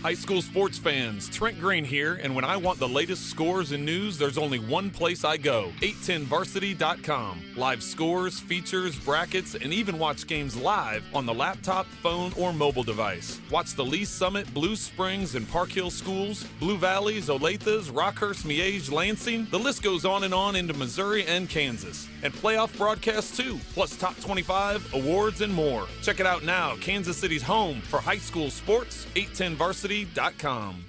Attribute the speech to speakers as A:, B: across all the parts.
A: High school sports fans, Trent Green here, and when I want the latest scores and news, there's only one place I go, 810varsity.com. Live scores, features, brackets, and even watch games live on the laptop, phone, or mobile device. Watch the Lee Summit, Blue Springs, and Park Hill schools, Blue Valleys, Olathes, Rockhurst, Miege, Lansing. The list goes on and on into Missouri and Kansas. And playoff broadcasts too, plus top 25, awards, and more. Check it out now, Kansas City's home for high school sports, 810varsity.com. Varsity.com.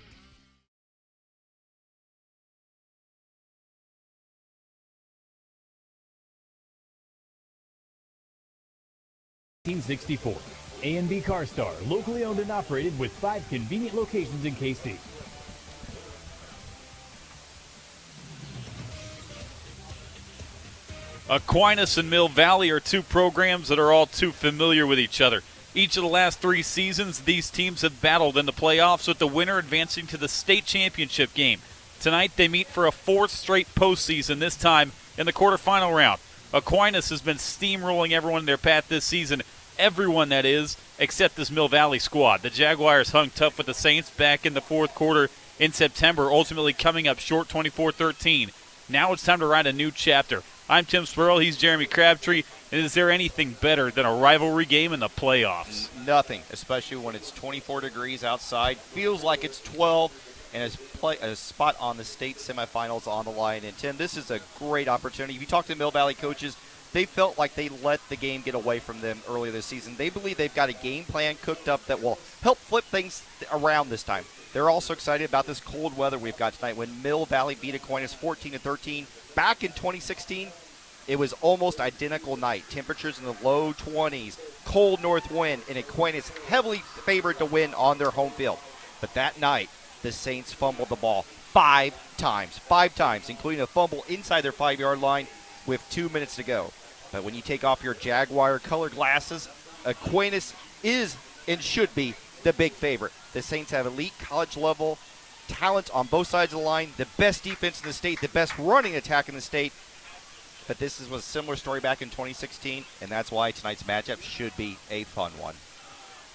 B: 1964. A&B Car Star, locally owned and operated with 5 convenient locations in KC.
C: Aquinas and Mill Valley are two programs that are all too familiar with each other. Each of the last 3 seasons, these teams have battled in the playoffs, with the winner advancing to the state championship game. Tonight, they meet for a 4th straight postseason, this time in the quarterfinal round. Aquinas has been steamrolling everyone in their path this season, everyone that is, except this Mill Valley squad. The Jaguars hung tough with the Saints back in the 4th quarter in September, ultimately coming up short 24-13. Now it's time to write a new chapter. I'm Tim Spurl, he's Jeremy Crabtree, and is there anything better than a rivalry game in the playoffs?
D: Nothing, especially when it's 24 degrees outside. Feels like it's 12, and a spot on the state semifinals on the line. And, Tim, this is a great opportunity. If you talk to the Mill Valley coaches, they felt like they let the game get away from them earlier this season. They believe they've got a game plan cooked up that will help flip things around this time. They're also excited about this cold weather we've got tonight. When Mill Valley beat Aquinas 14-13 back in 2016, it was almost identical night. Temperatures in the low 20s, cold north wind, and Aquinas heavily favored to win on their home field. But that night, the Saints fumbled the ball 5 times, including a fumble inside their 5-yard line with 2 minutes to go. But when you take off your Jaguar-colored glasses, Aquinas is and should be the big favorite. The Saints have elite college-level talent on both sides of the line, the best defense in the state, the best running attack in the state. But this was a similar story back in 2016, and that's why tonight's matchup should be a fun one.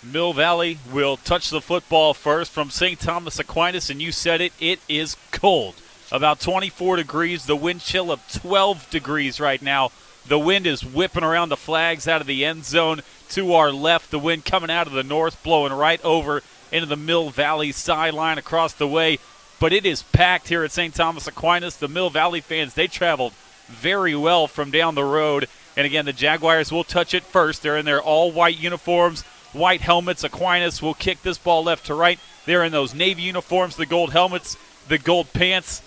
C: Mill Valley will touch the football first from St. Thomas Aquinas, and you said it, it is cold. About 24 degrees, the wind chill of 12 degrees right now. The wind is whipping around the flags out of the end zone to our left. The wind coming out of the north, blowing right over into the Mill Valley sideline across the way. But it is packed here at St. Thomas Aquinas. The Mill Valley fans, they traveled very well from down the road. And again, the Jaguars will touch it first. They're in their all-white uniforms, white helmets. Aquinas will kick this ball left to right. They're in those navy uniforms, the gold helmets, the gold pants.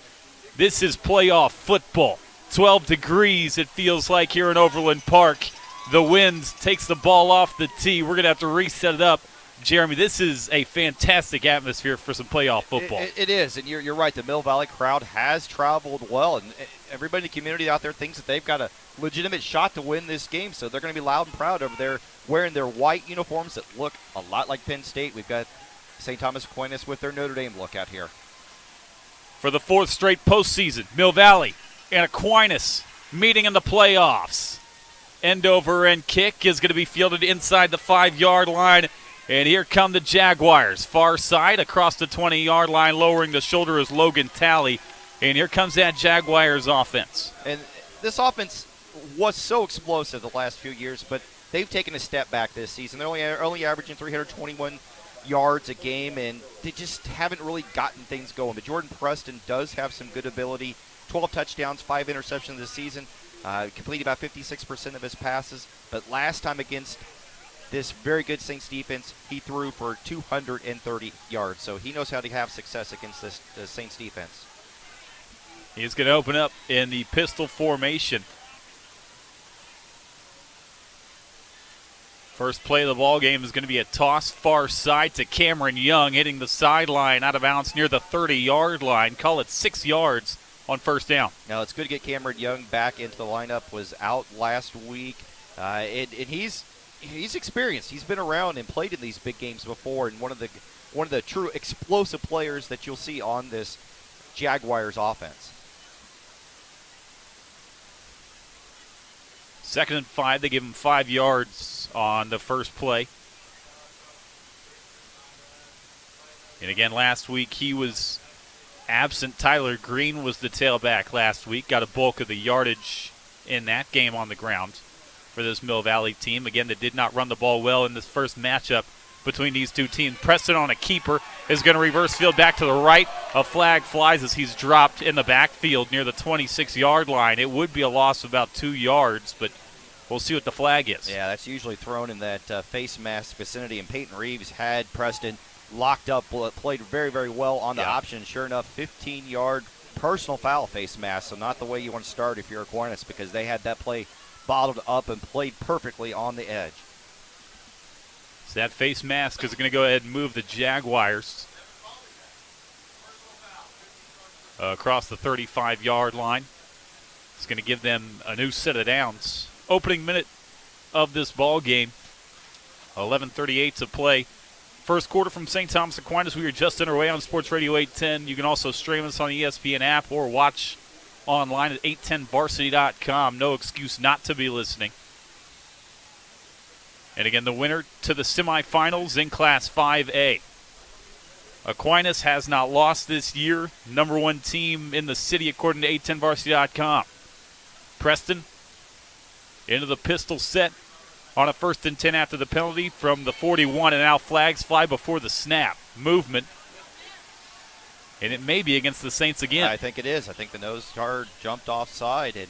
C: This is playoff football. 12 degrees, it feels like, here in Overland Park. The wind takes the ball off the tee. We're going to have to reset it up. Jeremy, this is a fantastic atmosphere for some playoff football.
D: It is, and you're right. The Mill Valley crowd has traveled well, and everybody in the community out there thinks that they've got a legitimate shot to win this game, so they're going to be loud and proud over there wearing their white uniforms that look a lot like Penn State. We've got St. Thomas Aquinas with their Notre Dame look out here.
C: For the 4th straight postseason, Mill Valley and Aquinas meeting in the playoffs. End over end kick is going to be fielded inside the 5-yard line. And here come the Jaguars. Far side across the 20-yard line, lowering the shoulder is Logan Talley. And here comes that Jaguars offense.
D: And this offense was so explosive the last few years, but they've taken a step back this season. They're only averaging 321 yards a game, and they just haven't really gotten things going. But Jordan Preston does have some good ability. 12 touchdowns, 5 interceptions this season. Completed about 56% of his passes. But last time against this very good Saints defense, he threw for 230 yards. So he knows how to have success against this Saints defense.
C: He's going to open up in the pistol formation. First play of the ball game is going to be a toss far side to Cameron Young, hitting the sideline out of bounds near the 30-yard line. Call it 6 yards on first down.
D: Now, it's good to get Cameron Young back into the lineup. Was out last week, and he's experienced. He's been around and played in these big games before, and one of the true explosive players that you'll see on this Jaguars offense.
C: 2nd and 5. They give him 5 yards on the first play. And again, last week he was absent. Tyler Green was the tailback last week. Got a bulk of the yardage in that game on the ground for this Mill Valley team. Again, that did not run the ball well in this first matchup between these two teams. Preston on a keeper is going to reverse field back to the right. A flag flies as he's dropped in the backfield near the 26-yard line. It would be a loss of about 2 yards, but we'll see what the flag is.
D: Yeah, that's usually thrown in that face mask vicinity, and Peyton Reeves had Preston locked up, played very, very well on the option. Sure enough, 15-yard personal foul face mask, so not the way you want to start if you're Aquinas, because they had that play bottled up and played perfectly on the edge.
C: So that face mask is going to go ahead and move the Jaguars across the 35-yard line. It's going to give them a new set of downs. Opening minute of this ball game, 11:38 to play. First quarter from St. Thomas Aquinas. We are just underway on Sports Radio 810. You can also stream us on the ESPN app or watch online at 810varsity.com. No excuse not to be listening. And again, the winner to the semifinals in Class 5A. Aquinas has not lost this year. Number 1 team in the city according to 810varsity.com. Preston into the pistol set on a 1st and 10 after the penalty from the 41, and now flags fly before the snap. Movement. And it may be against the Saints again.
D: I think it is. I think the nose guard jumped offside, and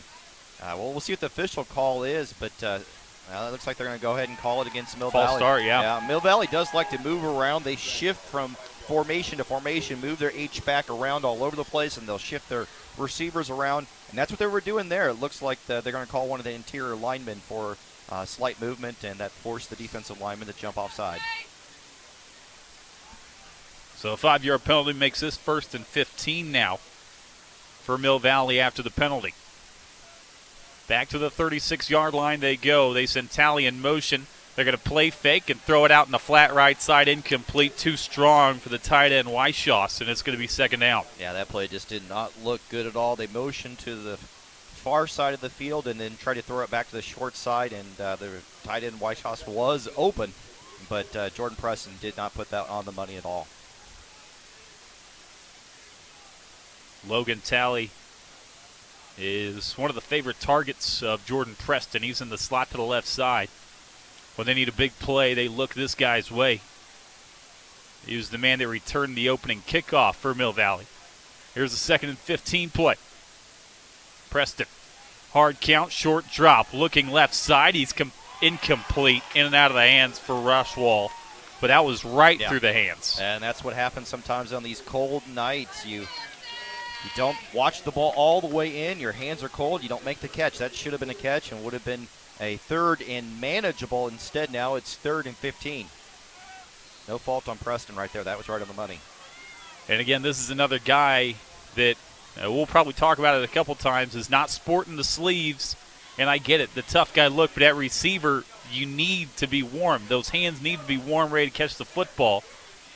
D: we'll see what the official call is, but it looks like they're going to go ahead and call it against Mill Valley.
C: False start, yeah.
D: Mill Valley does like to move around. They shift from formation to formation, move their H-back around all over the place, and they'll shift their receivers around, and that's what they were doing there. It looks like they're going to call one of the interior linemen for slight movement, and that forced the defensive lineman to jump offside.
C: So a 5-yard penalty makes this 1st and 15 now for Mill Valley after the penalty. Back to the 36-yard line they go. They send Talley in motion. They're going to play fake and throw it out in the flat right side, incomplete, too strong for the tight end Weishaus, and it's going to be 2nd down.
D: Yeah, that play just did not look good at all. They motioned to the far side of the field and then tried to throw it back to the short side, and the tight end Weishaus was open, but Jordan Preston did not put that on the money at all.
C: Logan Talley is one of the favorite targets of Jordan Preston. He's in the slot to the left side. When they need a big play, they look this guy's way. He was the man that returned the opening kickoff for Mill Valley. Here's a 2nd and 15 play. Preston, hard count, short drop, looking left side. He's incomplete, in and out of the hands for Rushwall, but that was right through the hands.
D: And that's what happens sometimes on these cold nights. You don't watch the ball all the way in. Your hands are cold. You don't make the catch. That should have been a catch and would have been a 3rd and manageable. Instead, now it's 3rd and 15. No fault on Preston right there. That was right on the money.
C: And again, this is another guy that we'll probably talk about it a couple times, is not sporting the sleeves. And I get it, the tough guy look, but at receiver, you need to be warm. Those hands need to be warm, ready to catch the football.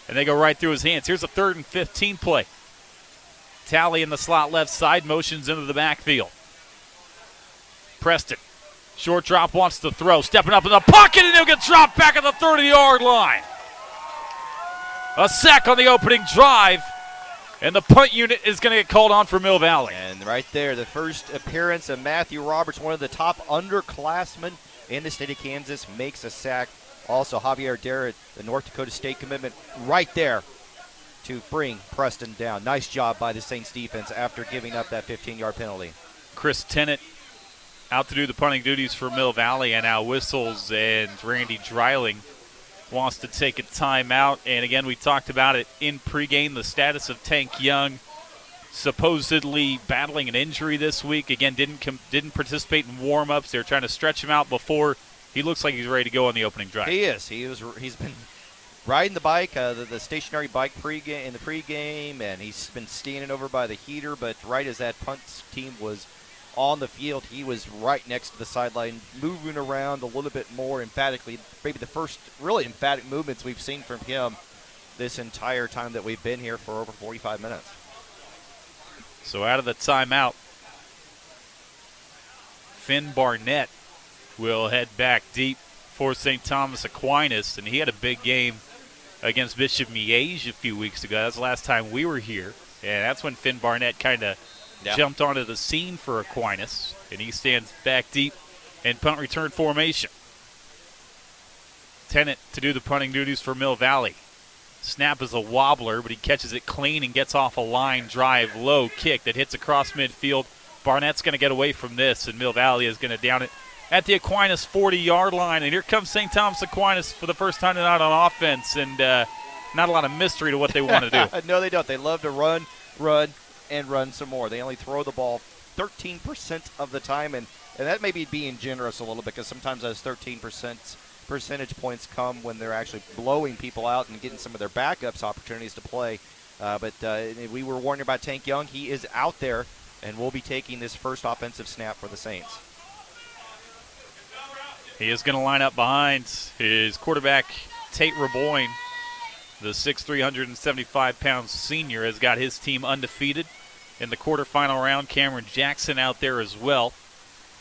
C: And they go right through his hands. Here's a 3rd and 15 play. Talley in the slot left side, motions into the backfield. Preston, short drop, wants to throw, stepping up in the pocket, and he'll get dropped back at the 30-yard line. A sack on the opening drive, and the punt unit is going to get called on for Mill Valley.
D: And right there, the first appearance of Matthew Roberts, one of the top underclassmen in the state of Kansas, makes a sack. Also, Javier Derritt, the North Dakota State commitment, right there to bring Preston down. Nice job by the Saints defense after giving up that 15-yard penalty.
C: Chris Tennant out to do the punting duties for Mill Valley, and now whistles, and Randy Dreiling wants to take a timeout. And again, we talked about it in pregame, the status of Tank Young, supposedly battling an injury this week. Again, didn't participate in warm-ups. They're trying to stretch him out before he looks like he's ready to go on the opening drive.
D: He is. He's been riding the bike, the stationary bike in the pregame, and he's been standing over by the heater. But right as that punt team was on the field, he was right next to the sideline, moving around a little bit more emphatically. Maybe the first really emphatic movements we've seen from him this entire time that we've been here for over 45 minutes.
C: So out of the timeout, Finn Barnett will head back deep for St. Thomas Aquinas, and he had a big game against Bishop Miege a few weeks ago. That's the last time we were here. And that's when Finn Barnett kind of jumped onto the scene for Aquinas. And he stands back deep in punt return formation. Tennant to do the punting duties for Mill Valley. Snap is a wobbler, but he catches it clean and gets off a line drive low kick that hits across midfield. Barnett's going to get away from this, and Mill Valley is going to down it at the Aquinas 40-yard line. And here comes St. Thomas Aquinas for the first time tonight on offense, and not a lot of mystery to what they want to do.
D: No, they don't. They love to run, and run some more. They only throw the ball 13% of the time, and that may be being generous a little bit, because sometimes those 13% percentage points come when they're actually blowing people out and getting some of their backups opportunities to play. But we were warned about Tank Young. He is out there and will be taking this first offensive snap for the Saints.
C: He is going to line up behind his quarterback, Tate Raboyne. The 6'3", 175-pound senior has got his team undefeated in the quarterfinal round. Cameron Jackson out there as well.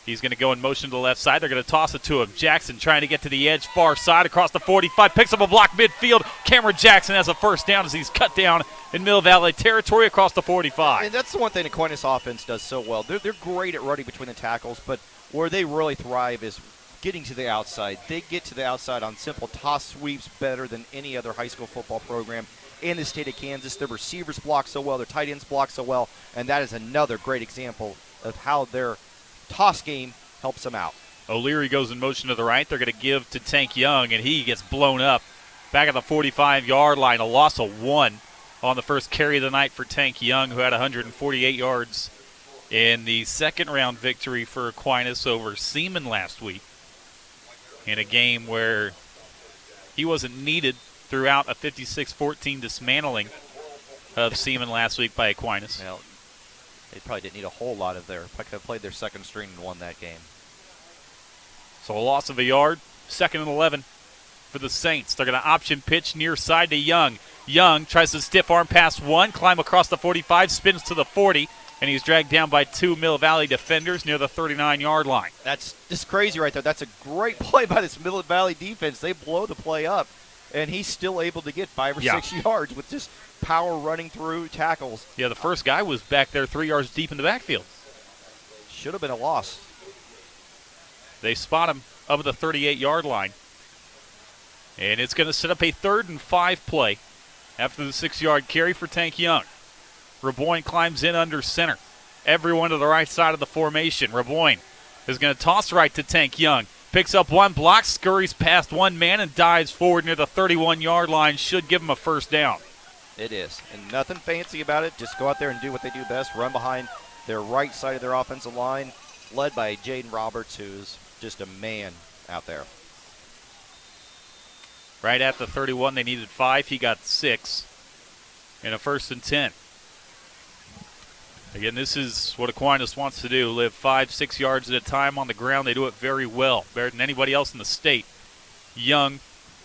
C: He's going to go in motion to the left side. They're going to toss it to him. Jackson trying to get to the edge, far side, across the 45. Picks up a block midfield. Cameron Jackson has a first down as he's cut down in Mill Valley territory across the 45.
D: And that's the one thing the Aquinas offense does so well. They're great at running between the tackles, but where they really thrive is getting to the outside. They get to the outside on simple toss sweeps better than any other high school football program in the state of Kansas. Their receivers block so well. Their tight ends block so well. And that is another great example of how their toss game helps them out.
C: O'Leary goes in motion to the right. They're going to give to Tank Young, and he gets blown up back at the 45-yard line. A loss of 1 on the first carry of the night for Tank Young, who had 148 yards in the second-round victory for Aquinas over Seaman last week, in a game where he wasn't needed throughout a 56-14 dismantling of Seaman last week by Aquinas.
D: Well, they probably didn't need a whole lot of their. Probably could have played their second string and won that game.
C: So a loss of a yard, 2nd and 11 for the Saints. They're going to option pitch near side to Young. Young tries to stiff arm pass 1, climb across the 45, spins to the 40, and he's dragged down by 2 Mill Valley defenders near the 39-yard line.
D: That's just crazy right there. That's a great play by this Mill Valley defense. They blow the play up, and he's still able to get 5 or 6 yards with just power running through tackles.
C: Yeah, the first guy was back there 3 yards deep in the backfield.
D: Should have been a loss.
C: They spot him up at the 38-yard line. And it's going to set up a 3rd and 5 play after the 6-yard carry for Tank Young. Raboyne climbs in under center. Everyone to the right side of the formation. Raboyne is going to toss right to Tank Young. Picks up 1 block, scurries past 1 man, and dives forward near the 31-yard line. Should give him a first down.
D: It is. And nothing fancy about it. Just go out there and do what they do best. Run behind their right side of their offensive line, led by Jaden Roberts, who's just a man out there.
C: Right at the 31, they needed 5. He got 6 in a 1st and 10. Again, this is what Aquinas wants to do, live 5-6 yards at a time on the ground. They do it very well, better than anybody else in the state. Young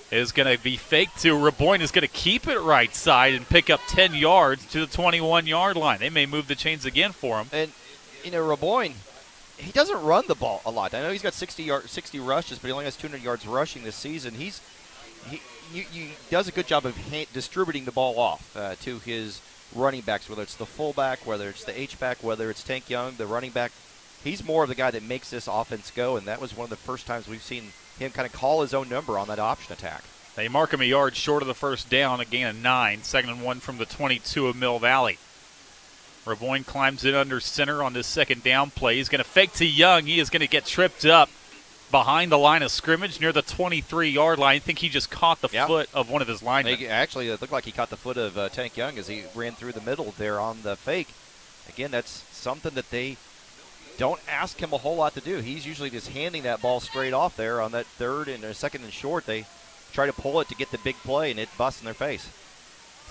C: is going to be faked to. Raboyne is going to keep it right side and pick up 10 yards to the 21-yard line. They may move the chains again for him.
D: And, Raboyne, he doesn't run the ball a lot. I know he's got 60 rushes, but he only has 200 yards rushing this season. He does a good job of distributing the ball off to his running backs, whether it's the fullback, whether it's the H-back, whether it's Tank Young, the running back. He's more of the guy that makes this offense go, and that was one of the first times we've seen him kind of call his own number on that option attack.
C: They mark him a yard short of the first down, a gain of 9, 2nd and 1 from the 22 of Mill Valley. Raboyne climbs in under center on this 2nd down play. He's going to fake to Young. He is going to get tripped up behind the line of scrimmage near the 23-yard line. I think he just caught the foot of one of his linemen.
D: Actually, it looked like he caught the foot of Tank Young as he ran through the middle there on the fake. Again, that's something that they don't ask him a whole lot to do. He's usually just handing that ball straight off there on that 3rd and 2nd and short. They try to pull it to get the big play, and it busts in their face.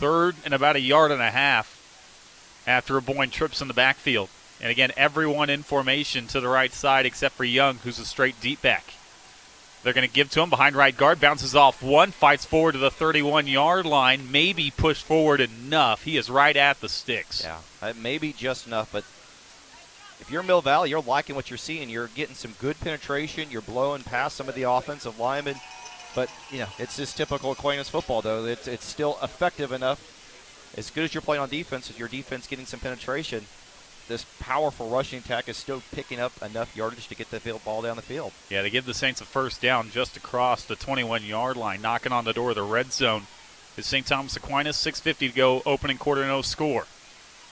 C: 3rd and about 1.5 yards after Raboyne trips in the backfield. And again, everyone in formation to the right side except for Young, who's a straight deep back. They're going to give to him behind right guard, bounces off 1, fights forward to the 31-yard line, maybe pushed forward enough. He is right at the sticks.
D: Yeah, maybe just enough, but if you're Mill Valley, you're liking what you're seeing. You're getting some good penetration. You're blowing past some of the offensive linemen. But, it's just typical Aquinas football, though. It's still effective enough. As good as you're playing on defense, if your defense getting some penetration, this powerful rushing attack is still picking up enough yardage to get the ball down the field.
C: Yeah, they give the Saints a first down just across the 21-yard line, knocking on the door of the red zone. Is St. Thomas Aquinas, 6:50 to go, opening quarter, no score.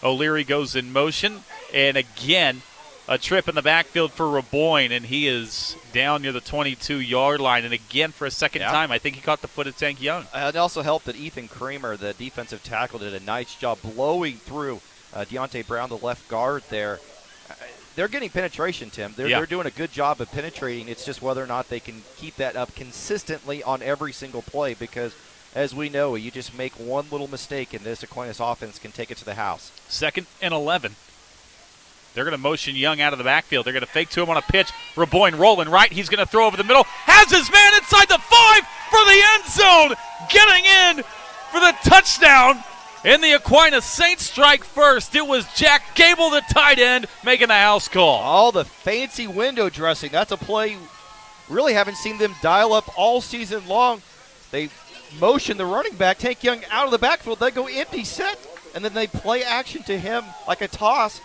C: O'Leary goes in motion, and again, a trip in the backfield for Raboyne, and he is down near the 22-yard line. And again, for a second time, I think he caught the foot of Tank Young.
D: It also helped that Ethan Kramer, the defensive tackle, did a nice job blowing through Deontay Brown, the left guard there. They're getting penetration, Tim. They're doing a good job of penetrating. It's just whether or not they can keep that up consistently on every single play, because as we know, you just make one little mistake and this Aquinas offense can take it to the house.
C: 2nd and 11. They're going to motion Young out of the backfield. They're going to fake to him on a pitch. Raboyne rolling right. He's going to throw over the middle. Has his man inside the 5 for the end zone. Getting in for the touchdown. And the Aquinas Saints strike first. It was Jack Gable, the tight end, making the house call.
D: All the fancy window dressing. That's a play really haven't seen them dial up all season long. They motion the running back, Tank Young out of the backfield. They go empty set, and then they play action to him like a toss,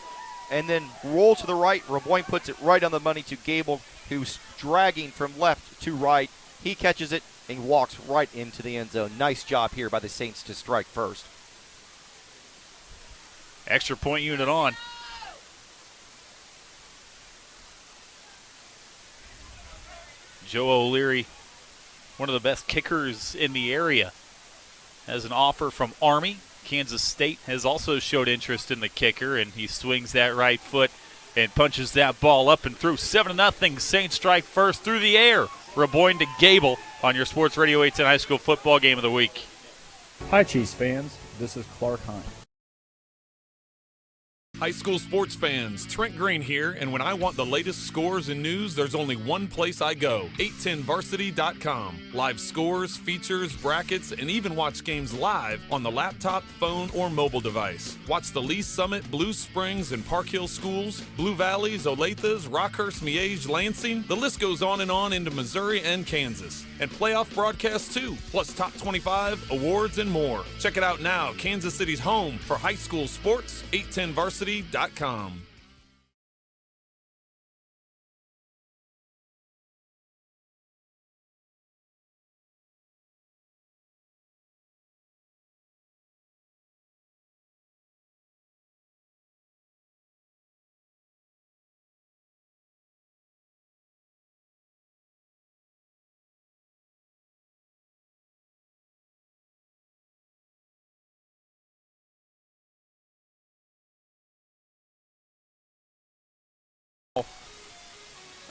D: and then roll to the right. Raboyne puts it right on the money to Gable, who's dragging from left to right. He catches it and walks right into the end zone. Nice job here by the Saints to strike first.
C: Extra point unit on. Joe O'Leary, one of the best kickers in the area, has an offer from Army. Kansas State has also showed interest in the kicker, and he swings that right foot and punches that ball up and through. 7-0, Saints strike first through the air. Raboyne to Gable on your Sports Radio 810 High School Football Game of the Week.
E: Hi, Chiefs fans. This is Clark Hine.
A: High school sports fans, Trent Green here, and when I want the latest scores and news, there's only one place I go, 810varsity.com. Live scores, features, brackets, and even watch games live on the laptop, phone, or mobile device. Watch the Lee Summit, Blue Springs, and Park Hill schools, Blue Valleys, Olathes, Rockhurst, Miege, Lansing. The list goes on into Missouri and Kansas. And playoff broadcasts too, plus top 25, awards, and more. Check it out now, Kansas City's home for high school sports, 810varsity.com.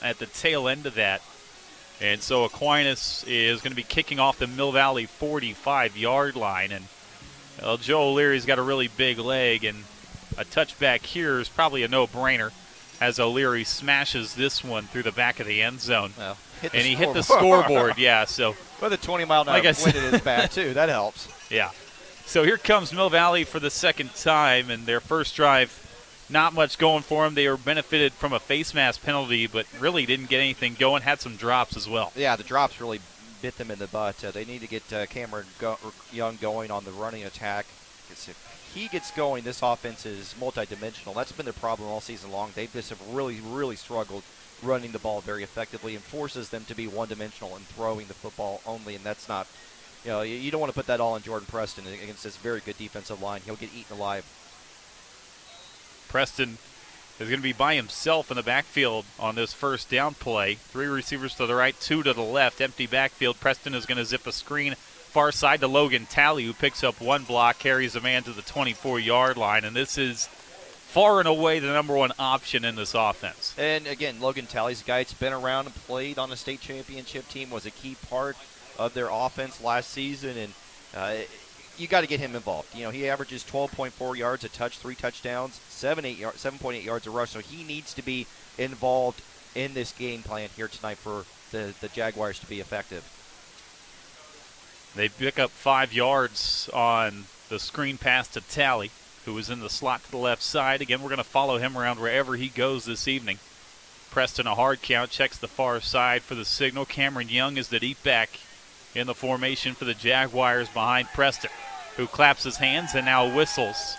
C: At the tail end of that. And so Aquinas is going to be kicking off the Mill Valley 45-yard line. And Joe O'Leary's got a really big leg, and a touchback here is probably a no-brainer as O'Leary smashes this one through the back of the end zone.
D: Well,
C: he hit the scoreboard, yeah. So
D: with a 20-mile-an-hour wind in his back, too. That helps.
C: Yeah. So here comes Mill Valley for the second time, and their first drive, not much going for them. They were benefited from a face mask penalty, but really didn't get anything going. Had some drops as well.
D: Yeah, the drops really bit them in the butt. They need to get Cameron Young going on the running attack. Because if he gets going, this offense is multidimensional. That's been their problem all season long. They just have really, really struggled running the ball very effectively, and forces them to be one-dimensional and throwing the football only, and that's not, you don't want to put that all on Jordan Preston against this very good defensive line. He'll get eaten alive.
C: Preston is going to be by himself in the backfield on this first down play. 3 receivers to the right, 2 to the left. Empty backfield. Preston is going to zip a screen far side to Logan Talley, who picks up 1 block, carries a man to the 24-yard line. And this is far and away the number 1 option in this offense.
D: And, again, Logan Talley's a guy that's been around and played on a state championship team, was a key part of their offense last season. And you got to get him involved. He averages 12.4 yards a touch, 3 touchdowns, 7.8 yards a rush. So he needs to be involved in this game plan here tonight for the Jaguars to be effective.
C: They pick up 5 yards on the screen pass to Talley, who is in the slot to the left side. Again, we're going to follow him around wherever he goes this evening. Preston, a hard count, checks the far side for the signal. Cameron Young is the deep back in the formation for the Jaguars behind Preston, who claps his hands and now whistles.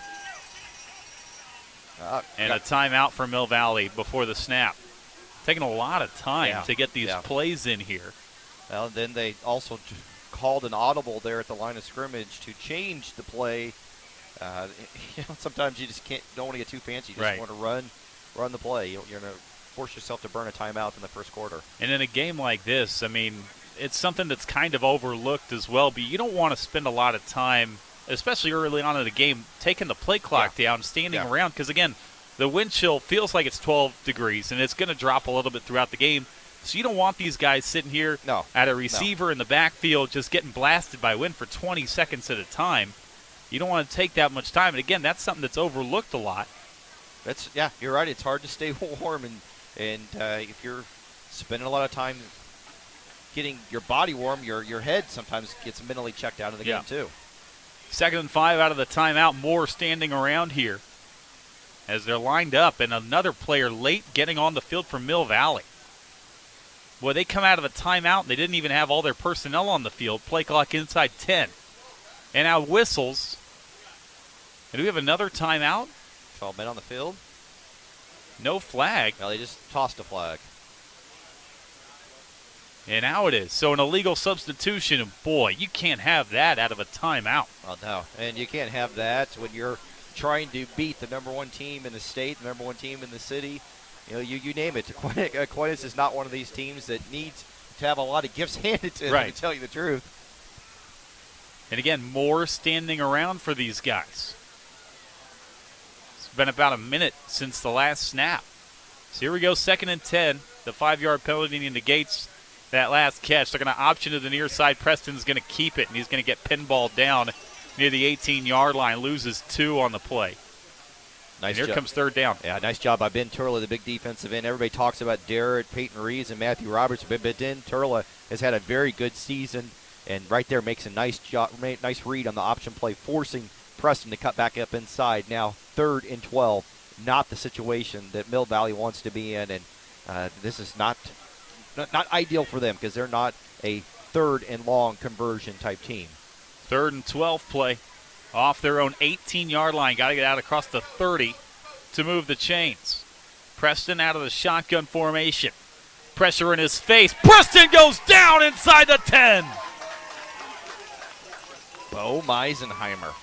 C: And a timeout for Mill Valley before the snap. Taking a lot of time to get these plays in here.
D: Well, then they also called an audible there at the line of scrimmage to change the play. Sometimes you just don't want to get too fancy. You just want to run the play. You're going to force yourself to burn a timeout in the first quarter.
C: And in a game like this, I mean, it's something that's kind of overlooked as well, but you don't want to spend a lot of time, especially early on in the game, taking the play clock down, standing around, because, again, the wind chill feels like it's 12 degrees, and it's going to drop a little bit throughout the game. So you don't want these guys sitting here at a receiver in the backfield just getting blasted by wind for 20 seconds at a time. You don't want to take that much time. And, again, that's something that's overlooked a lot.
D: You're right. It's hard to stay warm, and if you're spending a lot of time getting your body warm, your head sometimes gets mentally checked out of the game too.
C: 2nd and 5 out of the timeout. Moore standing around here as they're lined up, and another player late getting on the field from Mill Valley. Boy, they come out of a timeout, and they didn't even have all their personnel on the field. Play clock inside 10. And now whistles. And do we have another timeout?
D: 12 men on the field.
C: No flag.
D: No, they just tossed a flag.
C: And now it is. So an illegal substitution, and boy, you can't have that out of a timeout.
D: Oh, no. And you can't have that when you're trying to beat the number one team in the state, the number one team in the city. You name it. Aquinas is not one of these teams that needs to have a lot of gifts handed to them, to tell you the truth.
C: And again, Moore standing around for these guys. It's been about a minute since the last snap. So here we go, 2nd and 10. The 5-yard penalty negates that last catch. They're going to option to the near side. Preston's going to keep it, and he's going to get pinballed down near the 18-yard line. Loses 2 on the play.
D: Nice
C: and here comes 3rd down.
D: Yeah, nice job by Ben Turla, the big defensive end. Everybody talks about Derek, Peyton Reeves, and Matthew Roberts, but Ben Turla has had a very good season, and right there makes a nice read on the option play, forcing Preston to cut back up inside. Now 3rd and 12, not the situation that Mill Valley wants to be in, and this is not ideal for them because they're not a 3rd and long conversion type team.
C: 3rd and 12 play. Off their own 18-yard line. Got to get out across the 30 to move the chains. Preston out of the shotgun formation. Pressure in his face. Preston goes down inside the 10.
D: Bo Meisenheimer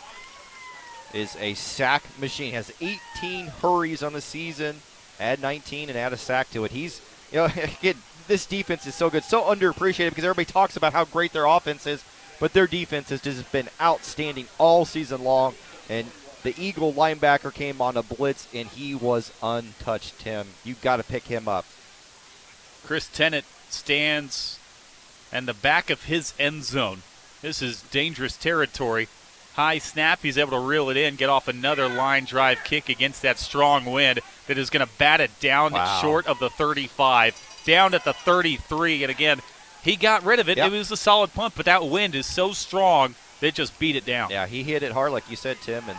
D: is a sack machine. Has 18 hurries on the season. Add 19 and add a sack to it. He's, again, this defense is so good, so underappreciated because everybody talks about how great their offense is. But their defense has just been outstanding all season long. And the Eagle linebacker came on a blitz, and he was untouched, Tim. You've got to pick him up.
C: Chris Tennant stands in the back of his end zone. This is dangerous territory. High snap. He's able to reel it in, get off another line drive kick against that strong wind that is going to bat it down short of the 35, down at the 33. And, again, he got rid of it. Yep. It was a solid punt, but that wind is so strong that it just beat it down.
D: Yeah, he hit it hard, like you said, Tim, and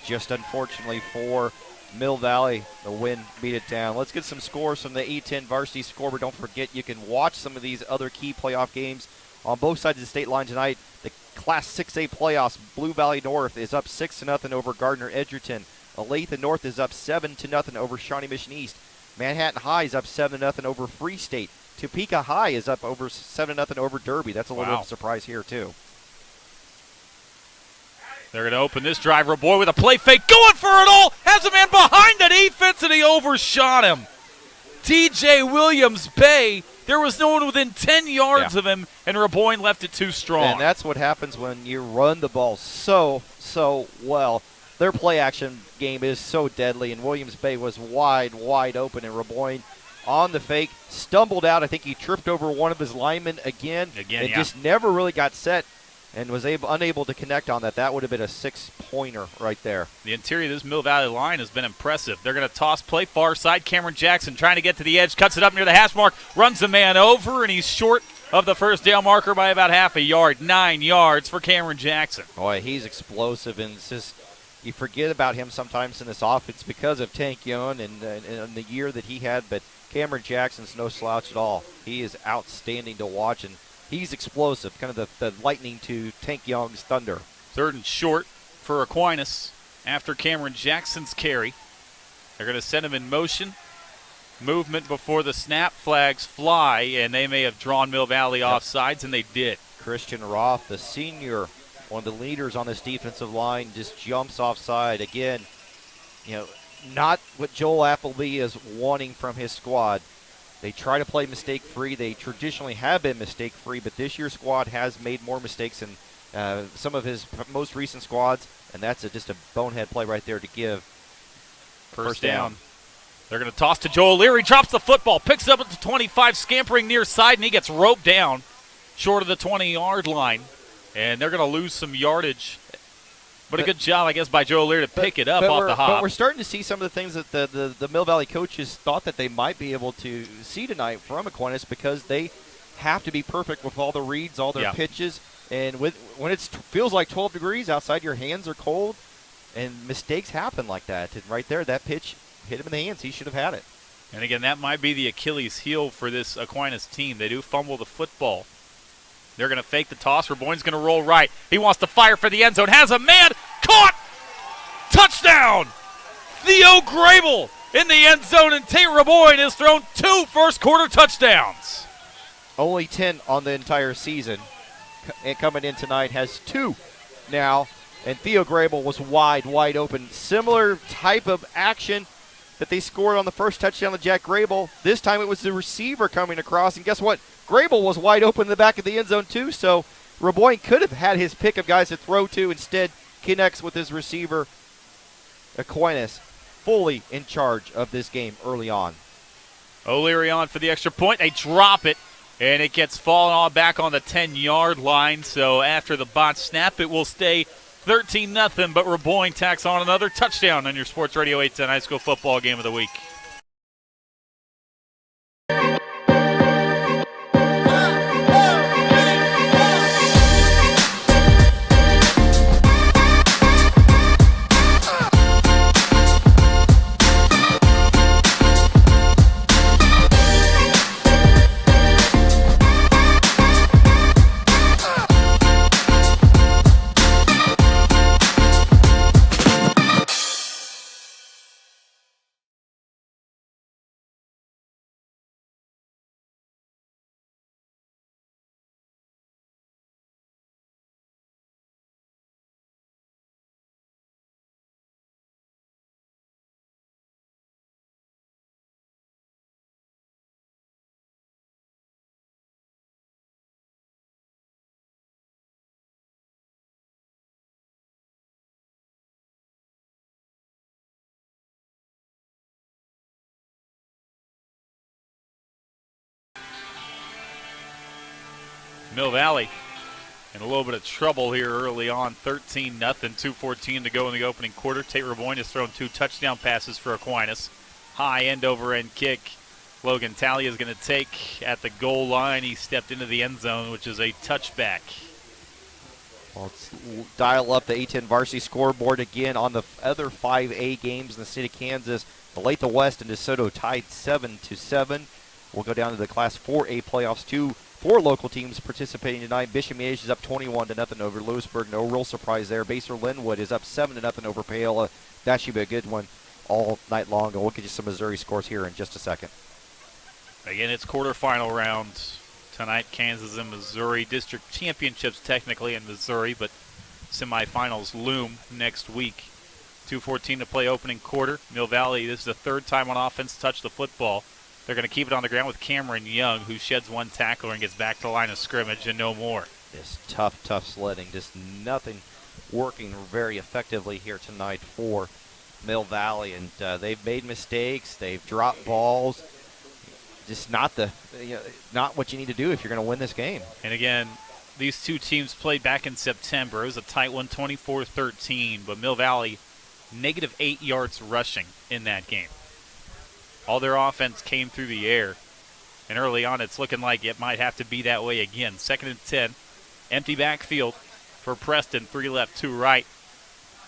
D: just unfortunately for Mill Valley, the wind beat it down. Let's get some scores from the E10 varsity scoreboard. Don't forget, you can watch some of these other key playoff games on both sides of the state line tonight. The Class 6A playoffs, Blue Valley North is up 6-0 over Gardner Edgerton. Olathe North is up 7-0 over Shawnee Mission East. Manhattan High is up 7-0 over Free State. Topeka High is up over 7-0 over Derby. That's a little bit of a surprise here, too.
C: They're going to open this drive. Boy with a play fake, going for it all. Has a man behind the defense, and he overshot him. T.J. Williams Bay, there was no one within 10 yards of him, and Raboyne left it too strong.
D: And that's what happens when you run the ball so well. Their play-action game is so deadly, and Williams Bay was wide open, and Raboyne on the fake, stumbled out. I think he tripped over one of his linemen again just never really got set and was unable to connect on that. That would have been a 6-pointer right there.
C: The interior of this Mill Valley line has been impressive. They're going to toss play far side. Cameron Jackson trying to get to the edge, cuts it up near the hash mark, runs the man over, and he's short of the first down marker by about half a yard. 9 yards for Cameron Jackson.
D: Boy, he's explosive, and it's just, you forget about him sometimes in this offense because of Tank Young and the year that he had, but Cameron Jackson's no slouch at all. He is outstanding to watch, and He's explosive, kind of the lightning to Tank Young's thunder.
C: 3rd and short for Aquinas after Cameron Jackson's carry. They're going to send him in motion. Movement before the snap, flags fly, and they may have drawn Mill Valley offsides, and they did.
D: Christian Roth, the senior, one of the leaders on this defensive line, just jumps offside. Again, not what Joel Appleby is wanting from his squad. They try to play mistake-free. They traditionally have been mistake-free, but this year's squad has made more mistakes than some of his most recent squads, and that's just a bonehead play right there to give. First down.
C: They're going to toss to Joel Leary, drops the football, picks up at the 25, scampering near side, and he gets roped down short of the 20-yard line. And they're going to lose some yardage. But a good job, I guess, by Joel Leary to pick it up off the hop.
D: But we're starting to see some of the things that the Mill Valley coaches thought that they might be able to see tonight from Aquinas, because they have to be perfect with all the reads, all their pitches. And when it feels like 12 degrees outside, your hands are cold, and mistakes happen like that. And right there, that pitch hit him in the hands. He should have had it.
C: And again, that might be the Achilles heel for this Aquinas team. They do fumble the football. They're going to fake the toss. Raboyne's going to roll right. He wants to fire for the end zone. Has a man. Caught. Touchdown. Theo Grable in the end zone, and Tate Raboyne has thrown 2 first-quarter touchdowns.
D: Only 10 on the entire season. And coming in tonight has 2 now. And Theo Grable was wide open. Similar type of action that they scored on the first touchdown of Jack Grable. This time it was the receiver coming across, and guess what? Grable was wide open in the back of the end zone too, so Raboyne could have had his pick of guys to throw to. Instead, connects with his receiver. Aquinas fully in charge of this game early on.
C: O'Leary on for the extra point. They drop it, and it gets fallen all back on the 10-yard line, so after the bot snap, it will stay 13-0, but Raboyne tacks on another touchdown on your Sports Radio 810 High School Football Game of the Week. Mill Valley in a little bit of trouble here early on. 13-0, 2:14 to go in the opening quarter. Tate Raboyne has thrown 2 touchdown passes for Aquinas. High end-over-end kick. Logan Talley is going to take at the goal line. He stepped into the end zone, which is a touchback.
D: Well, let's dial up the A10 varsity scoreboard again on the other 5A games in the state of Kansas. Olathe West and DeSoto tied 7-7. We'll go down to the Class 4A playoffs. 4 local teams participating tonight. Bishop Miege is up 21-0 over Lewisburg. No real surprise there. Basler Linwood is up 7-0 over Paola. That should be a good one all night long. And we'll get you some Missouri scores here in just a second.
C: Again, it's quarterfinal round tonight. Kansas and Missouri. District championships technically in Missouri, but semifinals loom next week. 2:14 to play opening quarter. Mill Valley, this is the 3rd time on offense to touch the football. They're going to keep it on the ground with Cameron Young, who sheds 1 tackler and gets back to the line of scrimmage and no more.
D: Just tough sledding. Just nothing working very effectively here tonight for Mill Valley. And they've made mistakes. They've dropped balls. Just not what you need to do if you're going to win this game.
C: And again, these 2 teams played back in September. It was a tight one, 24-13, but Mill Valley negative 8 yards rushing in that game. All their offense came through the air, and early on it's looking like it might have to be that way again. 2nd and 10, empty backfield for Preston, 3 left, 2 right.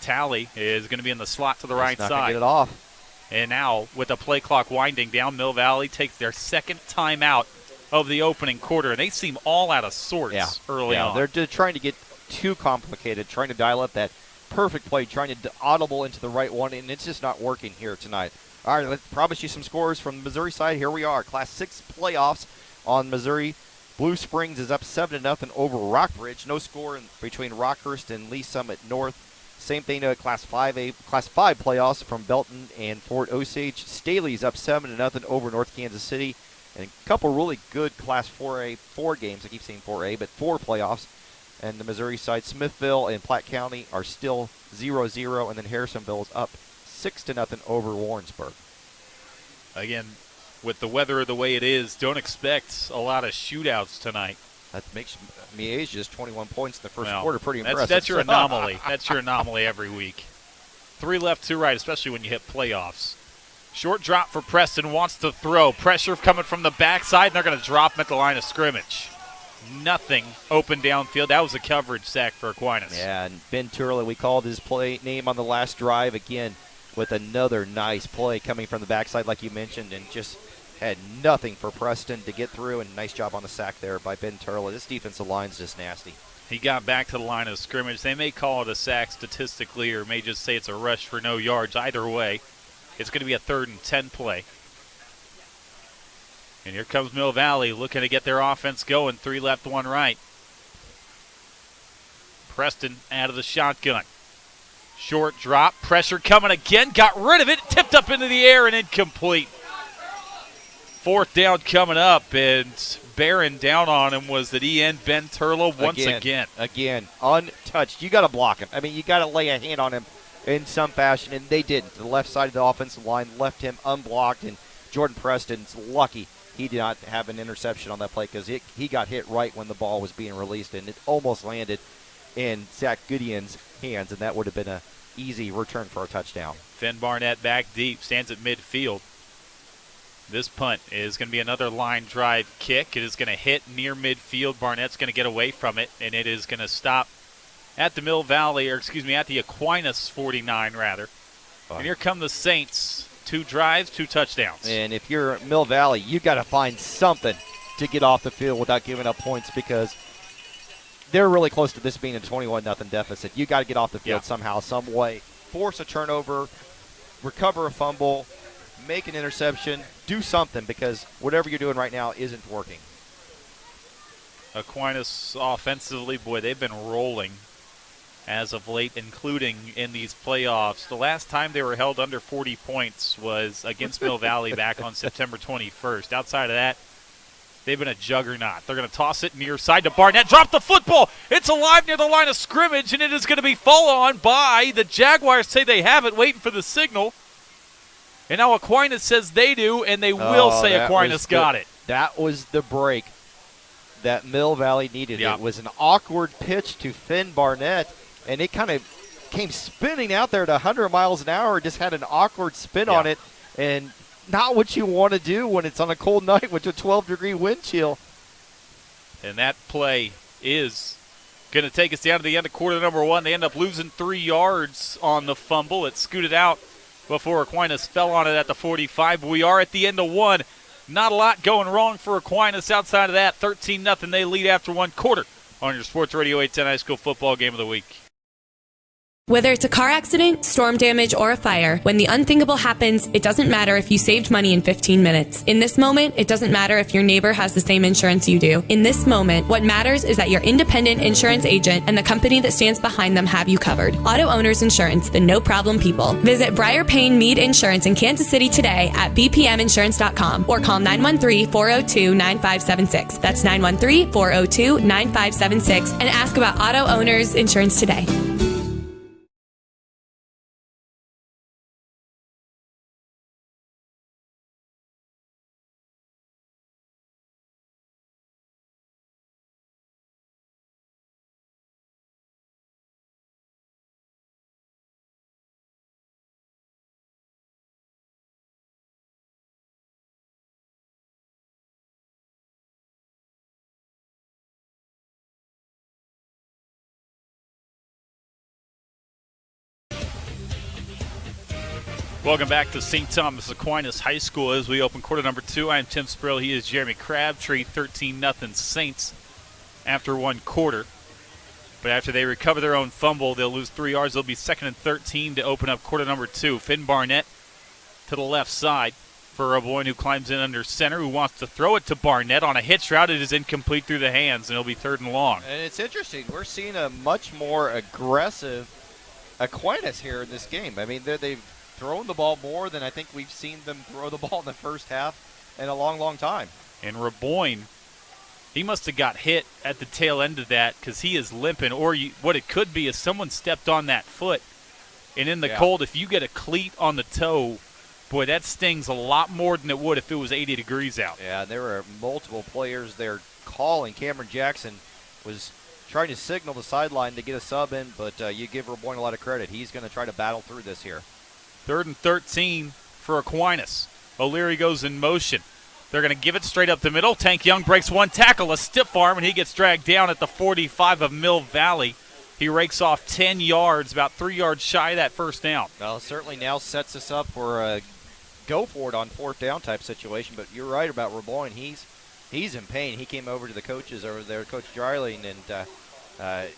C: Talley is going to be in the slot to the right
D: not
C: side.
D: Gonna get it off.
C: And now, with the play clock winding down, Mill Valley takes their 2nd time out of the opening quarter, and they seem all out of sorts early on.
D: They're just trying to get too complicated, trying to dial up that perfect play, trying to audible into the right one, and it's just not working here tonight. All right, let's promise you some scores from the Missouri side. Here we are, Class 6 playoffs on Missouri. Blue Springs is up 7-0 over Rockbridge. No score between Rockhurst and Lee Summit North. Same thing to Class 5 playoffs from Belton and Fort Osage. Staley's up 7-0 over North Kansas City. And a couple really good Class 4A, 4 games. I keep saying 4A, but 4 playoffs. And the Missouri side, Smithville and Platte County are still 0-0. And then Harrisonville is up 6-0 over Warrensburg.
C: Again, with the weather the way it is, don't expect a lot of shootouts tonight.
D: That makes Miege just 21 points in the first quarter. Pretty impressive.
C: That's your anomaly. That's your anomaly every week. 3 left, 2 right, especially when you hit playoffs. Short drop for Preston, wants to throw. Pressure coming from the backside, and they're going to drop him at the line of scrimmage. Nothing open downfield. That was a coverage sack for Aquinas.
D: Yeah, and Ben Turley, we called his play name on the last drive again with another nice play coming from the backside like you mentioned, and just had nothing for Preston to get through, and nice job on the sack there by Ben Turley. This defensive line's just nasty.
C: He got back to the line of scrimmage. They may call it a sack statistically or may just say it's a rush for no yards. Either way, it's going to be a 3rd and 10 play. And here comes Mill Valley looking to get their offense going. 3 left, 1 right. Preston out of the shotgun. Short drop, pressure coming again, got rid of it, tipped up into the air and incomplete. 4th down coming up, and bearing down on him was the end, Ben Turlo, once again.
D: Again, untouched. You got to block him. I mean, you got to lay a hand on him in some fashion, and they didn't. The left side of the offensive line left him unblocked, and Jordan Preston's lucky he did not have an interception on that play because he got hit right when the ball was being released, and it almost landed in Zach Goodion's hands, and that would have been an easy return for a touchdown.
C: Finn Barnett back deep, stands at midfield. This punt is going to be another line drive kick. It is going to hit near midfield. Barnett's going to get away from it, and it is going to stop at the Mill Valley, or excuse me, at the Aquinas 49, rather. And here come the Saints. 2 drives, 2 touchdowns.
D: And if you're Mill Valley, you got to find something to get off the field without giving up points because they're really close to this being a 21-0 deficit. You got to get off the field somehow, some way. Force a turnover, recover a fumble, make an interception, do something because whatever you're doing right now isn't working.
C: Aquinas offensively, boy, they've been rolling as of late, including in these playoffs. The last time they were held under 40 points was against Mill Valley back on September 21st. Outside of that, they've been a juggernaut. They're going to toss it near side to Barnett. Drop the football. It's alive near the line of scrimmage, and it is going to be fallen on by the Jaguars. Say they have it, waiting for the signal. And now Aquinas says they do, and they will say Aquinas got it.
D: That was the break that Mill Valley needed.
C: Yep.
D: It was an awkward pitch to Finn Barnett, and it kind of came spinning out there at 100 miles an hour, just had an awkward spin on it, and not what you want to do when it's on a cold night with a 12-degree wind chill.
C: And that play is going to take us down to the end of quarter number 1. They end up losing 3 yards on the fumble. It scooted out before Aquinas fell on it at the 45. We are at the end of 1. Not a lot going wrong for Aquinas outside of that. 13-0 they lead after 1 quarter on your Sports Radio 810 High School Football Game of the Week.
F: Whether it's a car accident, storm damage, or a fire, when the unthinkable happens, it doesn't matter if you saved money in 15 minutes. In this moment, it doesn't matter if your neighbor has the same insurance you do. In this moment, what matters is that your independent insurance agent and the company that stands behind them have you covered. Auto Owners Insurance, the no-problem people. Visit Briar Payne Mead Insurance in Kansas City today at bpminsurance.com or call 913-402-9576. That's 913-402-9576 and ask about Auto Owners Insurance today.
C: Welcome back to St. Thomas Aquinas High School as we open quarter number 2. I am Tim Sprill. He is Jeremy Crabtree. 13-0 Saints after one quarter. But after they recover their own fumble, they'll lose 3 yards. They'll be 2nd and 13 to open up quarter number 2. Finn Barnett to the left side for Roboin, who climbs in under center, who wants to throw it to Barnett on a hitch route. It is incomplete through the hands, and it'll be 3rd and long.
D: And it's interesting. We're seeing a much more aggressive Aquinas here in this game. I mean, they've thrown the ball more than I think we've seen them throw the ball in the first half in a long, long time.
C: And Roboin, he must have got hit at the tail end of that because he is limping. Or what it could be is someone stepped on that foot. And in the cold, if you get a cleat on the toe, boy, that stings a lot more than it would if it was 80 degrees out.
D: Yeah, there were multiple players there calling. Cameron Jackson was trying to signal the sideline to get a sub in, but you give Roboin a lot of credit. He's going to try to battle through this here.
C: 3rd and 13 for Aquinas. O'Leary goes in motion. They're going to give it straight up the middle. Tank Young breaks one tackle, a stiff arm, and he gets dragged down at the 45 of Mill Valley. He rakes off 10 yards, about 3 yards shy of that first down.
D: Well, certainly now sets us up for a go for it on 4th down type situation, but you're right about Roboin. He's in pain. He came over to the coaches over there, Coach Dryling, and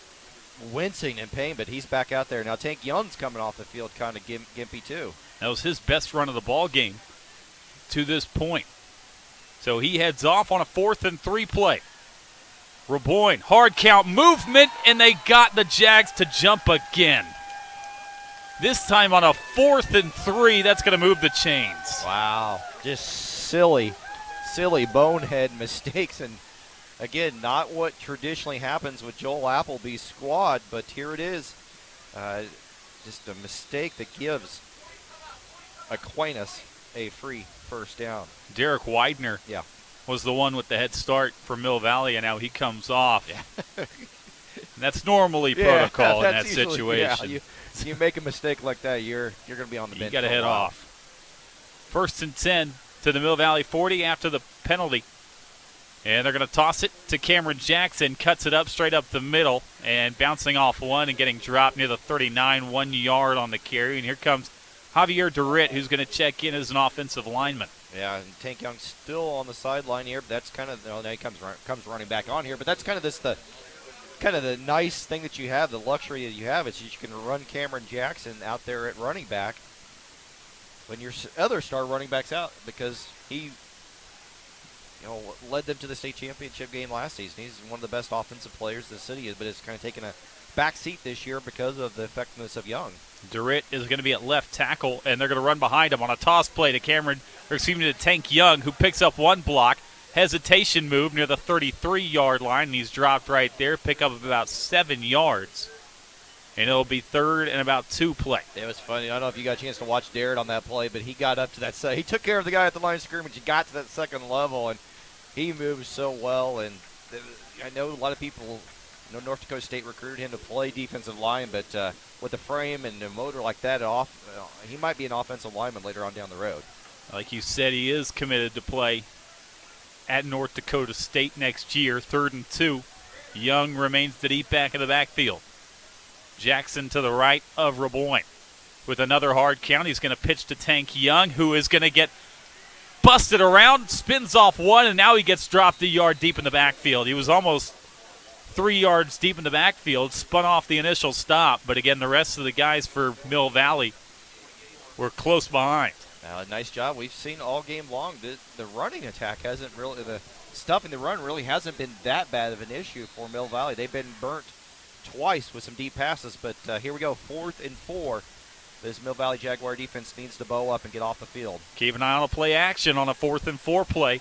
D: wincing in pain, but he's back out there. Now Tank Young's coming off the field kind of gimpy too.
C: That was his best run of the ball game to this point. So he heads off on a 4th and 3 play. Roboin, hard count movement, and they got the Jags to jump again. This time on a 4th and 3, that's going to move the chains.
D: Wow, just silly bonehead mistakes, and again, not what traditionally happens with Joel Appleby's squad, but here it is. Just a mistake that gives Aquinas a free first down.
C: Derek Widener was the one with the head start for Mill Valley, and now he comes off.
D: Yeah.
C: That's normally protocol in that
D: usually,
C: situation.
D: Yeah, you make a mistake like that, you're going to be on the bench.
C: You got to head off. 1st and 10 to the Mill Valley 40 after the penalty. And they're going to toss it to Cameron Jackson, cuts it up straight up the middle, and bouncing off one and getting dropped near the 39, 1 yard on the carry. And here comes Javier DeRitt, who's going to check in as an offensive lineman.
D: Yeah, and Tank Young still on the sideline here, but that's kind of, now he comes running back on here, but that's kind of the nice thing that you have, the luxury that you have, is you can run Cameron Jackson out there at running back when your other star running back's out, because he led them to the state championship game last season. He's one of the best offensive players the city is, but it's kind of taken a back seat this year because of the effectiveness of Young.
C: DeRitt is going to be at left tackle, and they're going to run behind him on a toss play to Tank Young, who picks up one block. Hesitation move near the 33-yard line, and he's dropped right there. Pick up about 7 yards. And it'll be 3rd and about 2 play.
D: It was funny. I don't know if you got a chance to watch Darrett on that play, but he got up to that side. He took care of the guy at the line of scrimmage. He got to that second level, and he moves so well. And I know a lot of people, North Dakota State recruited him to play defensive line, but with a frame and a motor like that, he might be an offensive lineman later on down the road.
C: Like you said, he is committed to play at North Dakota State next year. 3rd and 2. Young remains the deep back of the backfield. Jackson to the right of Roboin. With another hard count, he's going to pitch to Tank Young, who is going to get busted around, spins off one, and now he gets dropped a yard deep in the backfield. He was almost 3 yards deep in the backfield, spun off the initial stop, but again, the rest of the guys for Mill Valley were close behind.
D: Nice job. We've seen all game long the running attack hasn't really, the stuffing the run really hasn't been that bad of an issue for Mill Valley. They've been burnt twice with some deep passes, but here we go, 4th and 4. This Mill Valley Jaguar defense needs to bow up and get off the field.
C: Keep an eye on a play action on a 4th and 4 play.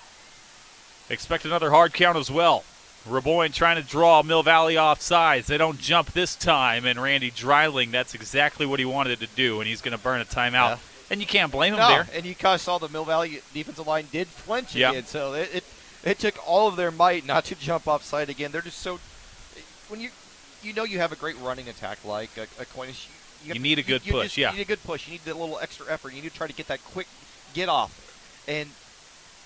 C: Expect another hard count as well. Roboin trying to draw Mill Valley off sides. They don't jump this time, and Randy Dryling, that's exactly what he wanted to do, and he's going to burn a timeout. Yeah. And you can't blame him there.
D: And you kind of saw the Mill Valley defensive line did flinch again, so it took all of their might not to jump offside again. They're just so – when you have a great running attack like Aquinas,
C: you need a good push,
D: You need a good push. You need that little extra effort. You need to try to get that quick get off. And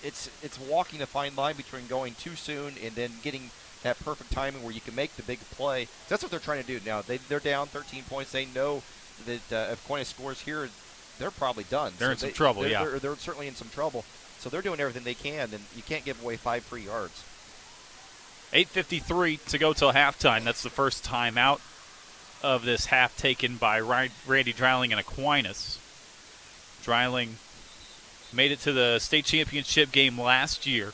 D: it's walking a fine line between going too soon and then getting that perfect timing where you can make the big play. That's what they're trying to do now. They're down 13 points. They know that if Aquinas scores here, they're probably done.
C: They're in some trouble, yeah.
D: They're certainly in some trouble. So they're doing everything they can, and you can't give away 5 free yards.
C: 8:53 to go till halftime. That's the first time out of this half taken by Randy Dreiling and Aquinas. Dreiling made it to the state championship game last year.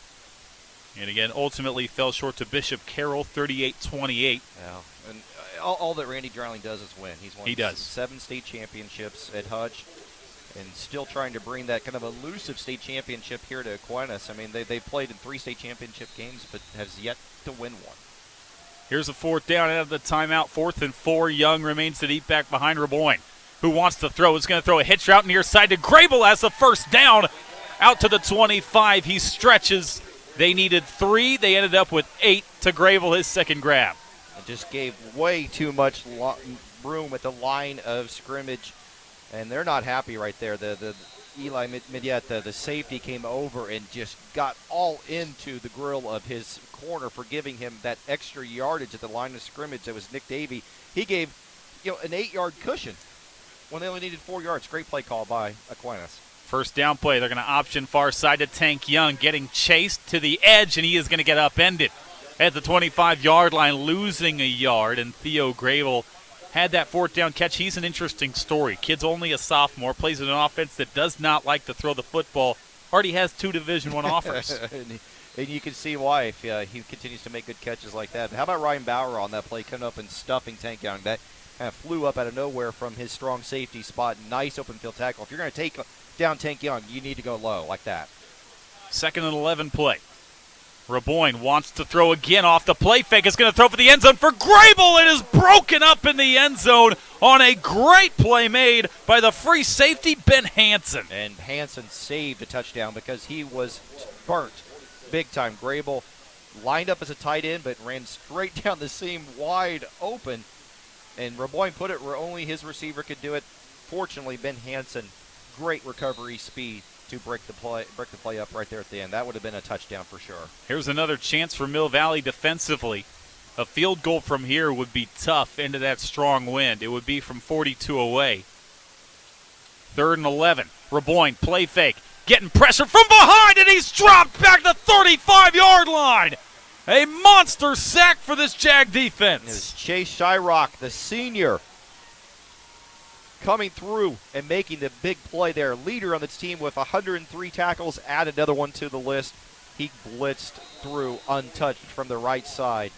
C: And again, ultimately fell short to Bishop Carroll, 38-28.
D: Yeah, and all that Randy Dreiling does is win. He's won 7 state championships at Hutch, and still trying to bring that kind of elusive state championship here to Aquinas. I mean, they've played in 3 state championship games, but has yet to win one.
C: Here's a 4th down out of the timeout. 4th and 4. Young remains the deep back behind Raboyne, who wants to throw. Is going to throw a hitch route near side to Grable as the first down out to the 25. He stretches. They needed 3. They ended up with 8 to Grable, his second grab.
D: It just gave way too much room at the line of scrimmage, and they're not happy right there. The Eli Midyat, the safety, came over and just got all into the grill of his corner for giving him that extra yardage at the line of scrimmage. That was Nick Davey. He gave an 8-yard cushion when they only needed 4 yards. Great play call by Aquinas.
C: First down play. They're going to option far side to Tank Young, getting chased to the edge, and he is going to get upended at the 25-yard line, losing a yard. And Theo Grable had that 4th down catch. He's an interesting story. Kid's only a sophomore, plays in an offense that does not like to throw the football. Already has 2 Division I offers.
D: And you can see why if he continues to make good catches like that. And how about Ryan Bauer on that play, coming up and stuffing Tank Young? That kind of flew up out of nowhere from his strong safety spot. Nice open field tackle. If you're going to take down Tank Young, you need to go low like that.
C: 2nd and 11 play. Raboyne wants to throw again off the play fake. Is going to throw for the end zone for Grable. It is broken up in the end zone on a great play made by the free safety, Ben Hansen.
D: And Hansen saved a touchdown because he was burnt big time. Grable lined up as a tight end but ran straight down the seam wide open. And Raboyne put it where only his receiver could do it. Fortunately, Ben Hansen, great recovery speed to break the play up right there at the end. That would have been a touchdown for sure.
C: Here's another chance for Mill Valley defensively. A field goal from here would be tough into that strong wind. It would be from 42 away. 3rd and 11. Raboyne, play fake, getting pressure from behind, and he's dropped back to 35-yard line. A monster sack for this Jag defense.
D: It was Chase Shyrock, the senior, coming through and making the big play there. Leader on this team with 103 tackles. Add another one to the list. He blitzed through untouched from the right side.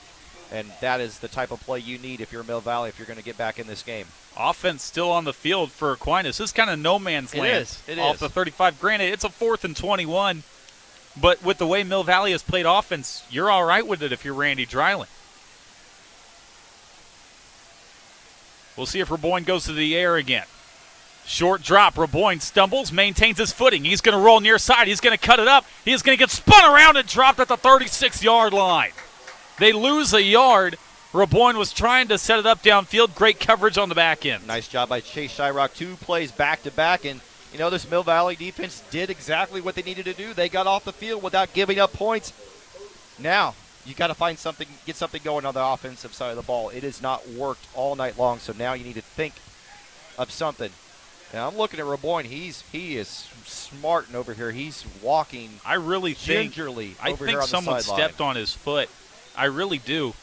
D: And that is the type of play you need if you're Mill Valley, if you're going to get back in this game.
C: Offense still on the field for Aquinas. This is kind of no man's land.
D: It
C: off
D: is.
C: the 35. Granted, it's a 4th and 21. But with the way Mill Valley has played offense, you're all right with it if you're Randy Dreiling. We'll see if Raboyne goes to the air again. Short drop. Raboyne stumbles, maintains his footing. He's going to roll near side. He's going to cut it up. He's going to get spun around and dropped at the 36-yard line. They lose a yard. Raboyne was trying to set it up downfield. Great coverage on the back end.
D: Nice job by Chase Shyrock. 2 plays back-to-back. And, this Mill Valley defense did exactly what they needed to do. They got off the field without giving up points. Now, you got to find something, get something going on the offensive side of the ball. It has not worked all night long, so now you need to think of something. Now I'm looking at Raboyne. He is smarting over here. He's walking gingerly over here on the sideline.
C: I think someone stepped on his foot. I really do.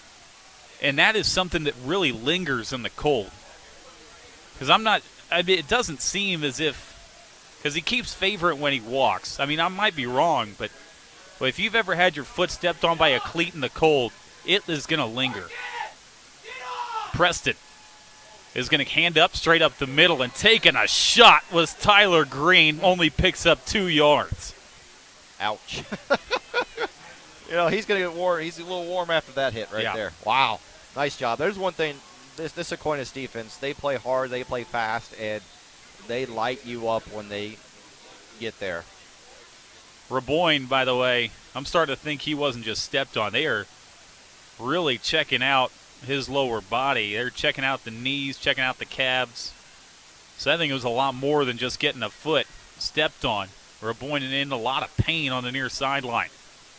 C: And that is something that really lingers in the cold. Because it doesn't seem as if, because he keeps favoring when he walks. I mean, I might be wrong, but if you've ever had your foot stepped on by a cleat in the cold, it is going to linger. Preston is going to hand up straight up the middle, and taking a shot was Tyler Green, only picks up 2 yards.
D: Ouch. He's going to get warm. He's a little warm after that hit right there. Wow. Nice job. There's one thing, this Aquinas defense, they play hard, they play fast, and they light you up when they get there.
C: Raboyne, by the way, I'm starting to think he wasn't just stepped on. They are really checking out his lower body. They're checking out the knees, checking out the calves. So I think it was a lot more than just getting a foot stepped on. Raboyne in a lot of pain on the near sideline.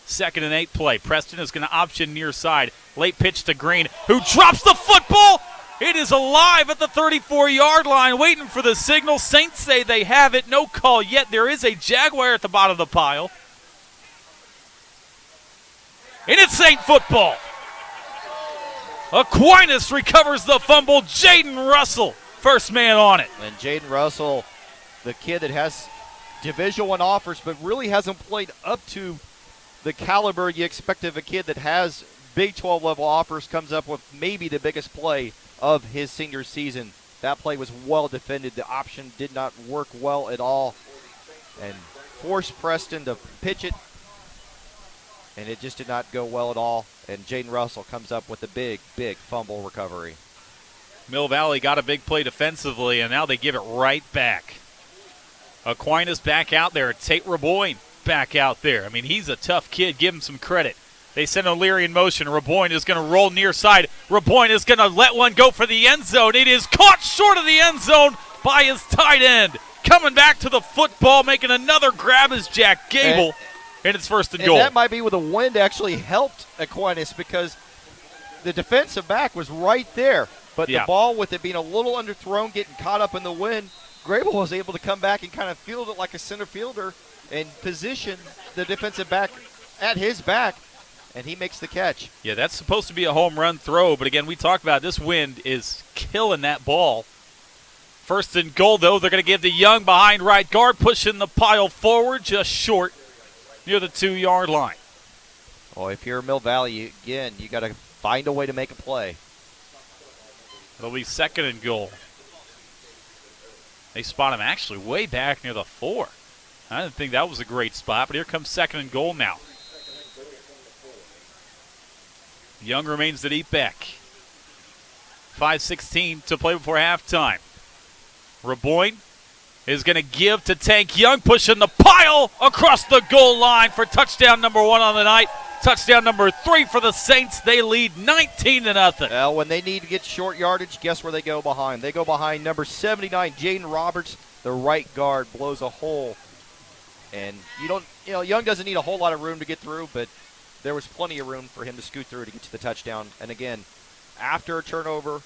C: 2nd and 8 play. Preston is going to option near side. Late pitch to Green, who drops the football It is alive at the 34-yard line, waiting for the signal. Saints say they have it. No call yet. There is a Jaguar at the bottom of the pile. And it's Saint football. Aquinas recovers the fumble. Jaden Russell, first man on it.
D: And Jaden Russell, the kid that has Division I offers but really hasn't played up to the caliber you expect of a kid that has Big 12 level offers, comes up with maybe the biggest play of his senior season. That play was well defended. The option did not work well at all and forced Preston to pitch it, and it just did not go well at all. And Jaden Russell comes up with a big, big fumble recovery.
C: Mill Valley got a big play defensively, and now they give it right back. Aquinas back out there. Tate Raboyne back out there. I mean, he's a tough kid. Give him some credit. They send O'Leary in motion. Raboyne is going to roll near side. Raboyne is going to let one go for the end zone. It is caught short of the end zone by his tight end. Coming back to the football, making another grab is Jack Gable, and it's first and goal.
D: That might be where the wind actually helped Aquinas, because the defensive back was right there. But the ball, with it being a little underthrown, getting caught up in the wind, Grable was able to come back and kind of field it like a center fielder and position the defensive back at his back, and he makes the catch.
C: Yeah, that's supposed to be a home run throw, but again, we talked about this wind is killing that ball. First and goal, though, they're going to give to Young behind right guard, pushing the pile forward, just short near the 2-yard line.
D: Well, if you're Mill Valley, again, you got to find a way to make a play.
C: It'll be second and goal. They spot him actually way back near the 4. I didn't think that was a great spot, but here comes second and goal now. Young remains the deep back. 5:16 to play before halftime. Raboyne is going to give to Tank Young, pushing the pile across the goal line for touchdown number 1 on the night. Touchdown number 3 for the Saints. They lead 19-0.
D: Well, when they need to get short yardage, guess where they go behind? They go behind number 79, Jaden Roberts. The right guard blows a hole. And Young doesn't need a whole lot of room to get through, but there was plenty of room for him to scoot through to get to the touchdown. And again, after a turnover,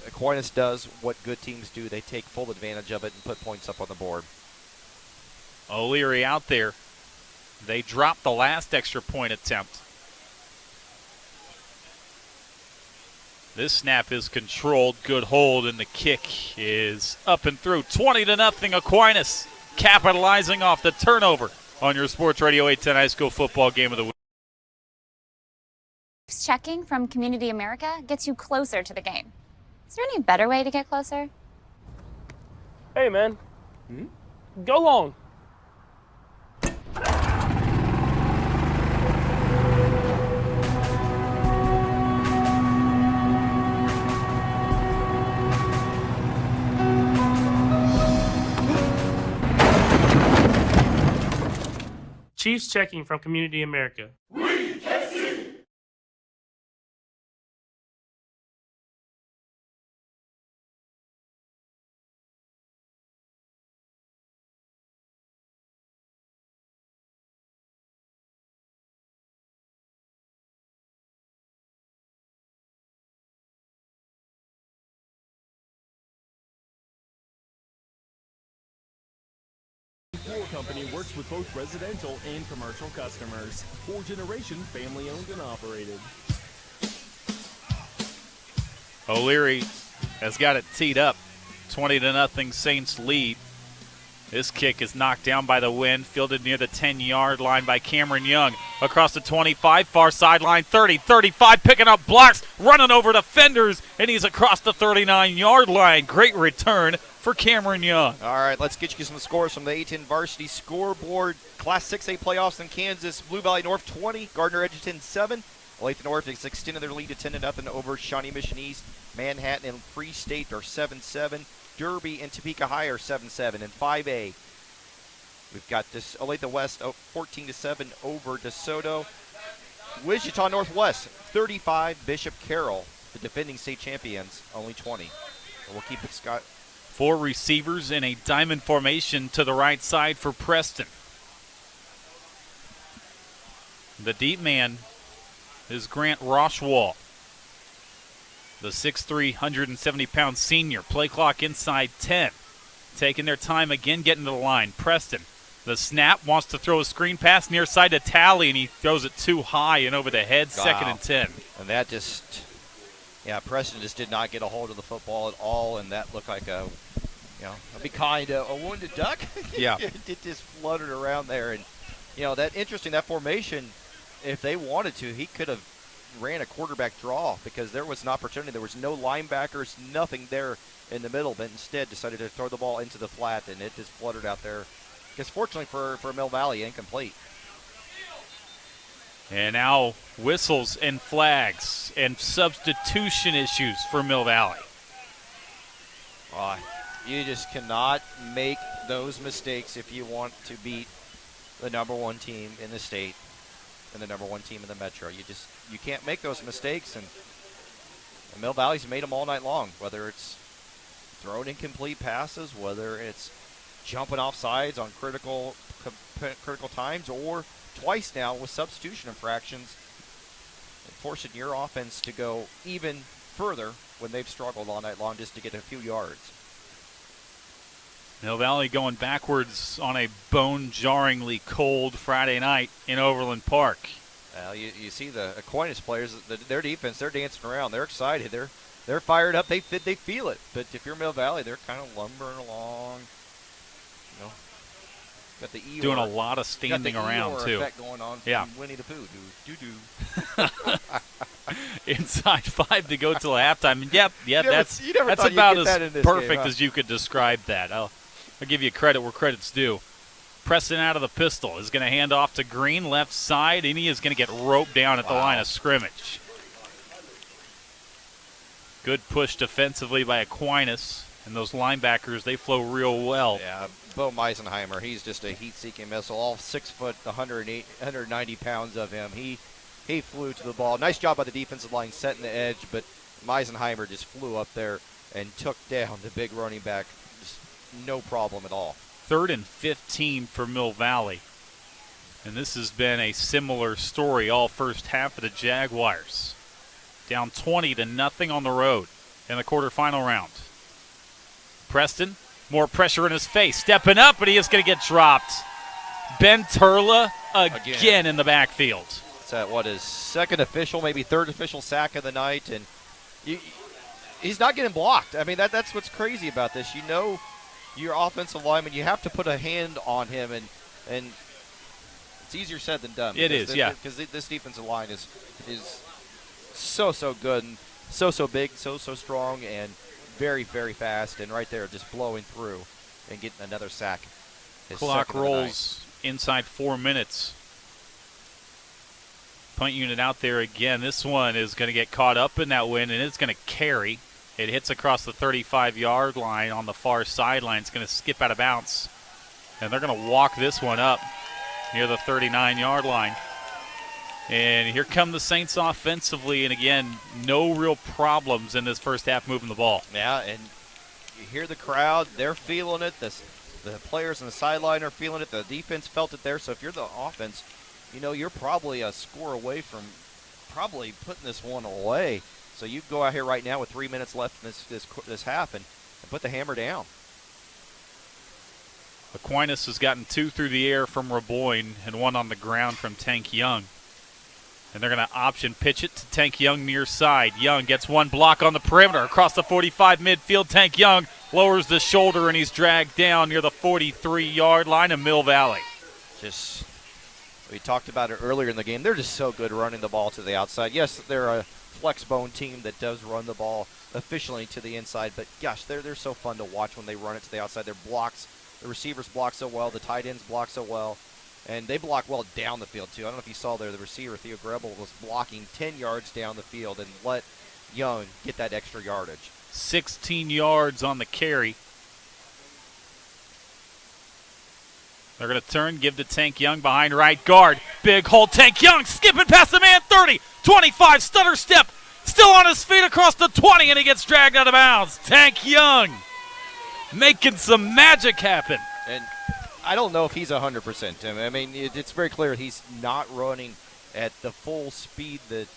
D: Aquinas does what good teams do. They take full advantage of it and put points up on the board.
C: O'Leary out there. They dropped the last extra point attempt. This snap is controlled. Good hold, and the kick is up and through. 20-0 Aquinas, capitalizing off the turnover on your Sports Radio 810 High School Football Game of the Week.
G: Checking from Community America gets you closer to the game. Is there any better way to get closer?
H: Hey, man. Go long. Chiefs checking from Community America.
B: Company works with both residential and commercial customers. 4-generation family owned and operated.
C: O'Leary has got it teed up. 20-0 Saints lead. This kick is knocked down by the wind, fielded near the 10-yard line by Cameron Young. Across the 25, far sideline, 30, 35, picking up blocks, running over defenders, and he's across the 39-yard line. Great return for Cameron Young.
D: All right, let's get you some scores from the A-10 varsity scoreboard. Class 6A playoffs in Kansas. Blue Valley North 20, Gardner Edgerton 7. Olathe North has extended their lead to 10-0 over Shawnee Mission East. Manhattan and Free State are 7-7. Derby and Topeka High are 7-7. In 5A, we've got this Olathe West 14-7 over DeSoto. Wichita Northwest 35. Bishop Carroll, the defending state champions, only 20. And we'll keep it, Scott.
C: 4 receivers in a diamond formation to the right side for Preston. The deep man is Grant Rochwall. The 6'3", 170-pound senior. Play clock inside 10. Taking their time again, getting to the line. Preston, the snap, wants to throw a screen pass near side to Talley, and he throws it too high and over the head. Wow. 2nd and 10.
D: And that just, Preston just did not get a hold of the football at all, and that looked like I'll be kind, a wounded duck.
C: Yeah.
D: It just fluttered around there. And, that formation, if they wanted to, he could have ran a quarterback draw because there was an opportunity. There was no linebackers, nothing there in the middle, but instead decided to throw the ball into the flat, and it just fluttered out there. Because fortunately for Mill Valley, incomplete.
C: And now whistles and flags and substitution issues for Mill Valley.
D: You just cannot make those mistakes if you want to beat the number one team in the state and the number one team in the metro. You can't make those mistakes, and Mill Valley's made them all night long, whether it's throwing incomplete passes, whether it's jumping off sides on critical times, or twice now with substitution infractions, and forcing your offense to go even further when they've struggled all night long just to get a few yards.
C: Mill Valley going backwards on a bone-jarringly cold Friday night in Overland Park.
D: Well, you see the Aquinas players, their defense, they're dancing around. They're excited. They're fired up. They feel it. But if you're Mill Valley, they're kind of lumbering along. Got the Eeyore,
C: doing a lot of standing around too.
D: Effect going on from Winnie the Pooh.
C: Inside 5 to go till halftime. And that's
D: about
C: as perfect as you could describe that. I'll give you credit where credit's due. Preston out of the pistol is going to hand off to Green, left side, and he is going to get roped down at the line of scrimmage. Good push defensively by Aquinas, and those linebackers, they flow real well.
D: Yeah, Bo Meisenheimer, he's just a heat-seeking missile. All 6 foot, 190 pounds of him. He flew to the ball. Nice job by the defensive line setting the edge, but Meisenheimer just flew up there and took down the big running back. Just no problem at all.
C: 3rd and 15 for Mill Valley. And this has been a similar story all first half of the Jaguars. Down 20-0 on the road in the quarterfinal round. Preston, more pressure in his face, stepping up, but he is going to get dropped. Ben Turla again in the backfield.
D: It's at his 2nd official, maybe 3rd official sack of the night, and he's not getting blocked. I mean, that's what's crazy about this. Your offensive lineman, you have to put a hand on him, and it's easier said than done.
C: It is,
D: because this defensive line is so good and so big, so strong, and very, very fast, and right there just blowing through and getting another sack.
C: Clock rolls inside 4 minutes. Punt unit out there again. This one is going to get caught up in that wind, and it's going to carry. It hits across the 35-yard line on the far sideline. It's going to skip out of bounds, and they're going to walk this one up near the 39-yard line. And here come the Saints offensively, and again, no real problems in this first half moving the ball.
D: Yeah, and you hear the crowd. They're feeling it. The players on the sideline are feeling it. The defense felt it there. So if you're the offense, you're probably a score away from probably putting this one away. So you go out here right now with 3 minutes left in this half and put the hammer down.
C: Aquinas has gotten 2 through the air from Raboyne and 1 on the ground from Tank Young. And they're going to option pitch it to Tank Young near side. Young gets 1 block on the perimeter across the 45 midfield. Tank Young lowers the shoulder, and he's dragged down near the 43-yard line of Mill Valley.
D: We talked about it earlier in the game. They're just so good running the ball to the outside. Yes, they're a flex bone team that does run the ball efficiently to the inside, but gosh, they're so fun to watch when they run it to the outside. Their blocks, the receivers block so well, the tight ends block so well. And they block well down the field, too. I don't know if you saw there, the receiver, Theo Grebel, was blocking 10 yards down the field and let Young get that extra yardage.
C: 16 yards on the carry. They're going to turn, give to Tank Young behind right guard. Big hole, Tank Young skipping past the man, 30, 25, stutter step, still on his feet across the 20, and he gets dragged out of bounds. Tank Young making some magic happen.
D: And I don't know if he's 100%, Tim. I mean, it's very clear he's not running at the full speed that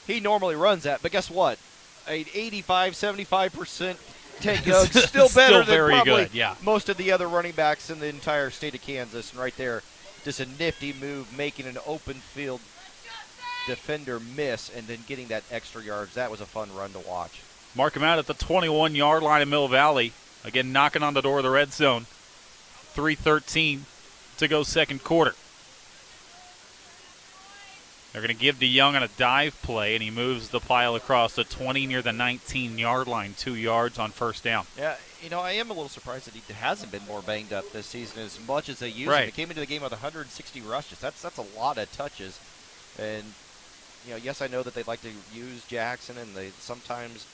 D: he normally runs at. But guess what? an 85, 75% Tank Young, still better
C: Still
D: than
C: very
D: probably
C: good, yeah.
D: most of the other running backs in the entire state of Kansas. And right there, just a nifty move, making an open field defender miss and then getting that extra yards. That was a fun run to watch.
C: Mark him out at the 21-yard line in Mill Valley. Again, knocking on the door of the red zone. 3:13 to go second quarter. They're going to give to Young on a dive play, and he moves the pile across the 20 near the 19-yard line, 2 yards on first down.
D: Yeah, I am a little surprised that he hasn't been more banged up this season as much as they used
C: right.
D: him. He came into the game with 160 rushes. That's a lot of touches. And, yes, I know that they like to use Jackson and they sometimes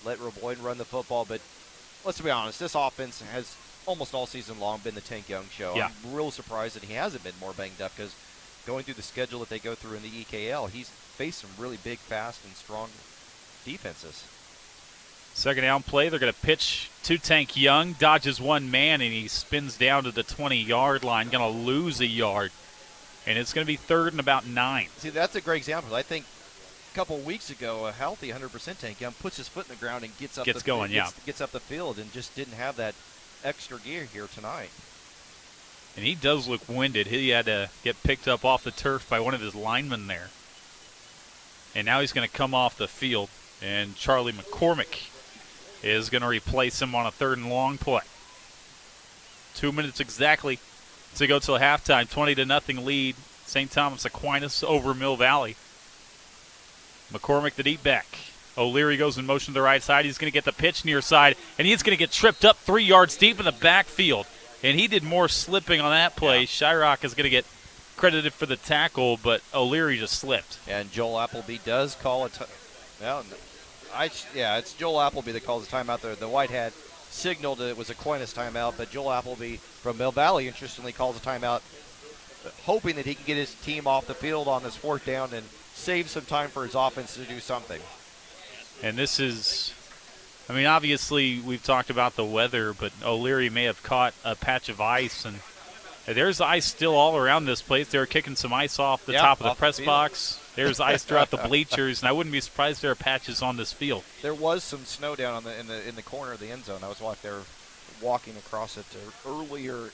D: let Roboyne run the football, but let's be honest, this offense has almost all season long been the Tank Young show.
C: Yeah.
D: I'm real surprised that he hasn't been more banged up because going through the schedule that they go through in the EKL, he's faced some really big, fast, and strong defenses.
C: Second down play, they're going to pitch to Tank Young, dodges one man, and he spins down to the 20-yard line, going to lose a yard. And it's going to be third and about 9.
D: See, that's a great example. I think a couple of weeks ago, a healthy 100% Tank Young puts his foot in the ground and gets up the field and just didn't have that extra gear here tonight.
C: And he does look winded. He had to get picked up off the turf by one of his linemen there. And now he's going to come off the field, and Charlie McCormick is going to replace him on a 3rd and long play. 2 minutes exactly to go till halftime. 20-0 lead. St. Thomas Aquinas over Mill Valley. McCormick, the deep back. O'Leary goes in motion to the right side. He's going to get the pitch near side, and he's going to get tripped up 3 yards deep in the backfield. And he did more slipping on that play. Yeah. Shyrock is going to get credited for the tackle, but O'Leary just slipped.
D: And Joel Appleby does call it. It's Joel Appleby that calls the timeout there. The white hat signaled it was Aquinas timeout, but Joel Appleby from Mill Valley, interestingly, calls a timeout, hoping that he can get his team off the field on this 4th down and save some time for his offense to do something.
C: And this is, obviously we've talked about the weather, but O'Leary may have caught a patch of ice, and there's ice still all around this place. They were kicking some ice off the top of the press box. There's ice throughout the bleachers, and I wouldn't be surprised there are patches on this field.
D: There was some snow down in the corner of the end zone. I was walking across it earlier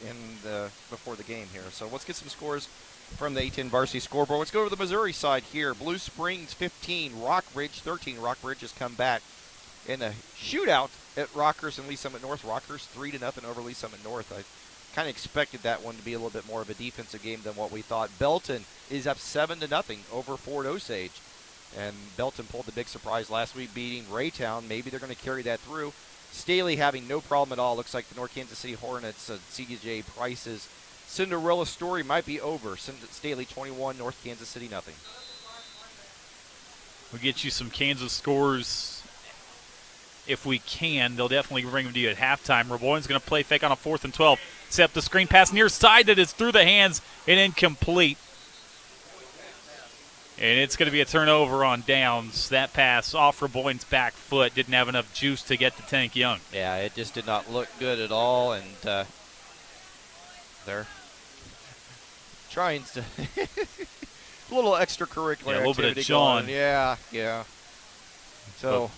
D: before the game here. So let's get some scores from the A10 varsity scoreboard. Let's go to the Missouri side here. Blue Springs 15, Rockridge 13. Rockridge has come back in a shootout at Rockers and Lee Summit North. Rockers 3-0 over Lee Summit North. I kind of expected that one to be a little bit more of a defensive game than what we thought. Belton is up 7-0 over Fort Osage. And Belton pulled the big surprise last week, beating Raytown. Maybe they're going to carry that through. Staley having no problem at all. Looks like the North Kansas City Hornets, CDJ Price's Cinderella story might be over. Staley 21, North Kansas City nothing.
C: We'll get you some Kansas scores if we can. They'll definitely bring them to you at halftime. Roboyne's going to play fake on a 4th and 12. Set the screen pass near side that is through the hands and incomplete. And it's going to be a turnover on downs. That pass off Roboyne's back foot. Didn't have enough juice to get to Tank Young.
D: Yeah, it just did not look good at all. And they're trying to a little extracurricular
C: a little bit of John.
D: Yeah. So,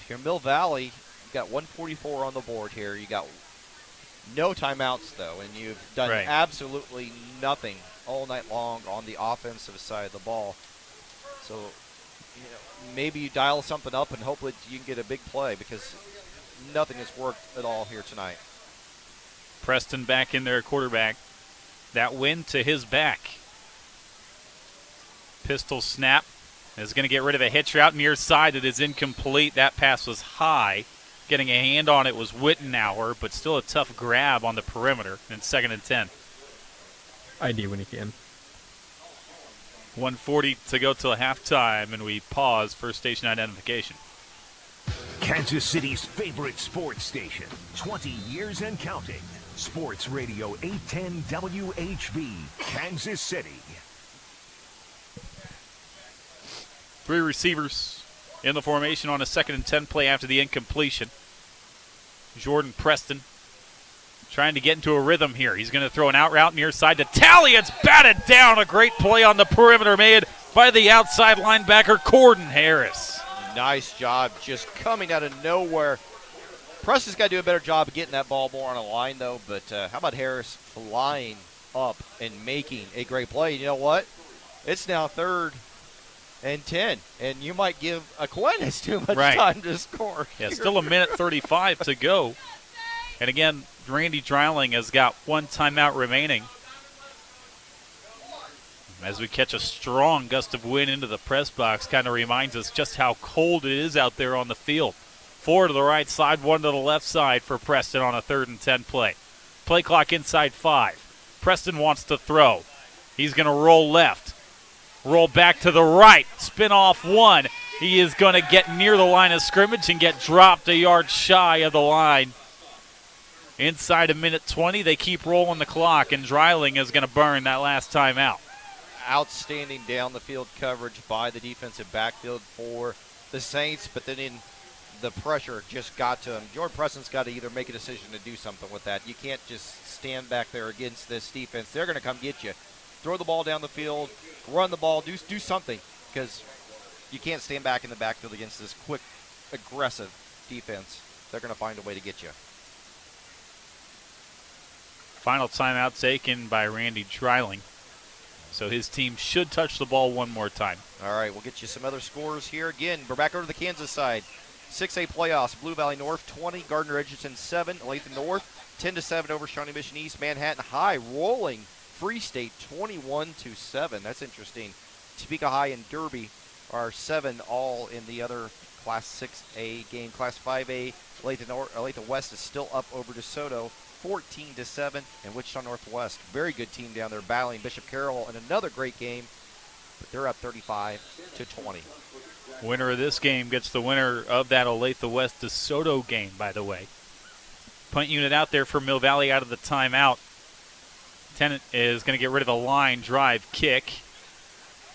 D: here Mill Valley, you've got 144 on the board here. You got no timeouts, though, and you've done absolutely nothing all night long on the offensive side of the ball. So, maybe you dial something up and hopefully you can get a big play because nothing has worked at all here tonight.
C: Preston back in there, quarterback. That wind to his back. Pistol snap. Is going to get rid of a hitch route near side that is incomplete. That pass was high. Getting a hand on it was Wittenauer, but still a tough grab on the perimeter in 2nd and 10.
E: ID when you can.
C: 1:40 to go till halftime, and we pause for station identification.
I: Kansas City's favorite sports station, 20 years and counting. Sports Radio 810 WHB, Kansas City.
C: 3 receivers in the formation on a 2nd and 10 play after the incompletion. Jordan Preston trying to get into a rhythm here. He's going to throw an out route near side to Talley. It's batted down. A great play on the perimeter made by the outside linebacker, Corden Harris.
D: Nice job just coming out of nowhere. Preston's got to do a better job of getting that ball more on a line, though. But how about Harris flying up and making a great play? You know what? It's now 3rd and 10, and you might give Aquinas too much time to score.
C: Yeah, still a minute 35 to go. And again, Randy Dreiling has got 1 timeout remaining. As we catch a strong gust of wind into the press box, kind of reminds us just how cold it is out there on the field. 4 to the right side, 1 to the left side for Preston on a 3rd and 10 play. Play clock inside 5. Preston wants to throw. He's going to roll left. Roll back to the right. Spin off 1. He is going to get near the line of scrimmage and get dropped a yard shy of the line. Inside a minute 20, they keep rolling the clock, and Dreiling is going to burn that last time out.
D: Outstanding down the field coverage by the defensive backfield for the Saints, but then in the pressure just got to him. Jordan Preston's got to either make a decision to do something with that. You can't just stand back there against this defense. They're going to come get you. Throw the ball down the field, run the ball, do something, because you can't stand back in the backfield against this quick, aggressive defense. They're going to find a way to get you.
C: Final timeout taken by Randy Dreiling. So his team should touch the ball 1 more time.
D: All right, we'll get you some other scores here. Again, we're back over to the Kansas side. 6A playoffs, Blue Valley North 20, Gardner Edgerton 7, Olathe North 10-7 over Shawnee Mission East, Manhattan High rolling Free State 21-7. That's interesting. Topeka High and Derby are 7 all in the other Class 6A game. Class 5A, Olathe West is still up over DeSoto 14-7, and Wichita Northwest, very good team down there battling Bishop Carroll in another great game, but they're up 35-20.
C: Winner of this game gets the winner of that Olathe West DeSoto game, by the way. Punt unit out there for Mill Valley out of the timeout. Tennant is going to get rid of a line drive kick,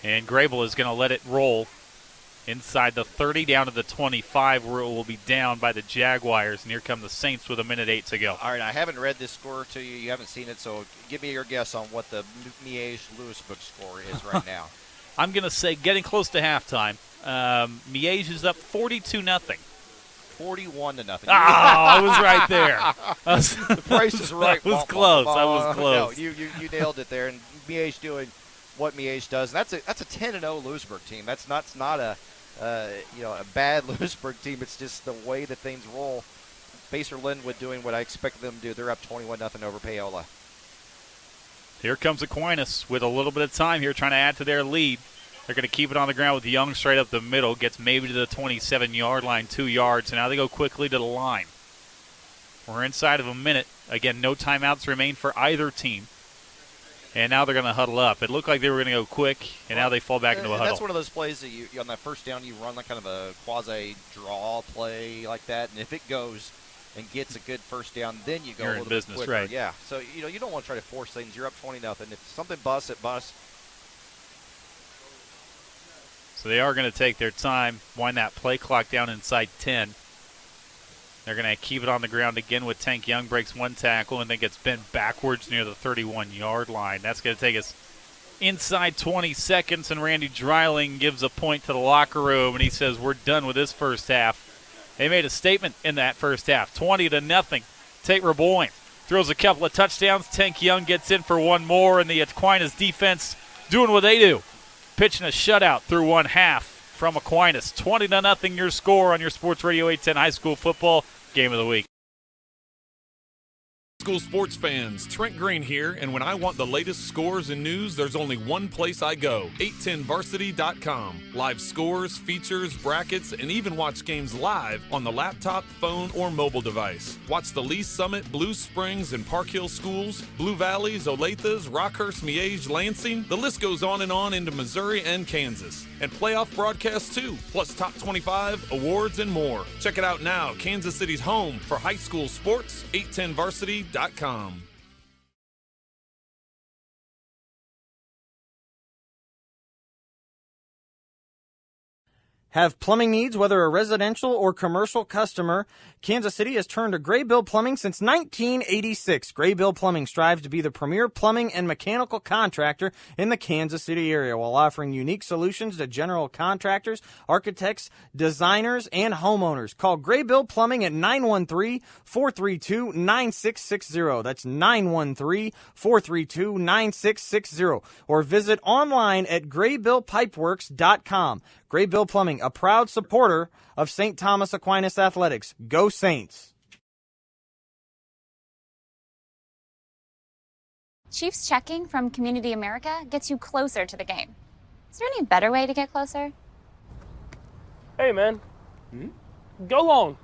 C: and Grable is going to let it roll inside the 30 down to the 25, where it will be down by the Jaguars. And here come the Saints with a minute 8 to go.
D: All right, I haven't read this score to you. You haven't seen it, so give me your guess on what the Miege-Lewisburg score is right now.
C: I'm going to say getting close to halftime. Miege is up 42-0.
D: 41-0.
C: Oh, I was right there.
D: The price is right.
C: I was close.
D: No, you nailed it there. And Miege doing what Miege does. And that's a 10-0 Lewisburg team. That's not a bad Lewisburg team. It's just the way that things roll. Pacer Linwood doing what I expected them to do. They're up 21-0 over Paola.
C: Here comes Aquinas with a little bit of time here, trying to add to their lead. They're going to keep it on the ground with Young straight up the middle. Gets maybe to the 27-yard line, 2 yards. And now they go quickly to the line. We're inside of a minute. Again, no timeouts remain for either team. And now they're going to huddle up. It looked like they were going to go quick, and now they fall back into a huddle.
D: That's one of those plays that you on that first down, you run like kind of a quasi-draw play like that. And if it goes and gets a good first down, then you go
C: You're
D: a little
C: in business,
D: bit quicker.
C: right.
D: Yeah. So, you don't want to try to force things. You're up 20-0. If something busts, it busts.
C: So they are going to take their time, wind that play clock down inside 10. They're going to keep it on the ground again with Tank Young, breaks 1 tackle, and then gets bent backwards near the 31-yard line. That's going to take us inside 20 seconds, and Randy Dreiling gives a point to the locker room, and he says, we're done with this first half. They made a statement in that first half, 20-0. Tate Raboyne throws a couple of touchdowns. Tank Young gets in for 1 more, and the Aquinas defense doing what they do, pitching a shutout through 1 half from Aquinas. 20-0 your score on your Sports Radio 810 High School Football Game of the Week.
A: School sports fans, Trent Green here, and when I want the latest scores and news, there's only one place I go, 810varsity.com. Live scores, features, brackets, and even watch games live on the laptop, phone, or mobile device. Watch the Lee Summit, Blue Springs, and Park Hill schools, Blue Valleys, Olathes, Rockhurst, Miege, Lansing. The list goes on and on into Missouri and Kansas. And playoff broadcasts too, plus top 25, awards, and more. Check it out now, Kansas City's home for high school sports, 810varsity.com.
J: Have plumbing needs, whether a residential or commercial customer? Kansas City has turned to Gray Bill Plumbing since 1986. Gray Bill Plumbing strives to be the premier plumbing and mechanical contractor in the Kansas City area while offering unique solutions to general contractors, architects, designers, and homeowners. Call Gray Bill Plumbing at 913-432-9660. That's 913-432-9660. Or visit online at graybillpipeworks.com. Gray Bill Plumbing, a proud supporter of St. Thomas Aquinas Athletics. Go Saints!
G: Chiefs checking from Community America gets you closer to the game. Is there any better way to get closer?
H: Hey, man. Go long.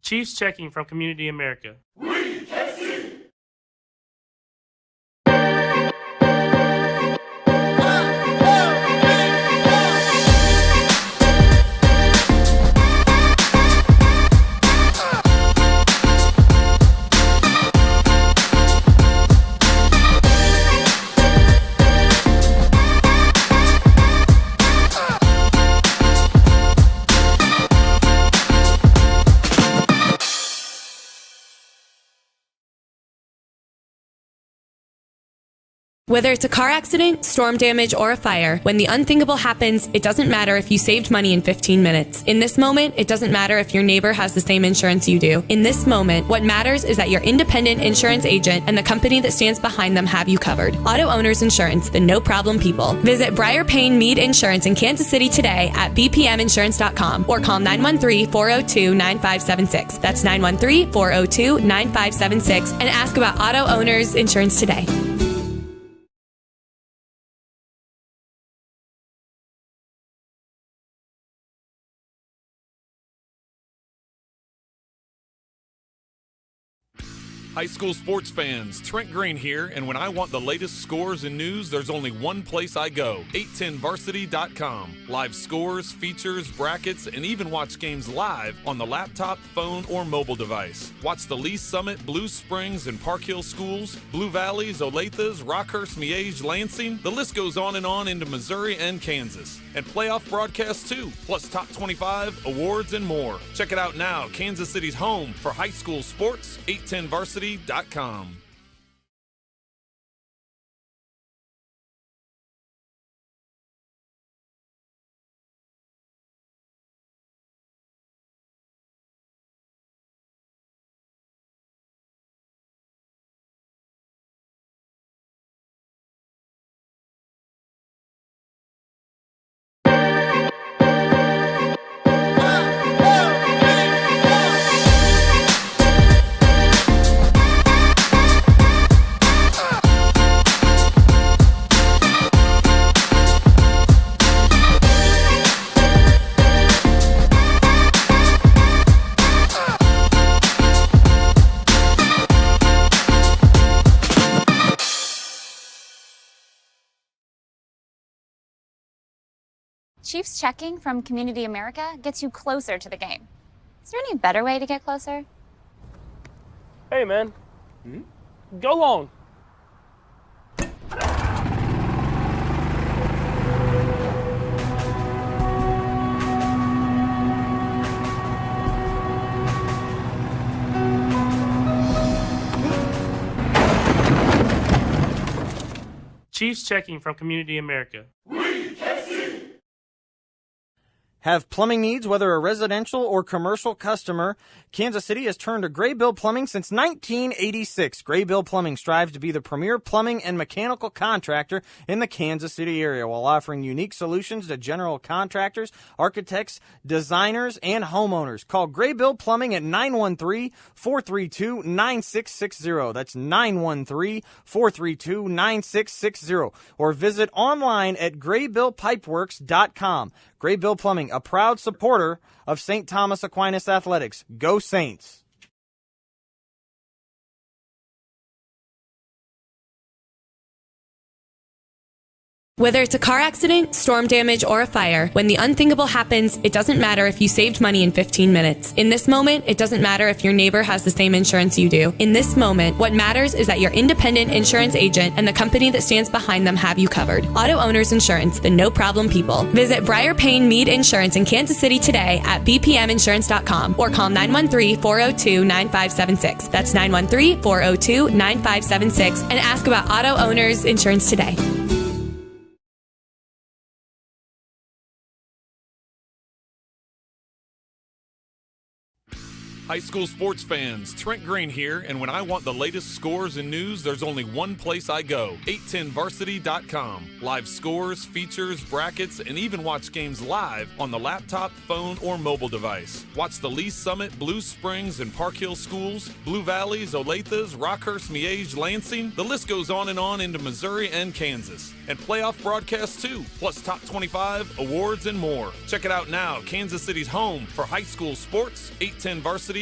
H: Chiefs checking from Community America.
F: Whether it's a car accident, storm damage, or a fire, when the unthinkable happens, it doesn't matter if you saved money in 15 minutes. In this moment, it doesn't matter if your neighbor has the same insurance you do. In this moment, what matters is that your independent insurance agent and the company that stands behind them have you covered. Auto Owners Insurance, the no-problem people. Visit Briar Payne Mead Insurance in Kansas City today at bpminsurance.com or call 913-402-9576. That's 913-402-9576 and ask about Auto Owners Insurance today.
A: High school sports fans, Trent Green here, and when I want the latest scores and news, there's only one place I go, 810varsity.com. Live scores, features, brackets, and even watch games live on the laptop, phone, or mobile device. Watch the Lee Summit, Blue Springs, and Park Hill schools, Blue Valleys, Olathes, Rockhurst, Miege, Lansing. The list goes on and on into Missouri and Kansas. And playoff broadcasts too, plus top 25, awards, and more. Check it out now, Kansas City's home for high school sports, 810varsity.com.
G: Chiefs checking from Community America gets you closer to the game. Is there any better way to get closer?
H: Hey, man. Go long. Chiefs checking from Community America.
J: Have plumbing needs, whether a residential or commercial customer? Kansas City has turned to Gray Bill Plumbing since 1986. Gray Bill Plumbing strives to be the premier plumbing and mechanical contractor in the Kansas City area while offering unique solutions to general contractors, architects, designers, and homeowners. Call Gray Bill Plumbing at 913-432-9660. That's 913-432-9660. Or visit online at graybillpipeworks.com. Gray Bill Plumbing, a proud supporter of St. Thomas Aquinas Athletics. Go Saints!
F: Whether it's a car accident, storm damage, or a fire, when the unthinkable happens, it doesn't matter if you saved money in 15 minutes. In this moment, it doesn't matter if your neighbor has the same insurance you do. In this moment, what matters is that your independent insurance agent and the company that stands behind them have you covered. Auto Owners Insurance, the no-problem people. Visit Briar Payne Mead Insurance in Kansas City today at bpminsurance.com or call 913-402-9576. That's 913-402-9576 and ask about Auto Owners Insurance today.
A: High school sports fans, Trent Green here, and when I want the latest scores and news, there's only one place I go, 810varsity.com. Live scores, features, brackets, and even watch games live on the laptop, phone, or mobile device. Watch the Lee Summit, Blue Springs, and Park Hill schools, Blue Valleys, Olathes, Rockhurst, Miege, Lansing. The list goes on and on into Missouri and Kansas. And playoff broadcasts too, plus top 25, awards, and more. Check it out now, Kansas City's home for high school sports, 810varsity.com.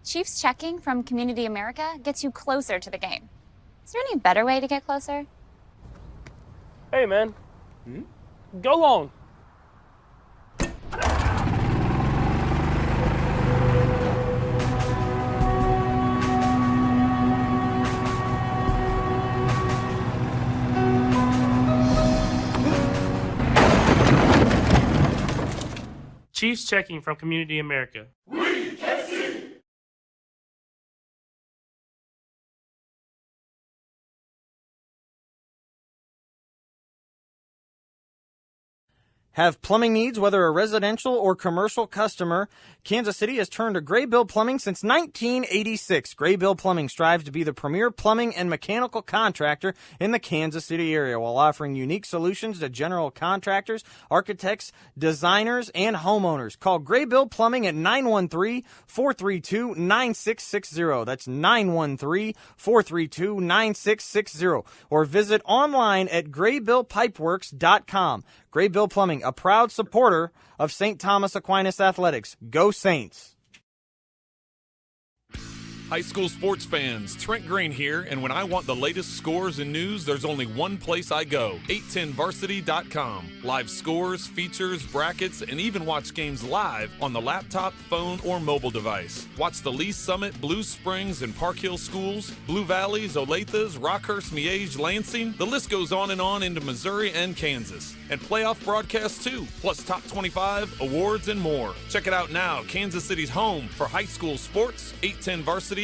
G: Chiefs checking from Community America gets you closer to the game. Is there any better way to get closer?
H: Hey, man. Go long. Chiefs checking from Community America.
J: Have plumbing needs, whether a residential or commercial customer? Kansas City has turned to Graybill Plumbing since 1986. Graybill Plumbing strives to be the premier plumbing and mechanical contractor in the Kansas City area while offering unique solutions to general contractors, architects, designers, and homeowners. Call Graybill Plumbing at 913-432-9660. That's 913-432-9660. Or visit online at graybillpipeworks.com. Graybill Plumbing, a proud supporter of St. Thomas Aquinas Athletics. Go Saints!
A: High school sports fans, Trent Green here, and when I want the latest scores and news, there's only one place I go, 810varsity.com. Live scores, features, brackets, and even watch games live on the laptop, phone, or mobile device. Watch the Lee Summit, Blue Springs, and Park Hill schools, Blue Valleys, Olathes, Rockhurst, Miege, Lansing. The list goes on and on into Missouri and Kansas. And playoff broadcasts too, plus top 25, awards, and more. Check it out now, Kansas City's home for high school sports, 810varsity.com.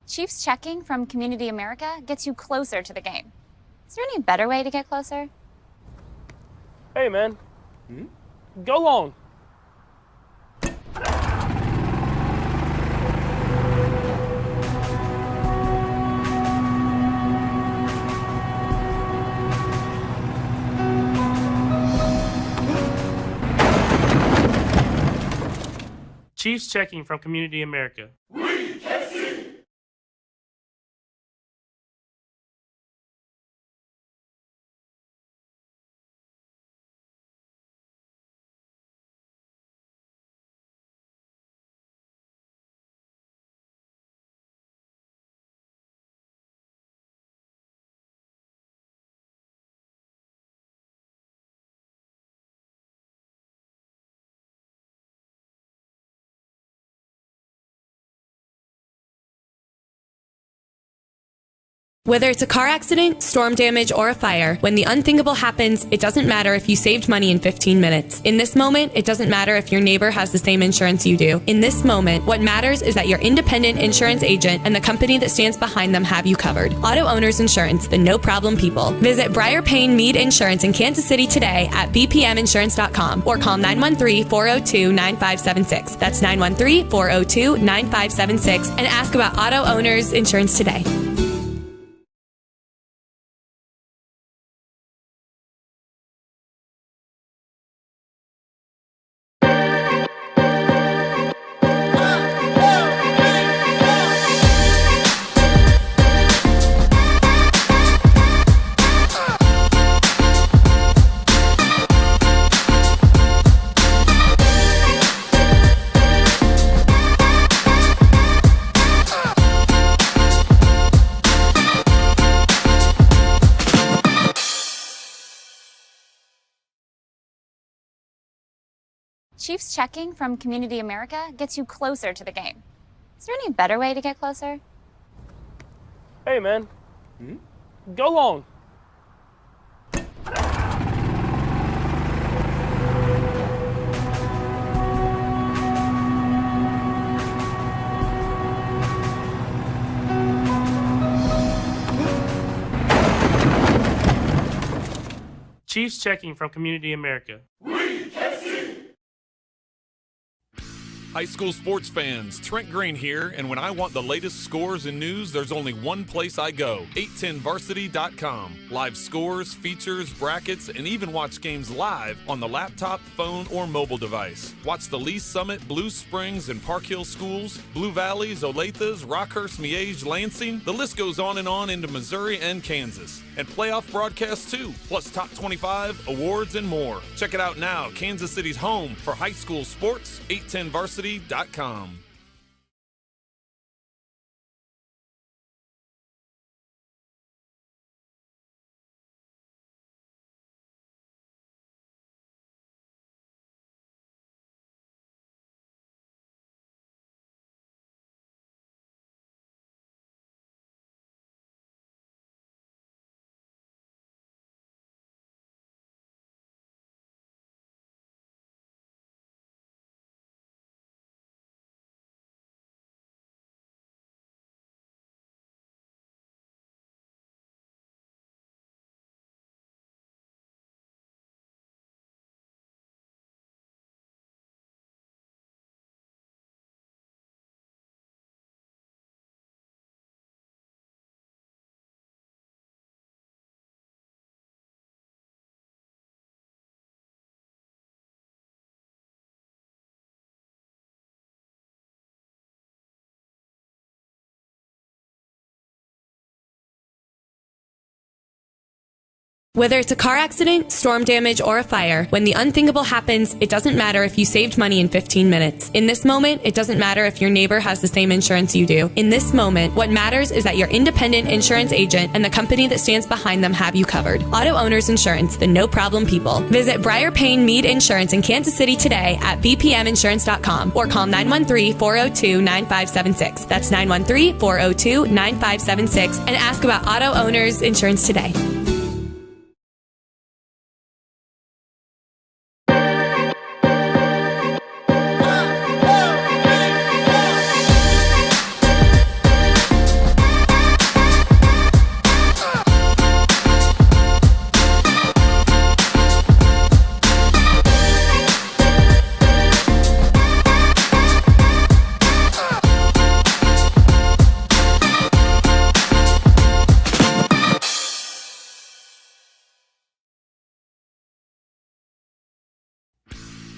G: Chiefs checking from Community America gets you closer to the game. Is there any better way to get closer?
H: Hey, man. Go long. Chiefs checking from Community America.
F: Whether it's a car accident, storm damage, or a fire, when the unthinkable happens, it doesn't matter if you saved money in 15 minutes. In this moment, it doesn't matter if your neighbor has the same insurance you do. In this moment, what matters is that your independent insurance agent and the company that stands behind them have you covered. Auto Owners Insurance, the no-problem people. Visit Briar Payne Mead Insurance in Kansas City today at bpminsurance.com or call 913-402-9576. That's 913-402-9576 and ask about Auto Owners Insurance today.
G: Chiefs checking from Community America gets you closer to the game. Is there any better way to get closer?
H: Hey, man. Go long. Chiefs checking from Community America.
A: High school sports fans, Trent Green here, and when I want the latest scores and news, there's only one place I go, 810varsity.com. Live scores, features, brackets, and even watch games live on the laptop, phone, or mobile device. Watch the Lee Summit, Blue Springs, and Park Hill schools, Blue Valleys, Olathes, Rockhurst, Miege, Lansing. The list goes on and on into Missouri and Kansas. And playoff broadcasts too, plus top 25, awards, and more. Check it out now, Kansas City's home for high school sports, 810varsity.com.
F: Whether it's a car accident, storm damage, or a fire, when the unthinkable happens, it doesn't matter if you saved money in 15 minutes. In this moment, it doesn't matter if your neighbor has the same insurance you do. In this moment, what matters is that your independent insurance agent and the company that stands behind them have you covered. Auto Owners Insurance, the no-problem people. Visit Briar Payne Mead Insurance in Kansas City today at bpminsurance.com or call 913-402-9576. That's 913-402-9576 and ask about Auto Owners Insurance today.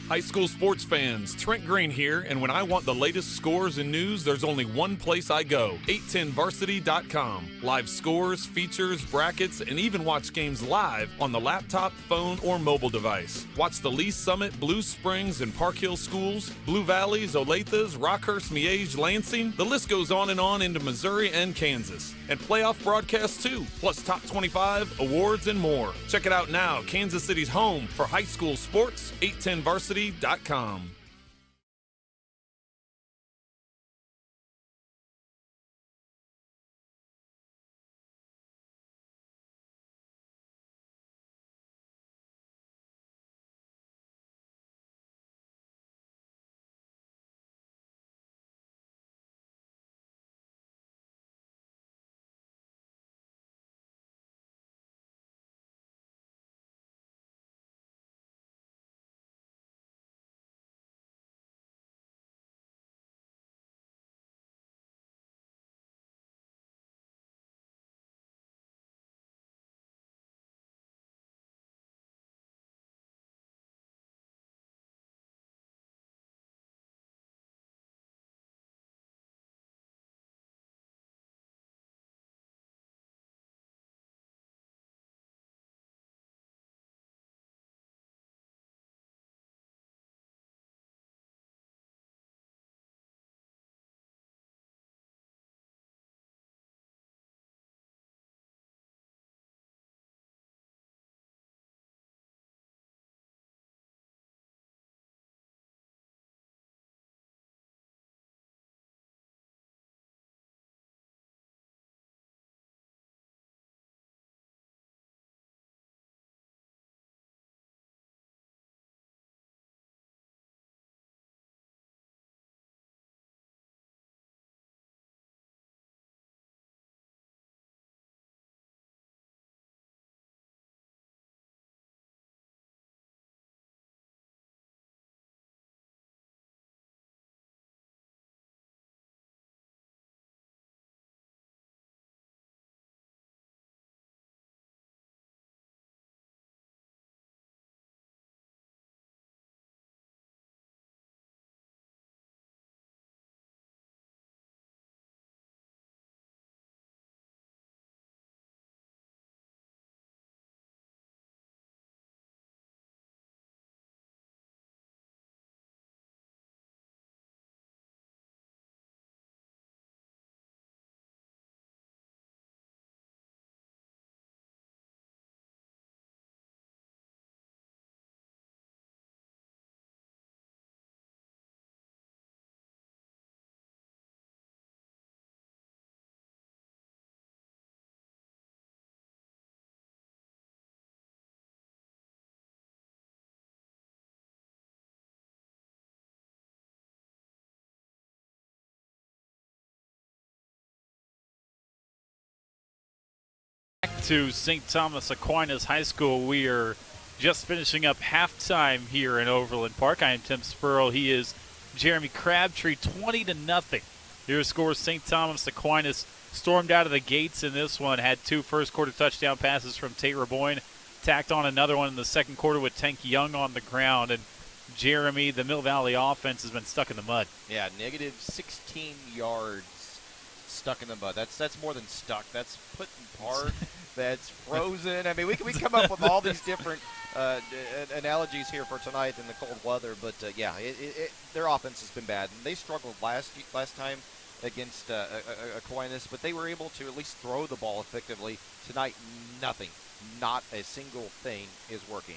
A: High school sports fans, Trent Green here, and when I want the latest scores and news, there's only one place I go, 810varsity.com. Live scores, features, brackets, and even watch games live on the laptop, phone, or mobile device. Watch the Lee Summit, Blue Springs, and Park Hill schools, Blue Valleys, Olathes, Rockhurst, Miege, Lansing. The list goes on and on into Missouri and Kansas. And playoff broadcasts too, plus top 25, awards, and more. Check it out now, Kansas City's home for high school sports, 810varsity.com.
C: to St. Thomas Aquinas High School. We are just finishing up halftime here in Overland Park. I am Tim Spurl. He is Jeremy Crabtree. 20-0. Your score: St. Thomas Aquinas stormed out of the gates in this one. Had 2 first-quarter touchdown passes from Tate Raboyne. Tacked on another one in the second quarter with Tank Young on the ground. And Jeremy, the Mill Valley offense has been stuck in the mud.
D: Yeah, negative 16 yards stuck in the mud. That's more than stuck. That's put in park. That's frozen. I mean, we come up with all these different analogies here for tonight in the cold weather. But, their offense has been bad. And they struggled last time against Aquinas, but they were able to at least throw the ball effectively. Tonight, nothing. Not a single thing is working.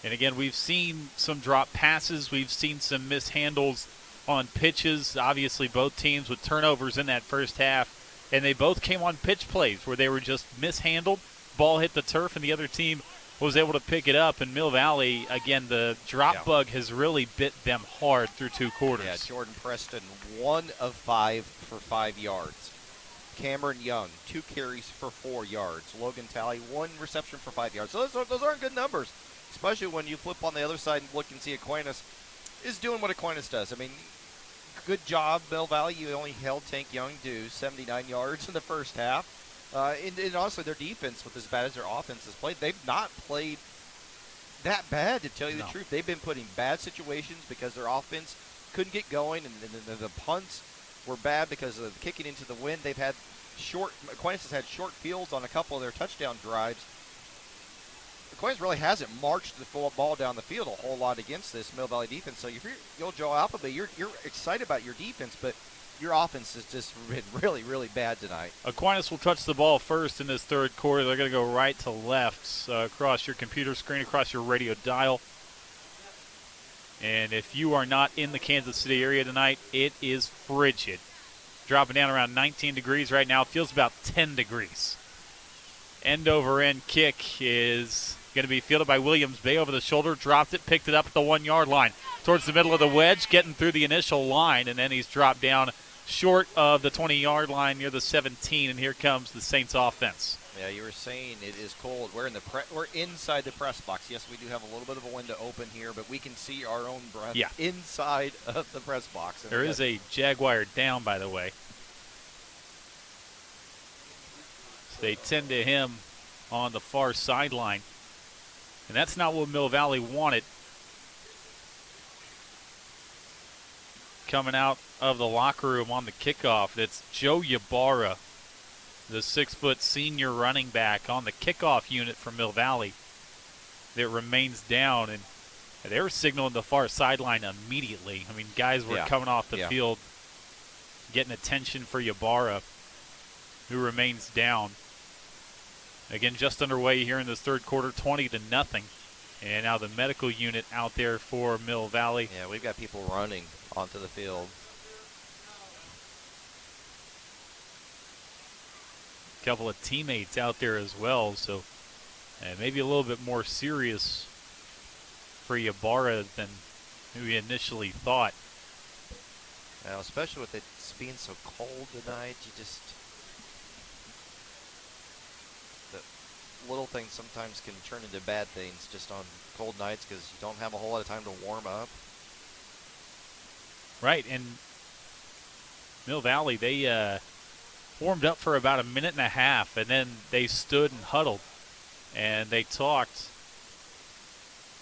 C: And again, we've seen some drop passes. We've seen some mishandles on pitches. Obviously, both teams with turnovers in that first half. And they both came on pitch plays where they were just mishandled. Ball hit the turf, and the other team was able to pick it up. And Mill Valley, again, the drop bug has really bit them hard through 2 quarters.
D: Yeah, Jordan Preston, 1 of 5 for 5 yards. Cameron Young, 2 carries for 4 yards. Logan Talley, 1 reception for 5 yards. So those aren't good numbers, especially when you flip on the other side and look and see Aquinas is doing what Aquinas does. I mean, good job, Mill Valley. You only held Tank Young to 79 yards in the first half. And honestly, their defense, with as bad as their offense has played, they've not played that bad, to tell you the truth. They've been put in bad situations because their offense couldn't get going, and the punts were bad because of kicking into the wind. They've had Aquinas has had short fields on a couple of their touchdown drives. Aquinas really hasn't marched the full ball down the field a whole lot against this Mill Valley defense. So if you're Joe Appleby, you're excited about your defense, but your offense has just been really, really bad tonight.
C: Aquinas will touch the ball first in this third quarter. They're going to go right to left across your computer screen, across your radio dial. And if you are not in the Kansas City area tonight, it is frigid. Dropping down around 19 degrees right now. It feels about 10 degrees. End-over-end kick is going to be fielded by Williams Bay over the shoulder. Dropped it, picked it up at the 1-yard line. Towards the middle of the wedge, getting through the initial line, and then he's dropped down short of the 20-yard line near the 17, and here comes the Saints offense.
D: Yeah, you were saying it is cold. We're inside the press box. Yes, we do have a little bit of a window open here, but we can see our own breath inside of the press box.
C: There is a Jaguar down, by the way. So they tend to him on the far sideline, and that's not what Mill Valley wanted. Coming out of the locker room on the kickoff, it's Joe Ybarra, the 6-foot senior running back on the kickoff unit for Mill Valley, that remains down, and they were signaling the far sideline immediately. I mean, guys were coming off the field, getting attention for Ybarra, who remains down. Again, just underway here in this third quarter, 20-0. And now the medical unit out there for Mill Valley.
D: Yeah, we've got people running onto the field.
C: A couple of teammates out there as well, so maybe a little bit more serious for Ybarra than we initially thought.
D: Now, especially with it being so cold tonight, the little things sometimes can turn into bad things just on cold nights because you don't have a whole lot of time to warm up.
C: Right, and Mill Valley, they warmed up for about a minute and a half, and then they stood and huddled, and they talked.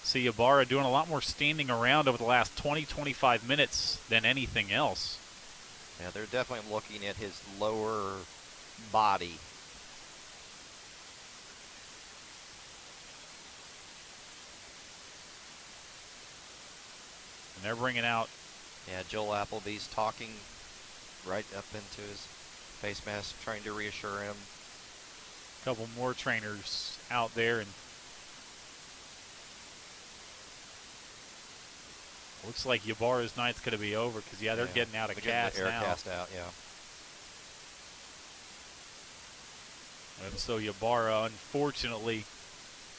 C: See Ybarra doing a lot more standing around over the last 20-25 minutes than anything else.
D: Yeah, they're definitely looking at his lower body.
C: And they're bringing out.
D: Yeah, Joel Appleby's talking right up into his face mask, trying to reassure him.
C: A couple more trainers out there, and looks like Ybarra's night's going to be over because, they're getting out of cast now.
D: Air cast out,
C: And so Ybarra, unfortunately,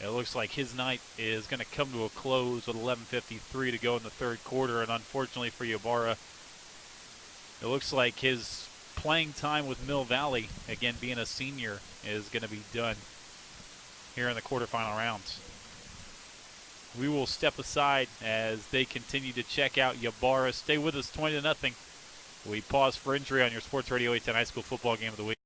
C: it looks like his night is going to come to a close with 11:53 to go in the third quarter. And unfortunately for Ybarra, it looks like his playing time with Mill Valley, again being a senior, is going to be done here in the quarterfinal rounds. We will step aside as they continue to check out Ybarra. Stay with us, 20-0. We pause for injury on your Sports Radio 810 High School Football Game of the Week.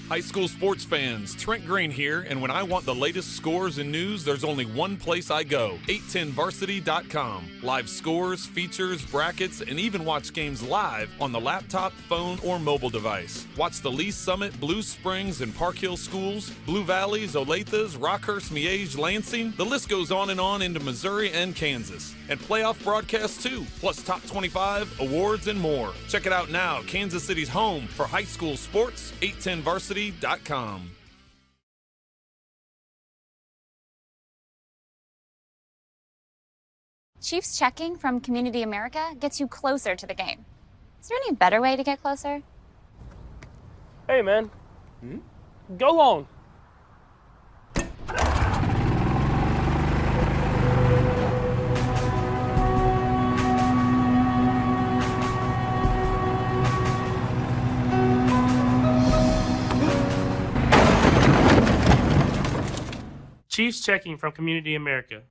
A: High school sports fans, Trent Green here, and when I want the latest scores and news, there's only one place I go, 810varsity.com. Live scores, features, brackets, and even watch games live on the laptop, phone, or mobile device. Watch the Lee Summit, Blue Springs, and Park Hill schools, Blue Valleys, Olathes, Rockhurst, Miege, Lansing. The list goes on into Missouri and Kansas. And playoff broadcasts too, plus top 25, awards, and more. Check it out now, Kansas City's home for high school sports, 810varsity.com.
G: Chiefs checking from Community America gets you closer to the game. Is there any better way to get closer?
H: Hey, man. Go long. Chiefs checking from Community America.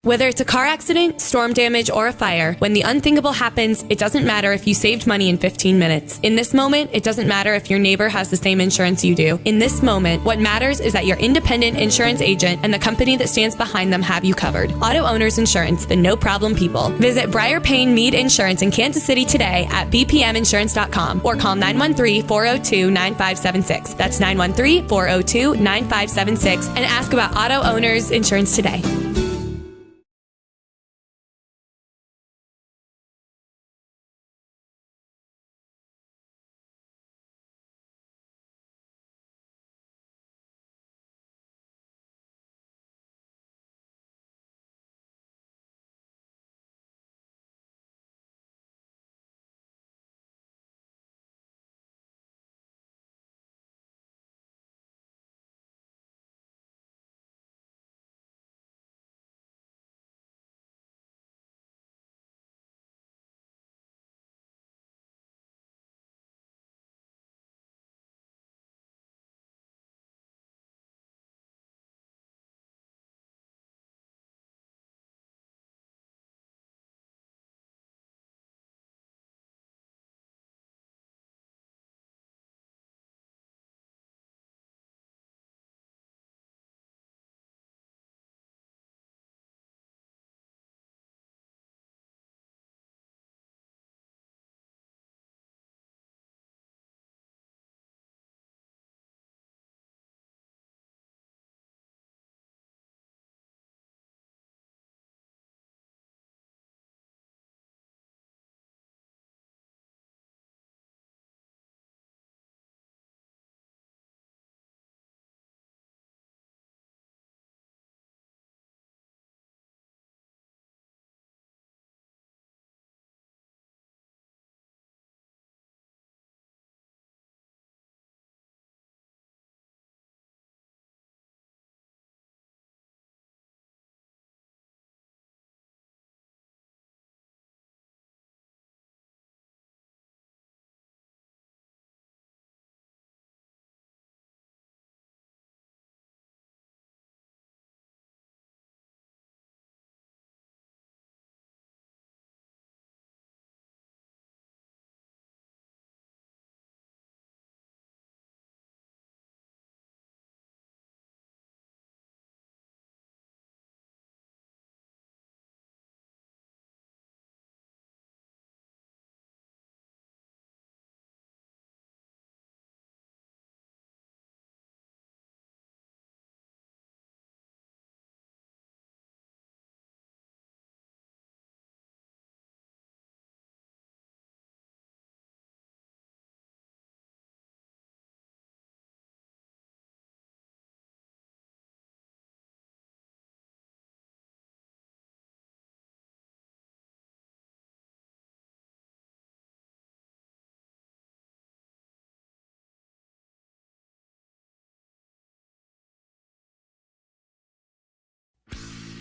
F: Whether it's a car accident, storm damage, or a fire, when the unthinkable happens, it doesn't matter if you saved money in 15 minutes. In this moment, it doesn't matter if your neighbor has the same insurance you do. In this moment, what matters is that your independent insurance agent and the company that stands behind them have you covered. Auto Owners Insurance, the no-problem people. Visit Briar Payne Mead Insurance in Kansas City today at bpminsurance.com or call 913-402-9576. That's 913-402-9576 and ask about Auto Owners Insurance today.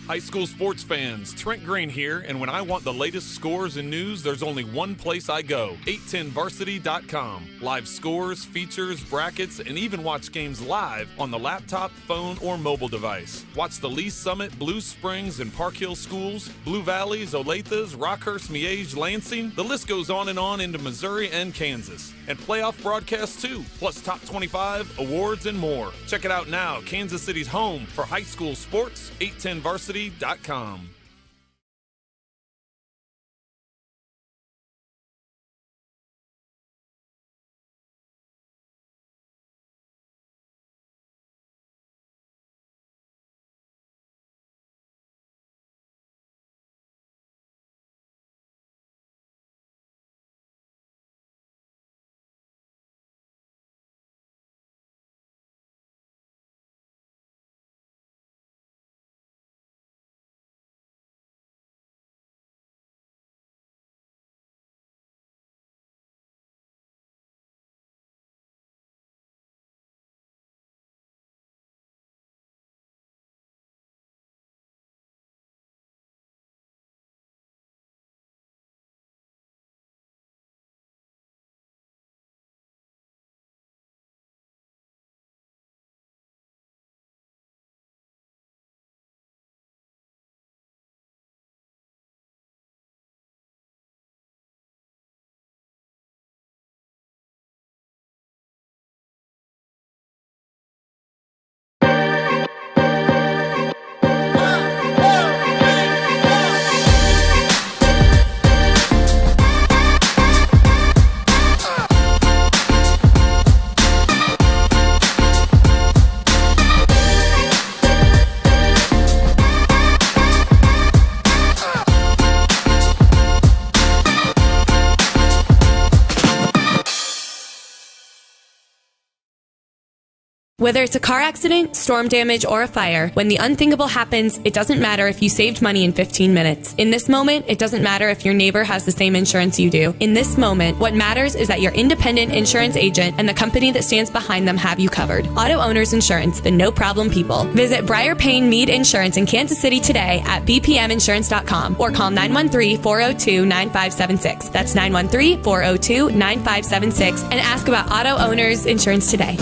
A: High school sports fans, Trent Green here, and when I want the latest scores and news, there's only one place I go, 810varsity.com. Live scores, features, brackets, and even watch games live on the laptop, phone, or mobile device. Watch the Lee Summit, Blue Springs, and Park Hill schools, Blue Valleys, Olathes, Rockhurst, Miege, Lansing. The list goes on into Missouri and Kansas. And playoff broadcasts too, plus top 25, awards, and more. Check it out now, Kansas City's home for high school sports, 810varsity.com.
F: Whether it's a car accident, storm damage, or a fire, when the unthinkable happens, it doesn't matter if you saved money in 15 minutes. In this moment, it doesn't matter if your neighbor has the same insurance you do. In this moment, what matters is that your independent insurance agent and the company that stands behind them have you covered. Auto Owners Insurance, the no-problem people. Visit Briar Payne Mead Insurance in Kansas City today at bpminsurance.com or call 913-402-9576. That's 913-402-9576 and ask about Auto Owners Insurance today.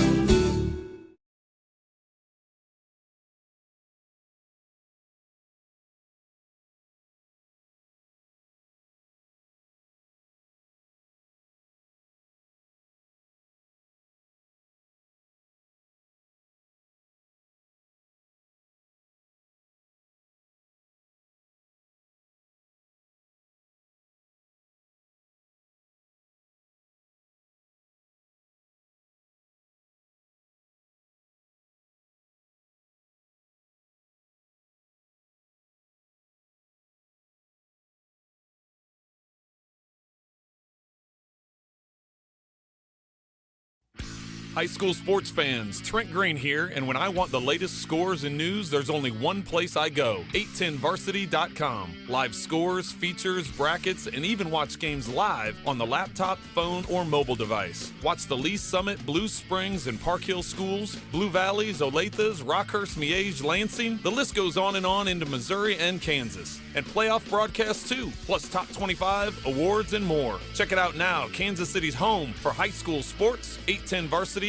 A: High school sports fans, Trent Green here, and when I want the latest scores and news, there's only one place I go, 810varsity.com. Live scores, features, brackets, and even watch games live on the laptop, phone, or mobile device. Watch the Lee Summit, Blue Springs, and Park Hill schools, Blue Valleys, Olathes, Rockhurst, Miege, Lansing. The list goes on into Missouri and Kansas. And playoff broadcasts too, plus top 25, awards, and more. Check it out now, Kansas City's home for high school sports, 810varsity.com.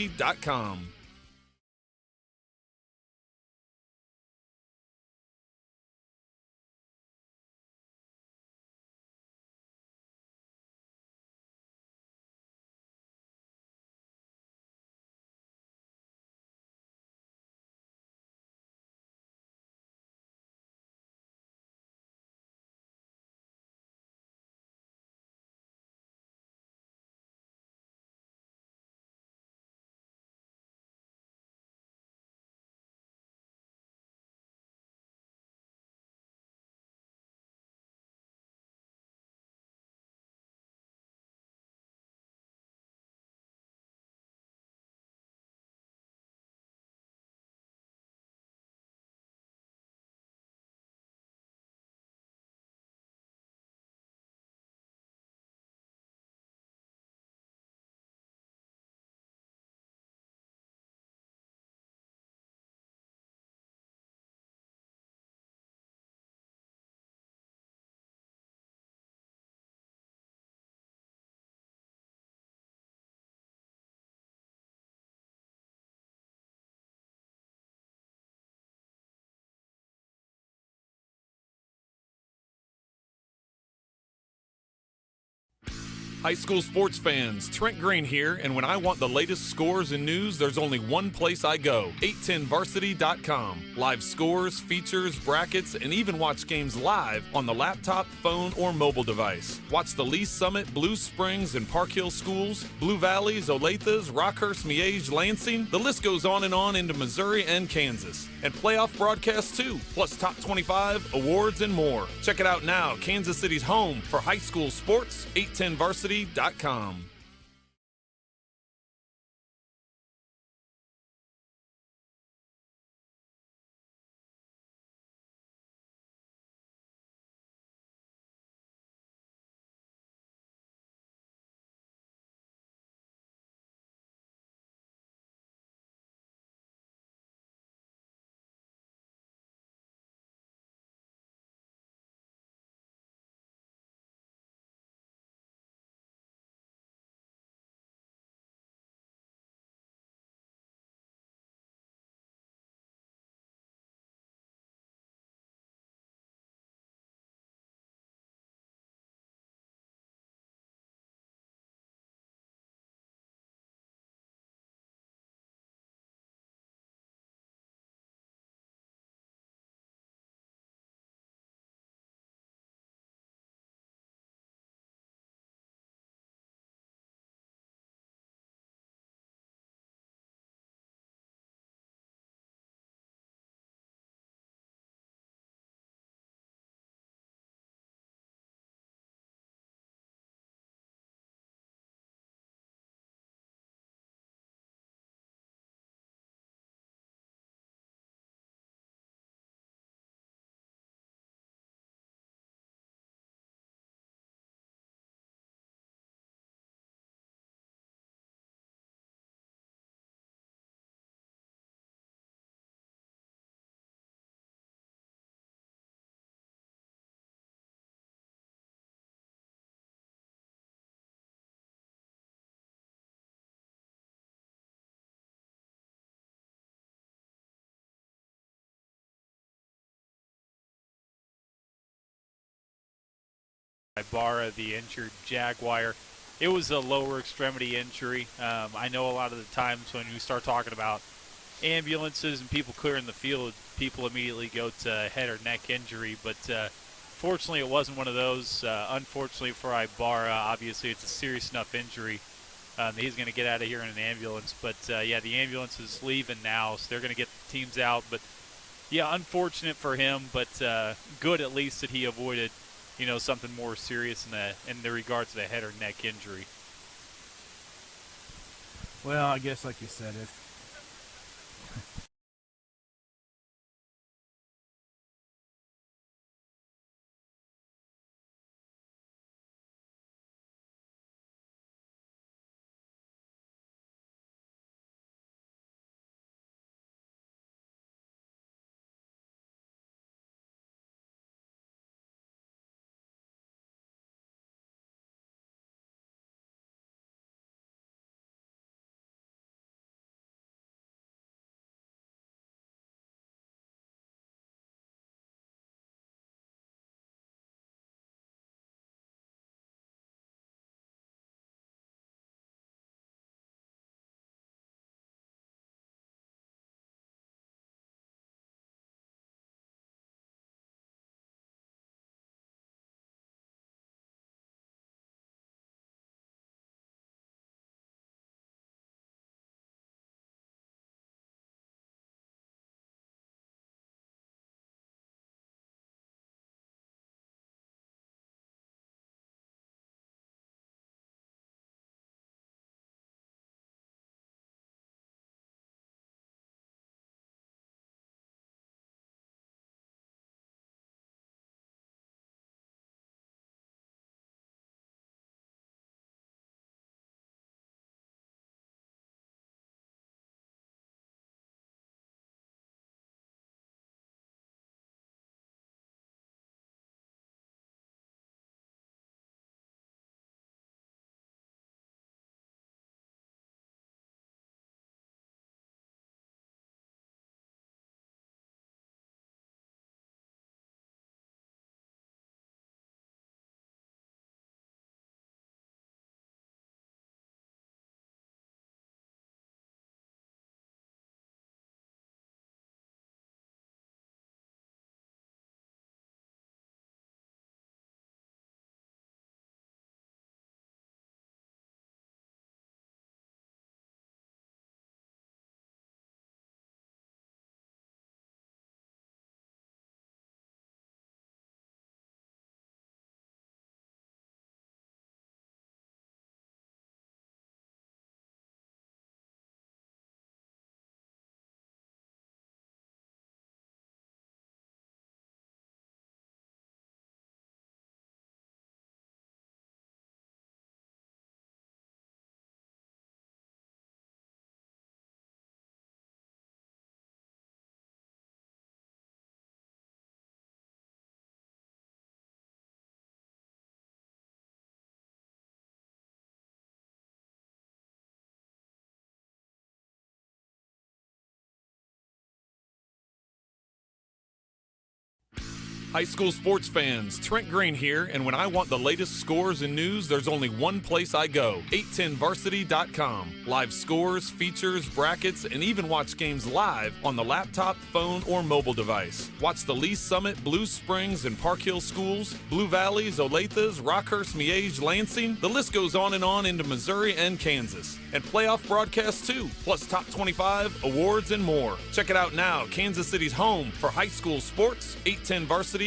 A: High school sports fans, Trent Green here, and when I want the latest scores and news, there's only one place I go, 810varsity.com. Live scores, features, brackets, and even watch games live on the laptop, phone, or mobile device. Watch the Lee Summit, Blue Springs, and Park Hill schools, Blue Valleys, Olathes, Rockhurst, Miege, Lansing. The list goes on into Missouri and Kansas. And playoff broadcasts too, plus top 25, awards, and more. Check it out now, Kansas City's home for high school sports, 810varsity.com.
C: Ibarra, the injured Jaguar. It was a lower extremity injury. I know a lot of the times when you start talking about ambulances and people clearing the field, people immediately go to head or neck injury, but fortunately it wasn't one of those. Unfortunately for Ibarra, obviously it's a serious enough injury that he's going to get out of here in an ambulance. But, yeah, the ambulance is leaving now, so they're going to get the teams out. But, yeah, unfortunate for him, but good at least that he avoided something more serious in the regards to the head or neck injury.
K: Well, I guess like you said, if
A: High school sports fans, Trent Green here, and when I want the latest scores and news, there's only one place I go, 810varsity.com. Live scores, features, brackets, and even watch games live on the laptop, phone, or mobile device. Watch the Lee Summit, Blue Springs, and Park Hill schools, Blue Valleys, Olathes, Rockhurst, Miege, Lansing. The list goes on and on into Missouri and Kansas. And playoff broadcasts too, plus top 25, awards, and more. Check it out now, Kansas City's home for high school sports, 810varsity.com.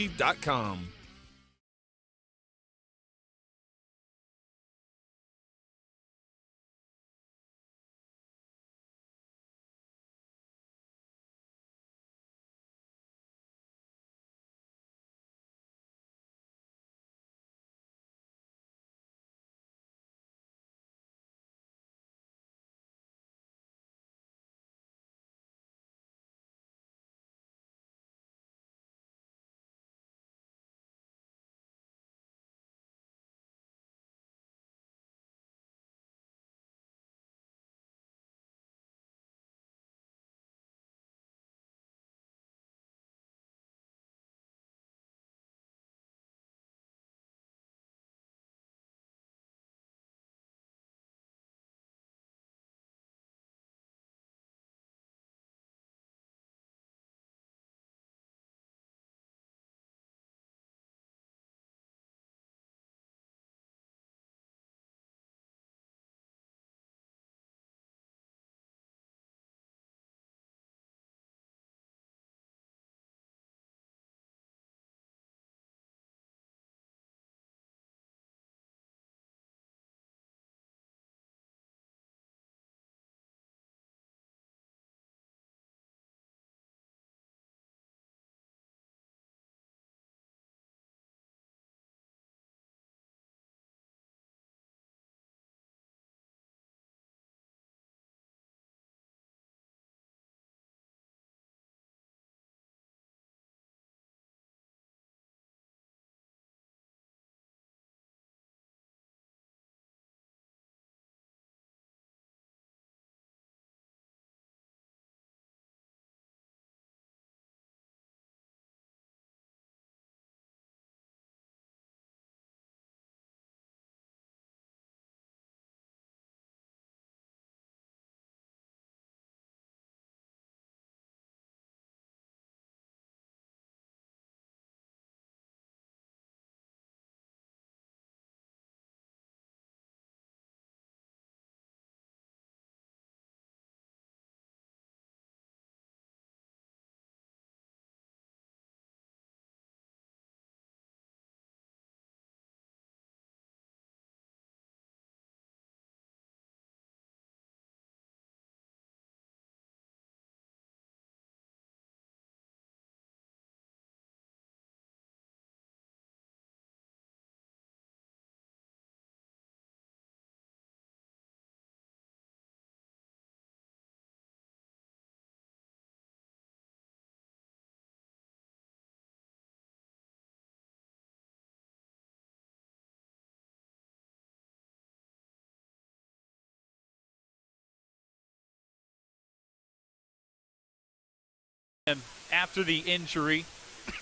C: And after the injury,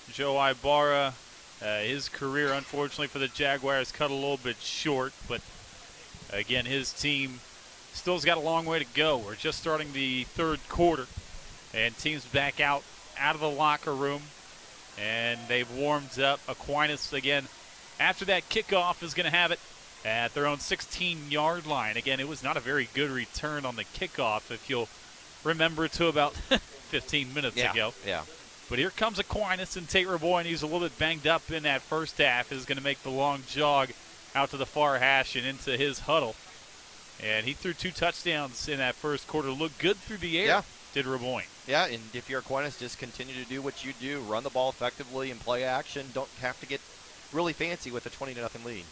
C: Joe Ibarra, his career, unfortunately for the Jaguars, cut a little bit short. But, again, his team still's got a long way to go. We're just starting the third quarter, and team's back out of the locker room, and they've warmed up. Aquinas, again, after that kickoff, is going to have it at their own 16-yard line. Again, it was not a very good return on the kickoff, if you'll remember, to about 15 minutes ago.
D: Yeah.
C: But here comes Aquinas, and Tate Raboyne, he's a little bit banged up in that first half, is going to make the long jog out to the far hash and into his huddle. And he threw 2 touchdowns in that first quarter. Looked good through the air, did Raboyne.
D: Yeah, and if you're Aquinas, just continue to do what you do. Run the ball effectively and play action. Don't have to get really fancy with a 20-0 lead.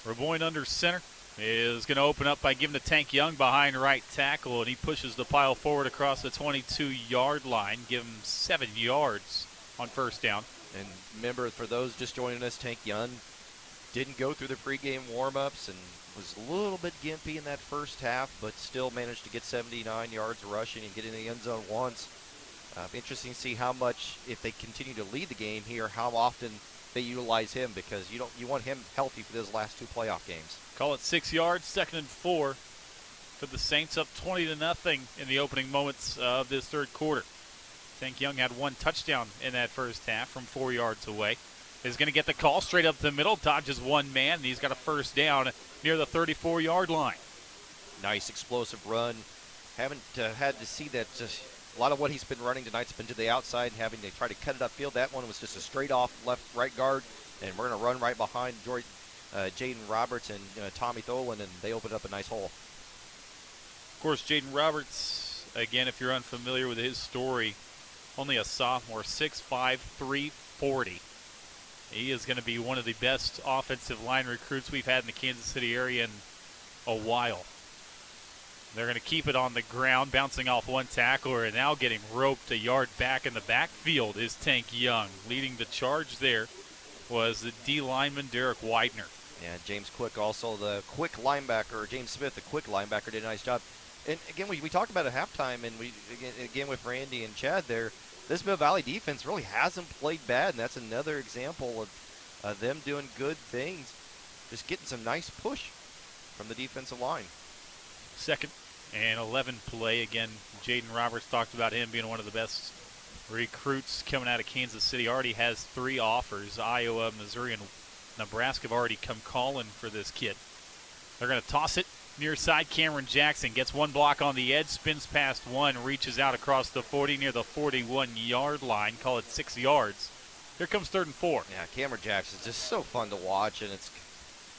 C: Raboyne under center is going to open up by giving to Tank Young behind right tackle, and he pushes the pile forward across the 22-yard line, give him 7 yards on first down.
D: And remember, for those just joining us, Tank Young didn't go through the pregame warm-ups and was a little bit gimpy in that first half, but still managed to get 79 yards rushing and get in the end zone once. Interesting to see how much, if they continue to lead the game here, how often they utilize him, because you want him healthy for those last 2 playoff games.
C: Call it 6 yards, 2nd and 4 for the Saints, up 20-0 in the opening moments of this third quarter. Tank Young had 1 touchdown in that first half from 4 yards away. Is going to get the call straight up the middle, dodges 1 man, and he's got a first down near the 34-yard line.
D: Nice explosive run. Haven't had to see that. A lot of what he's been running tonight's been to the outside, having to try to cut it upfield. That one was just a straight off right guard, and we're going to run right behind Jaden Roberts and Tommy Tholen, and they opened up a nice hole.
C: Of course, Jaden Roberts, again, if you're unfamiliar with his story, only a sophomore, 6'5", 340. He is going to be one of the best offensive line recruits we've had in the Kansas City area in a while. They're going to keep it on the ground, bouncing off 1 tackler, and now getting roped a yard back in the backfield is Tank Young. Leading the charge there was the D lineman, Derek Widener.
D: Yeah, James Quick, also the quick linebacker, James Smith, the quick linebacker, did a nice job. And again, we talked about at halftime, and we again with Randy and Chad there, this Mill Valley defense really hasn't played bad, and that's another example of them doing good things, just getting some nice push from the defensive line.
C: 2nd and 11 play. Again, Jaden Roberts talked about him being one of the best recruits coming out of Kansas City. Already has 3 offers. Iowa, Missouri, and Nebraska have already come calling for this kid. They're going to toss it near side. Cameron Jackson gets 1 block on the edge, spins past 1, reaches out across the 40 near the 41-yard line. Call it 6 yards. Here comes 3rd and 4.
D: Yeah, Cameron Jackson's just so fun to watch, and it's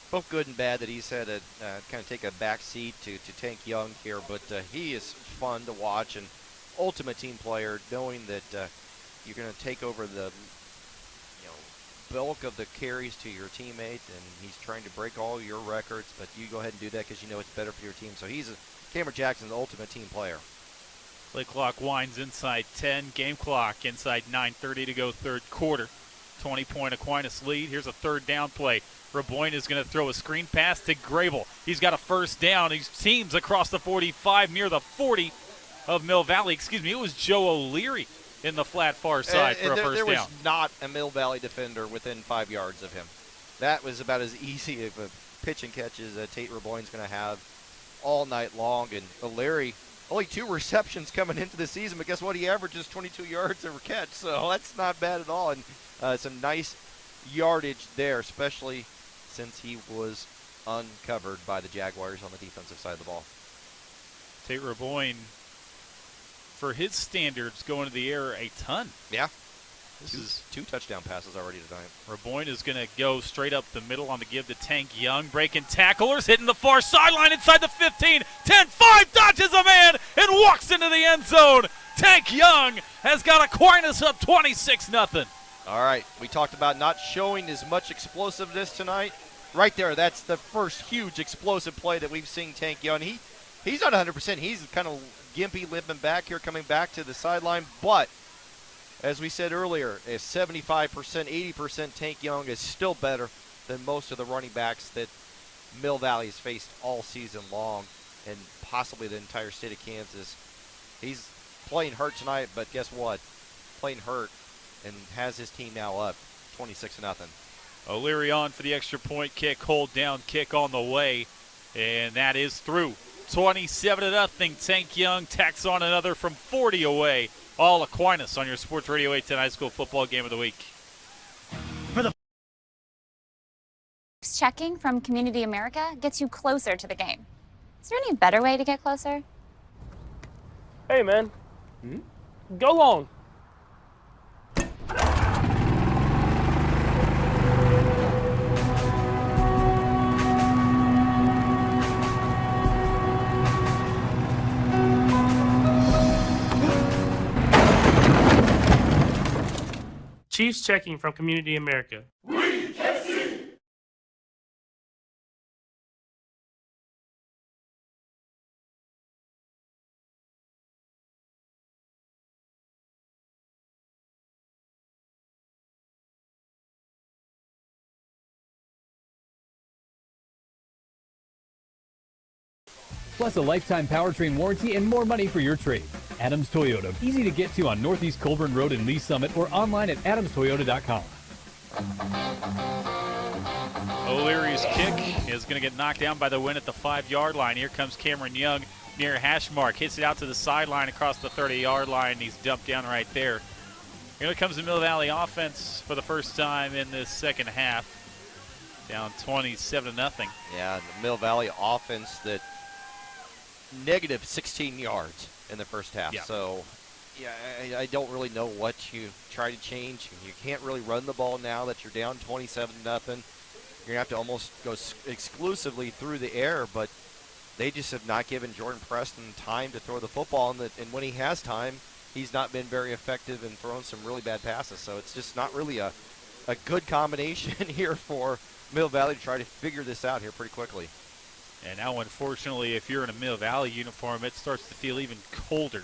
D: both good and bad that he's had to kind of take a back seat to Tank Young here, but he is fun to watch, and ultimate team player, knowing that you're going to take over the bulk of the carries to your teammate, and he's trying to break all your records, but you go ahead and do that because you know it's better for your team. So Cameron Jackson's the ultimate team player.
C: Play clock winds inside 10. Game clock inside 9:30 to go third quarter. 20-point Aquinas lead. Here's a 3rd down play. Raboyne is going to throw a screen pass to Grable. He's got a first down. He teams across the 45 near the 40 of Mill Valley. It was Joe O'Leary in the flat far side for a first down.
D: There was not a Mill Valley defender within 5 yards of him. That was about as easy of a pitch and catch as Tate Raboyne's going to have all night long. And O'Leary, only 2 receptions coming into the season, but guess what? He averages 22 yards every catch, so that's not bad at all. And some nice yardage there, especially since he was uncovered by the Jaguars on the defensive side of the ball.
C: Tate Raboyne, for his standards, going to the air a ton.
D: Yeah.
C: This is
D: 2 touchdown passes already tonight.
C: Raboyne is going to go straight up the middle on the give to Tank Young. Breaking tacklers, hitting the far sideline inside the 15. 10-5, dodges a man, and walks into the end zone. Tank Young has got Aquinas up 26-0.
D: All right, we talked about not showing as much explosiveness tonight. Right there, that's the first huge explosive play that we've seen Tank Young. He's not 100%. He's kind of gimpy, limping back here, coming back to the sideline. But, as we said earlier, a 75%, 80% Tank Young is still better than most of the running backs that Mill Valley has faced all season long, and possibly the entire state of Kansas. He's playing hurt tonight, but guess what? Playing hurt, and has his team now up 26-0.
C: O'Leary on for the extra point kick, hold down kick on the way, and that is through. 27-0. Tank Young tacks on another from 40 away. All Aquinas on your Sports Radio 810 High School Football Game of the Week.
G: Checking from Community America gets you closer to the game. Is there any better way to get closer?
H: Hey, man. Go long. Chiefs checking from Community America.
B: Plus a lifetime powertrain warranty and more money for your trade. Adams Toyota, easy to get to on Northeast Colburn Road in Lee Summit or online at adamstoyota.com.
C: O'Leary's kick is going to get knocked down by the wind at the 5-yard line. Here comes Cameron Young near hash mark. Hits it out to the sideline across the 30-yard line. He's dumped down right there. Here comes the Mill Valley offense for the first time in this second half. Down 27-0.
D: Yeah, the Mill Valley offense that negative 16 yards in the first half.
C: Yeah.
D: So, yeah, I don't really know what you try to change. You can't really run the ball now that you're down 27-0. You're going to have to almost go exclusively through the air, but they just have not given Jordan Preston time to throw the football. And when he has time, he's not been very effective and thrown some really bad passes. So it's just not really a good combination here for Mill Valley to try to figure this out here pretty quickly.
C: And now, unfortunately, if you're in a Mill Valley uniform, it starts to feel even colder.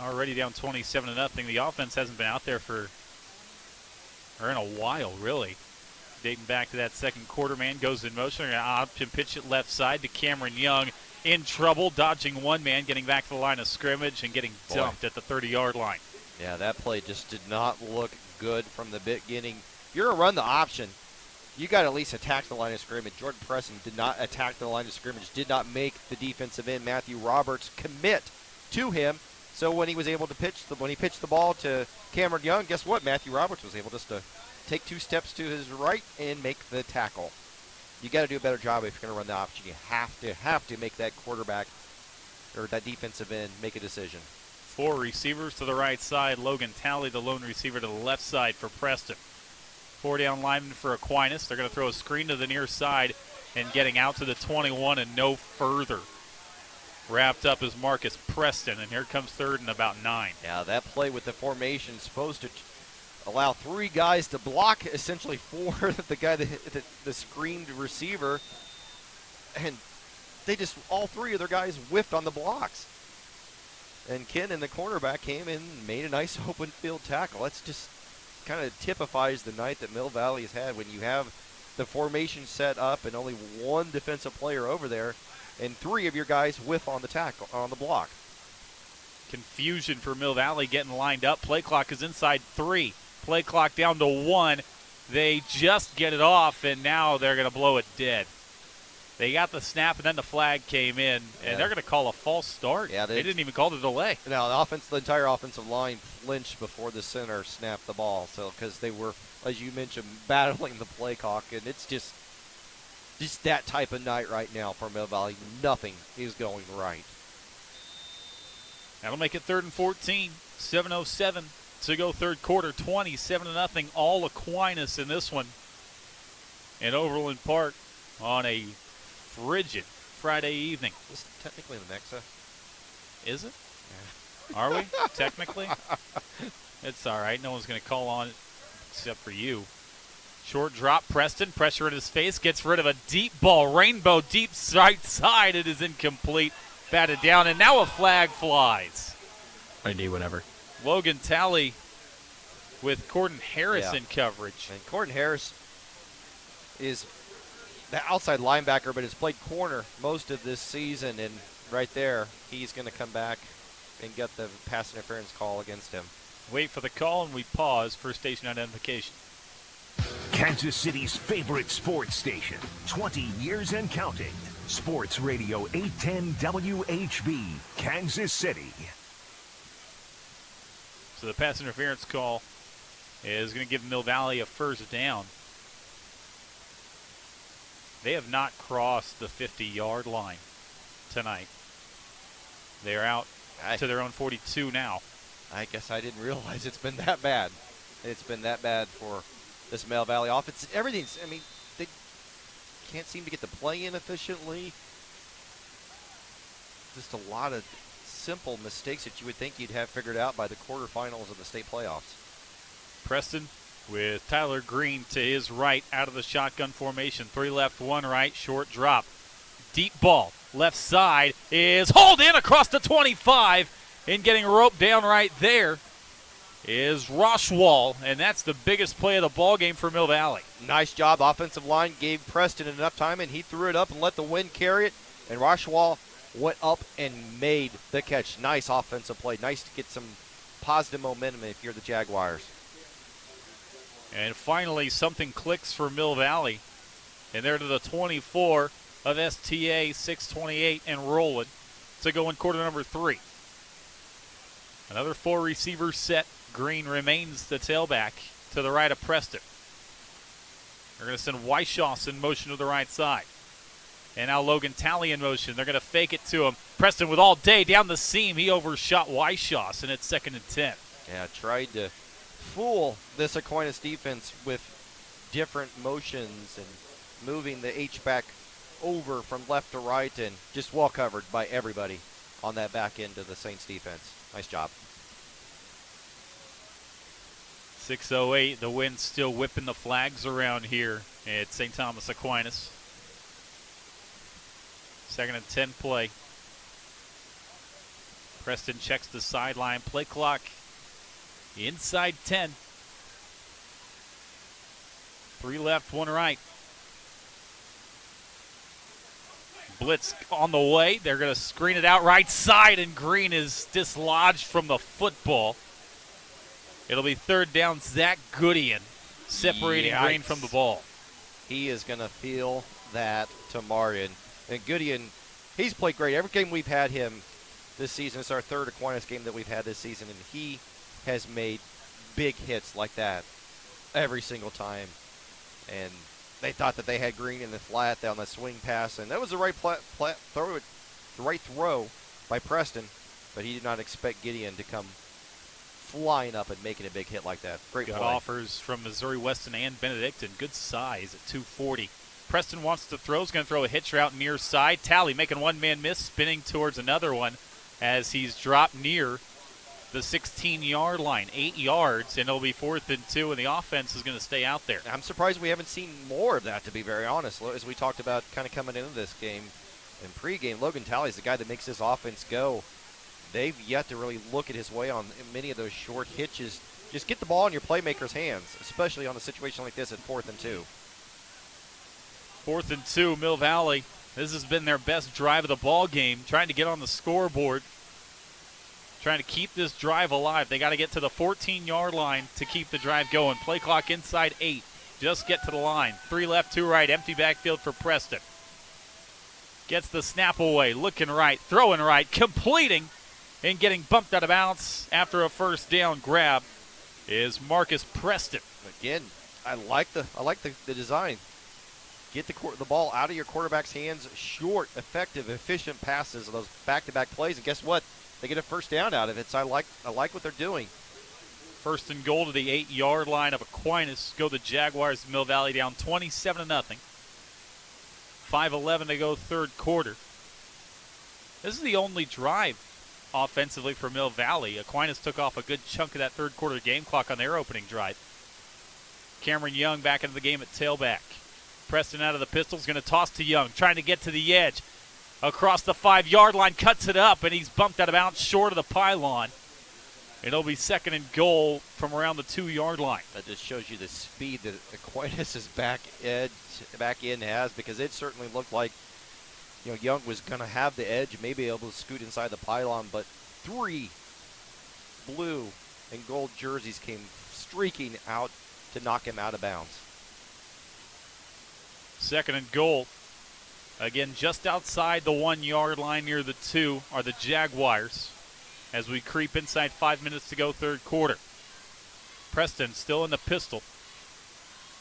C: Already down 27-0. The offense hasn't been out there in a while, really. Dating back to that second quarter, man goes in motion. They're going to option pitch it left side to Cameron Young. In trouble, dodging one man, getting back to the line of scrimmage and getting dumped at the 30-yard line.
D: Yeah, that play just did not look good from the beginning. If you're going to run the option, you got to at least attack the line of scrimmage. Jordan Preston did not attack the line of scrimmage, did not make the defensive end, Matthew Roberts, commit to him. So when he was able to when he pitched the ball to Cameron Young, guess what? Matthew Roberts was able just to take 2 steps to his right and make the tackle. You got to do a better job if you're going to run the option. You have to make that quarterback or that defensive end make a decision.
C: 4 receivers to the right side. Logan Talley, the lone receiver, to the left side for Preston. 4 down linemen for Aquinas. They're going to throw a screen to the near side and getting out to the 21 and no further. Wrapped up is Marcus Preston, and here comes 3rd and about 9.
D: Yeah, that play with the formation is supposed to allow 3 guys to block, essentially 4 the guy the screened receiver, and they just all 3 of their guys whiffed on the blocks. And Ken and the cornerback came in and made a nice open field tackle. That's just kind of typifies the night that Mill Valley has had when you have the formation set up and only 1 defensive player over there, and 3 of your guys whiff on the tackle on the block.
C: Confusion for Mill Valley getting lined up. Play clock is inside 3. Play clock down to 1. They just get it off, and now they're going to blow it dead. They got the snap, and then the flag came in, and they're going to call a false start.
D: Yeah,
C: they didn't even call the delay.
D: Now, the entire offensive line flinched before the center snapped the ball, so because they were, as you mentioned, battling the play clock, and it's just that type of night right now for Mill Valley. Nothing is going right.
C: That'll make it 3rd and 14. 7:07 to go third quarter. 27-0. All Aquinas in this one. In Overland Park on a frigid Friday evening.
D: This is technically the Nexa.
C: Is it? Yeah. Are we? Technically? It's all right. No one's going to call on it except for you. Short drop, Preston, pressure in his face, gets rid of a deep ball, rainbow deep right side. It is incomplete, batted down, and now a flag flies.
E: ID whenever.
C: Logan Talley with Corden Harris in coverage.
D: And Corden Harris is the outside linebacker, but has played corner most of this season, and right there, he's going to come back and get the pass interference call against him.
C: Wait for the call, and we pause for station identification.
I: Kansas City's favorite sports station, 20 years and counting. Sports Radio 810 WHB, Kansas City.
C: So the pass interference call is going to give Mill Valley a first down. They have not crossed the 50-yard line tonight. They're out to their own 42 now.
D: I guess I didn't realize it's been that bad. It's been that bad for this Mill Valley offense. Everything's, I mean, they can't seem to get the play in efficiently. Just a lot of simple mistakes that you would think you'd have figured out by the quarterfinals of the state playoffs.
C: Preston with Tyler Green to his right out of the shotgun formation. 3 left, 1 right, short drop. Deep ball, left side is hauled in across the 25, and getting roped down right there is Roshwall, and that's the biggest play of the ball game for Mill Valley.
D: Nice job. Offensive line gave Preston enough time, and he threw it up and let the wind carry it, and Roshwall went up and made the catch. Nice offensive play. Nice to get some positive momentum if you're the Jaguars.
C: And finally, something clicks for Mill Valley. And they're to the 24 of STA, 6:28 and rolling to go in quarter number 3. Another 4-receiver set. Green remains the tailback to the right of Preston. They're going to send Weishaus in motion to the right side. And now Logan Talley in motion. They're going to fake it to him. Preston with all day down the seam. He overshot Weishaus, and it's 2nd and 10.
D: Yeah, tried to fool this Aquinas defense with different motions and moving the H-back over from left to right, and just well covered by everybody on that back end of the Saints defense. Nice job.
C: 6:08. The wind still whipping the flags around here at St. Thomas Aquinas. 2nd and 10 play. Preston checks the sideline. Play clock inside 10. 3 left, 1 right. Blitz on the way. They're going to screen it out right side, and Green is dislodged from the football. It'll be 3rd down. Zach Goodian separating Green from the ball.
D: He is going to feel that tomorrow. And Goodian, he's played great. Every game we've had him this season, it's our 3rd Aquinas game that we've had this season, and he has made big hits like that every single time. And they thought that they had Green in the flat on the swing pass, and that was the right throw by Preston, but he did not expect Gideon to come flying up and making a big hit like that. Great
C: Got
D: play.
C: offers from Missouri Weston and Benedictine. Good size at 240. Preston wants to throw. He's going to throw a hitch route near side. Talley making one-man miss, spinning towards another one as he's dropped near the 16-yard line. 8 yards, and it'll be 4th and 2, and the offense is going to stay out there.
D: I'm surprised we haven't seen more of that, to be very honest. As we talked about kind of coming into this game in pregame, Logan Talley is the guy that makes this offense go. They've yet to really look at his way on many of those short hitches. Just get the ball in your playmaker's hands, especially on a situation like this at 4th and 2.
C: 4th and 2, Mill Valley. This has been their best drive of the ball game, trying to get on the scoreboard, trying to keep this drive alive. They got to get to the 14-yard line to keep the drive going. Play clock inside 8. Just get to the line. 3 left, 2 right. Empty backfield for Preston. Gets the snap away, looking right, throwing right, completing, and getting bumped out of bounds after a 1st down grab is Marcus Preston.
D: Again, I like the design. Get the ball out of your quarterback's hands. Short, effective, efficient passes of those back-to-back plays, and guess what? They get a 1st down out of it. So I like what they're doing.
C: 1st and goal to the 8-yard line of Aquinas. Go the Jaguars. Mill Valley down 27-0. 5:11 to go 3rd quarter. This is the only drive offensively for Mill Valley. Aquinas took off a good chunk of that 3rd quarter game clock on their opening drive. Cameron Young back into the game at tailback. Preston out of the pistol is going to toss to Young, trying to get to the edge. Across the 5-yard line, cuts it up, and he's bumped out of bounds short of the pylon. It'll be 2nd and goal from around the 2-yard line.
D: That just shows you the speed that Aquinas' back end has, because it certainly looked like Young was going to have the edge, maybe able to scoot inside the pylon, but 3 blue and gold jerseys came streaking out to knock him out of bounds.
C: 2nd and goal. Again, just outside the 1-yard line near the 2 are the Jaguars as we creep inside 5 minutes to go 3rd quarter. Preston still in the pistol.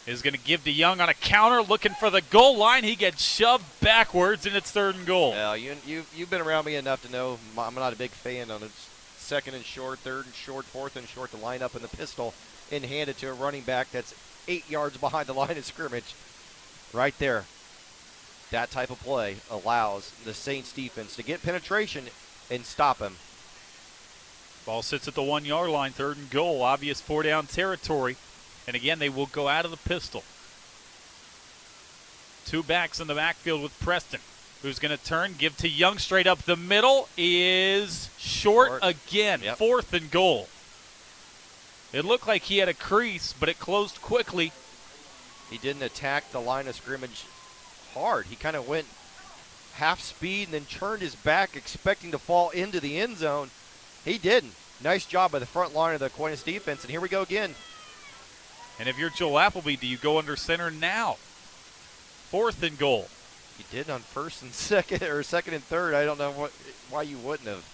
C: Is going to give to Young on a counter, looking for the goal line. He gets shoved backwards, and it's 3rd and goal.
D: Yeah, you've been around me enough to know I'm not a big fan on it. 2nd and short, 3rd and short, 4th and short to line up in the pistol and hand it to a running back that's 8 yards behind the line of scrimmage. Right there. That type of play allows the Saints defense to get penetration and stop him.
C: Ball sits at the 1-yard line, 3rd and goal. Obvious 4-down territory. And again, they will go out of the pistol. 2 backs in the backfield with Preston, who's going to turn, give to Young straight up the middle, is short again.
D: Yep.
C: 4th and goal. It looked like he had a crease, but it closed quickly.
D: He didn't attack the line of scrimmage hard. He kind of went half speed and then turned his back expecting to fall into the end zone. He didn't. Nice job by the front line of the Aquinas defense, and here we go again.
C: And if you're Joel Appleby, do you go under center now? 4th and goal.
D: You did on first and second, or second and third. I don't know why you wouldn't have.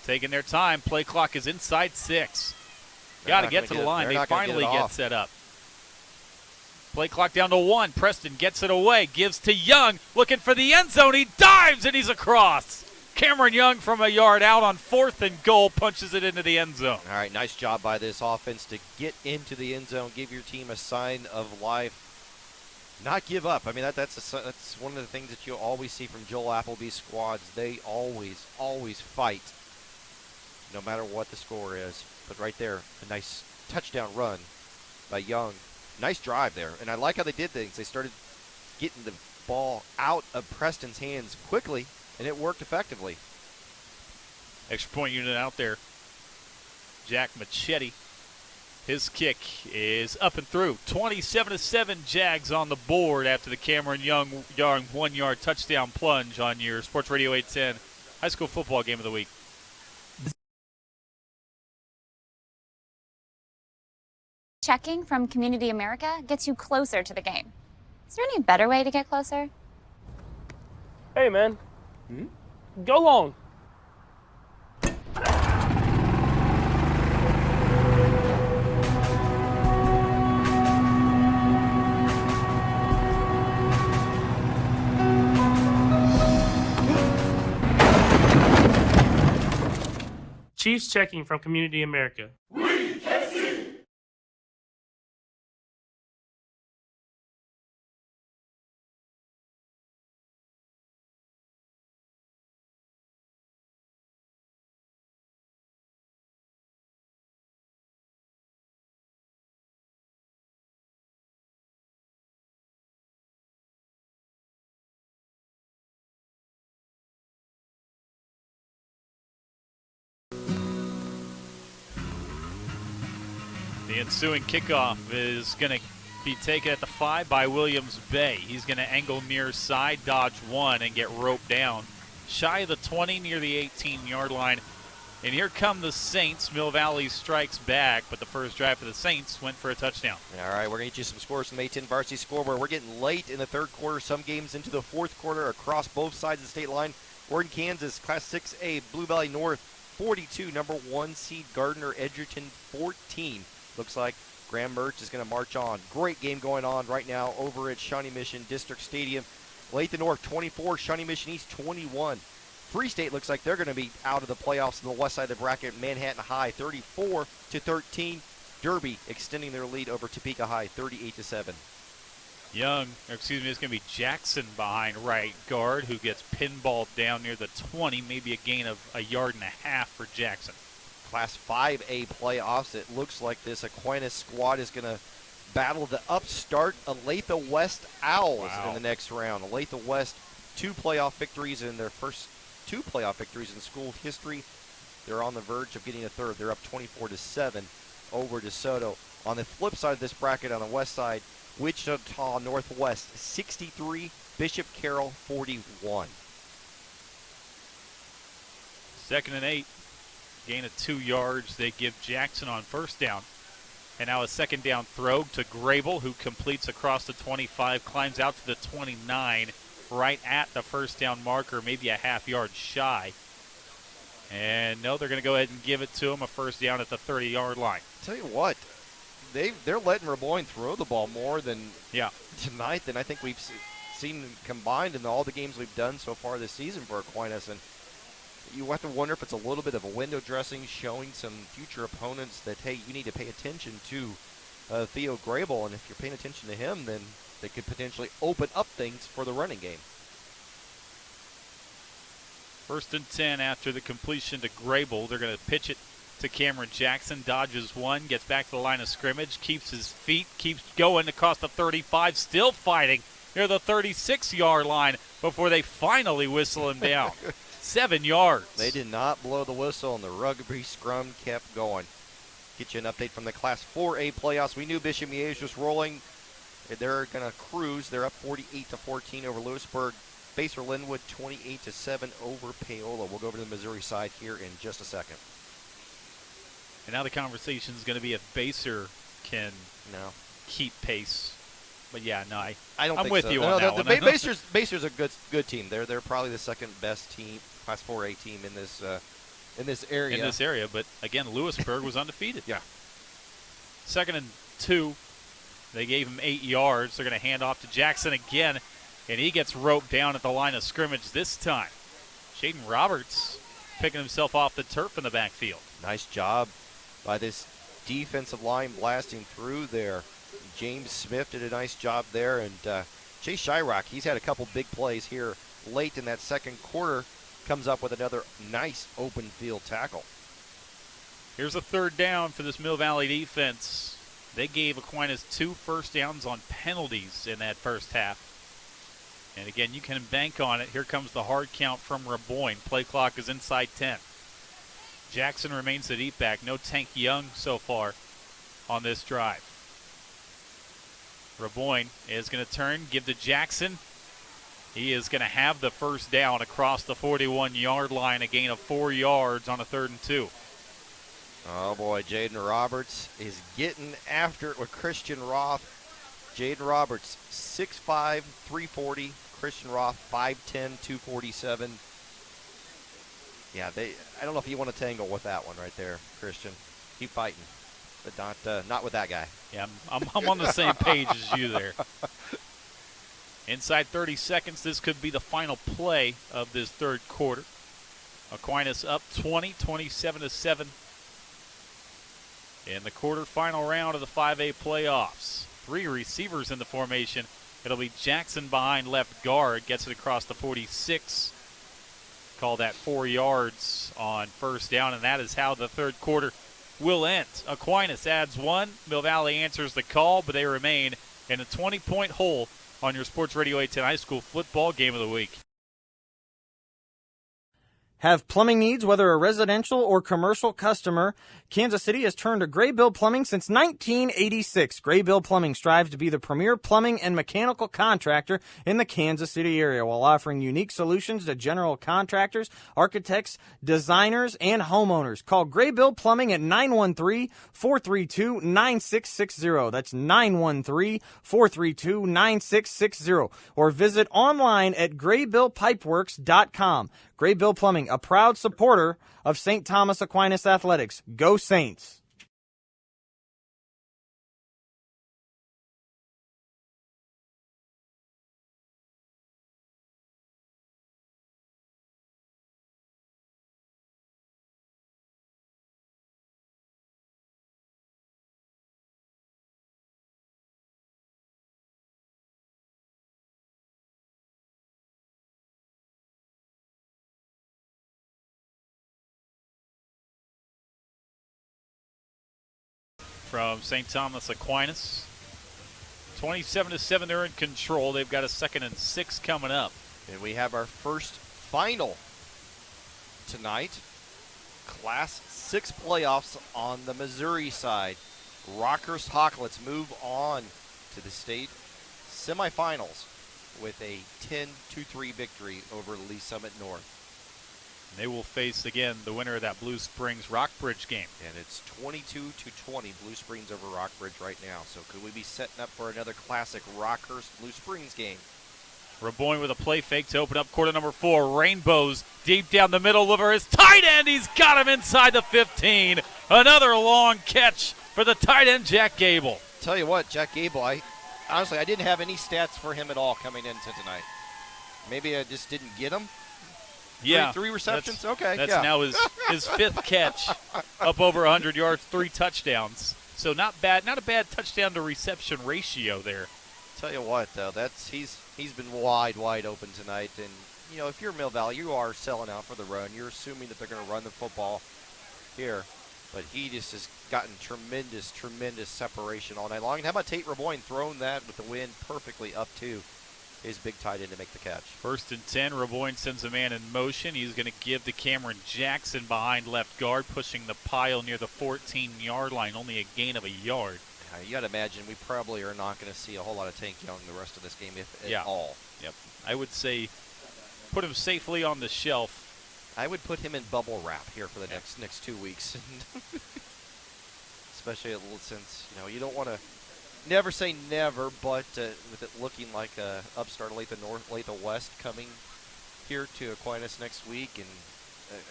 C: Taking their time. Play clock is inside 6. Got to get to the line. They finally get set up. Play clock down to 1. Preston gets it away. Gives to Young. Looking for the end zone. He dives and he's across. Cameron Young from a yard out on 4th and goal punches it into the end zone.
D: All right, nice job by this offense to get into the end zone, give your team a sign of life, not give up. I mean, that's one of the things that you'll always see from Joel Appleby's squads. They always fight, no matter what the score is. But right there, a nice touchdown run by Young. Nice drive there, and I like how they did things. They started getting the ball out of Preston's hands quickly, and it worked effectively.
C: Extra point unit out there. Jack Machete. His kick is up and through. 27-7 Jags on the board after the Cameron Young 1-yard touchdown plunge on your Sports Radio 810 high school football game of the week.
G: Checking from Community America gets you closer to the game. Is there any better way to get closer?
H: Hey, man. Go long. Chiefs checking from Community America.
C: The ensuing kickoff is going to be taken at the 5 by Williams Bay. He's going to angle near side, dodge 1, and get roped down. Shy of the 20, near the 18-yard line. And here come the Saints. Mill Valley strikes back, but the first drive for the Saints went for a touchdown.
D: All right, we're going to get you some scores from the A10 Varsity Scoreboard. We're getting late in the third quarter, some games into the fourth quarter across both sides of the state line. We're in Kansas, Class 6A, Blue Valley North, 42, number 1 seed Gardner Edgerton, 14. Looks like Graham Mertz is going to march on. Great game going on right now over at Shawnee Mission District Stadium. Lathan North 24, Shawnee Mission East 21. Free State looks like they're going to be out of the playoffs on the west side of the bracket. Manhattan High 34-13. Derby extending their lead over Topeka High 38-7.
C: It's going to be Jackson behind right guard, who gets pinballed down near the 20, maybe a gain of 1.5 yards for Jackson.
D: Class 5A playoffs. It looks like this Aquinas squad is going to battle the upstart Olathe West Owls in the next round. Olathe West, 2 playoff victories in their first 2 playoff victories in school history. They're on the verge of getting a third. They're up 24-7 over DeSoto. On the flip side of this bracket, on the west side, Wichita Northwest 63, Bishop Carroll 41.
C: 2nd and 8. Gain of 2 yards. They give Jackson on first down. And now a second down throw to Grable, who completes across the 25, climbs out to the 29, right at the first down marker, maybe a half yard shy. And no, they're going to go ahead and give it to him, a first down at the 30-yard line.
D: Tell you what, they're letting Reboyne throw the ball more than tonight than I think we've seen combined in all the games we've done so far this season for Aquinas. And you have to wonder if it's a little bit of a window dressing, showing some future opponents that, hey, you need to pay attention to Theo Grable, and if you're paying attention to him, then they could potentially open up things for the running game.
C: 1st and 10 after the completion to Grable. They're going to pitch it to Cameron Jackson, dodges 1, gets back to the line of scrimmage, keeps his feet, keeps going across the 35, still fighting near the 36-yard line before they finally whistle him down. 7 yards.
D: They did not blow the whistle, and the rugby scrum kept going. Get you an update from the Class 4A playoffs. We knew Bishop Miege was rolling. They're going to cruise. They're up 48-14 over Lewisburg. Baser Linwood 28-7 over Paola. We'll go over to the Missouri side here in just a second.
C: And now the conversation is going to be if Baser can keep pace. But yeah, no, I'm with you on that one.
D: Baser's a good team. They're probably the second best team, Class 4A team in this area.
C: In this area, but again, Lewisburg was undefeated.
D: Yeah.
C: 2nd and 2. They gave him 8 yards. They're going to hand off to Jackson again, and he gets roped down at the line of scrimmage this time. Shaden Roberts picking himself off the turf in the backfield.
D: Nice job by this defensive line blasting through there. James Smith did a nice job there, and Chase Shyrock, he's had a couple big plays here late in that second quarter, comes up with another nice open field tackle.
C: Here's a 3rd down for this Mill Valley defense. They gave Aquinas 2 first downs on penalties in that first half. And again, you can bank on it. Here comes the hard count from Raboyne. Play clock is inside 10. Jackson remains the deep back. No Tank Young so far on this drive. Raboyne is going to turn, give to Jackson. He is going to have the first down across the 41-yard line, a gain of 4 yards on a 3rd and 2.
D: Oh, boy, Jaden Roberts is getting after it with Christian Roth. Jaden Roberts, 6'5", 340. Christian Roth, 5'10", 247. Yeah, I don't know if you want to tangle with that one right there, Christian. Keep fighting, but not with that guy.
C: Yeah, I'm on the same page as you there. Inside 30 seconds, this could be the final play of this 3rd quarter. Aquinas up 20, 27-7. In the quarterfinal round of the 5A playoffs. 3 receivers in the formation. It'll be Jackson behind left guard. Gets it across the 46. Call that 4 yards on first down, and that is how the 3rd quarter will end. Aquinas adds 1. Mill Valley answers the call, but they remain in a 20-point hole on your Sports Radio 810 High School football game of the week.
J: Have plumbing needs, whether a residential or commercial customer? Kansas City has turned to Graybill Plumbing since 1986. Graybill Plumbing strives to be the premier plumbing and mechanical contractor in the Kansas City area while offering unique solutions to general contractors, architects, designers, and homeowners. Call Graybill Plumbing at 913-432-9660. That's 913-432-9660. Or visit online at graybillpipeworks.com. Graybill Plumbing, a proud supporter of St. Thomas Aquinas Athletics. Go Saints!
C: From St. Thomas Aquinas. 27-7, they're in control. They've got a 2nd and 6 coming up.
D: And we have our first final tonight. Class 6 playoffs on the Missouri side. Rockhurst Hawklets move on to the state semifinals with a 10-3 victory over Lee Summit North.
C: They will face, again, the winner of that Blue Springs Rockbridge game.
D: And it's 22-20 Blue Springs over Rockbridge right now. So could we be setting up for another classic Rockhurst Blue Springs game?
C: Raboyne with a play fake to open up quarter number 4. Rainbows deep down the middle over his tight end. He's got him inside the 15. Another long catch for the tight end, Jack Gable.
D: Tell you what, Jack Gable, honestly, I didn't have any stats for him at all coming into tonight. Maybe I just didn't get him.
C: Yeah.
D: Three receptions? Okay.
C: That's now his 5th catch, up over 100 yards, 3 touchdowns. So not bad, not a bad touchdown to reception ratio there.
D: Tell you what, though, he's been wide open tonight. And, you know, if you're Mill Valley, you are selling out for the run. You're assuming that they're going to run the football here. But he just has gotten tremendous separation all night long. And how about Tate Raboyne throwing that with the wind perfectly up to his big tight end to make the catch.
C: 1st and 10, Raboyne sends a man in motion. He's going to give to Cameron Jackson behind left guard, pushing the pile near the 14-yard line, only a gain of a yard.
D: You got to imagine we probably are not going to see a whole lot of Tank Young the rest of this game, if at all.
C: Yep. I would say put him safely on the shelf.
D: I would put him in bubble wrap here for the next 2 weeks. Especially since, you don't want to never say never, but with it looking like upstart Olathe West coming here to Aquinas next week, and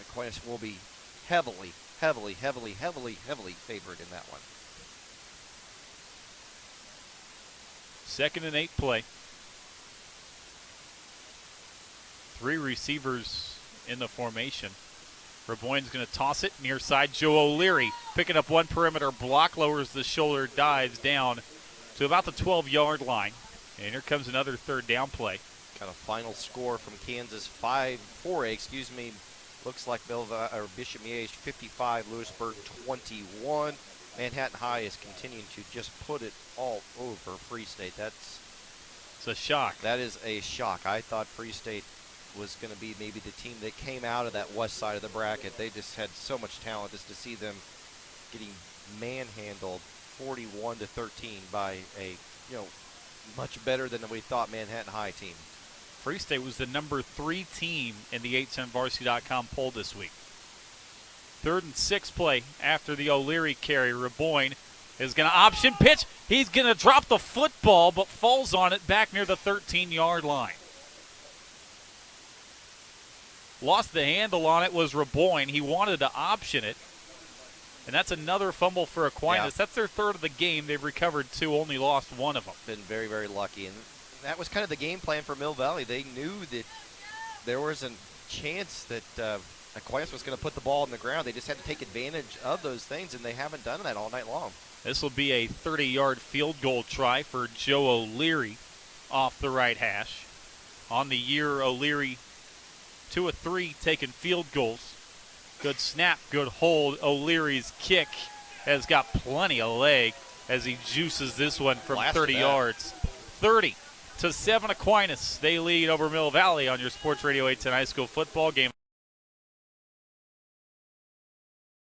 D: Aquinas will be heavily favored in that one.
C: 2nd and 8 play. 3 receivers in the formation. Raboyne's going to toss it near side. Joe O'Leary picking up one perimeter block, lowers the shoulder, dives down to about the 12-yard line. And here comes another 3rd down play.
D: Got a final score from Kansas 4A, looks like Bishop Miege 55, Lewisburg 21. Manhattan High is continuing to just put it all over Free State.
C: It's a shock.
D: That is a shock. I thought Free State was going to be maybe the team that came out of that west side of the bracket. They just had so much talent. Just to see them getting manhandled 41-13 by a much better than we thought Manhattan High team.
C: Free State was the number 3 team in the 810varsity.com poll this week. 3rd and 6 play after the O'Leary carry. Raboyne is going to option pitch. He's going to drop the football, but falls on it back near the 13-yard line. Lost the handle on it was Raboyne. He wanted to option it. And that's another fumble for Aquinas.
D: Yeah.
C: That's their 3rd of the game. They've recovered 2, only lost 1 of them.
D: Been very, very lucky. And that was kind of the game plan for Mill Valley. They knew that there was a chance that Aquinas was going to put the ball on the ground. They just had to take advantage of those things, and they haven't done that all night long.
C: This will be a 30-yard field goal try for Joe O'Leary off the right hash. On the year, O'Leary 2 of 3 taking field goals. Good snap, good hold. O'Leary's kick has got plenty of leg as he juices this one from 30 yards. 30-7 Aquinas. They lead over Mill Valley on your Sports Radio 810 high school football game.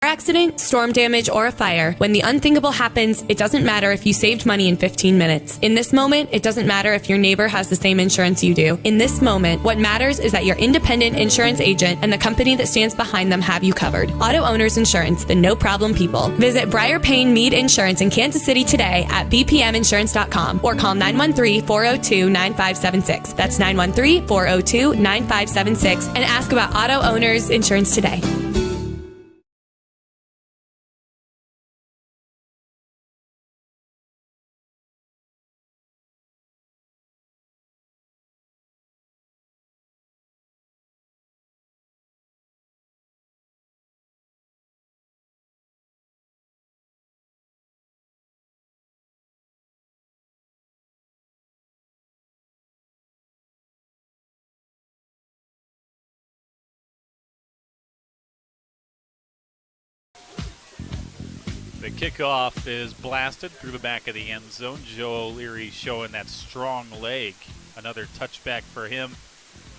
F: Accident, storm damage, or a fire. When the unthinkable happens, it doesn't matter if you saved money in 15 minutes. In this moment, it doesn't matter if your neighbor has the same insurance you do. In this moment, what matters is that your independent insurance agent and the company that stands behind them have you covered. Auto Owners Insurance, the no-problem people. Visit Briar Payne Mead Insurance in Kansas City today at bpminsurance.com or call 913-402-9576. That's 913-402-9576 and ask about Auto Owners Insurance today.
C: The kickoff is blasted through the back of the end zone. Joe O'Leary showing that strong leg. Another touchback for him.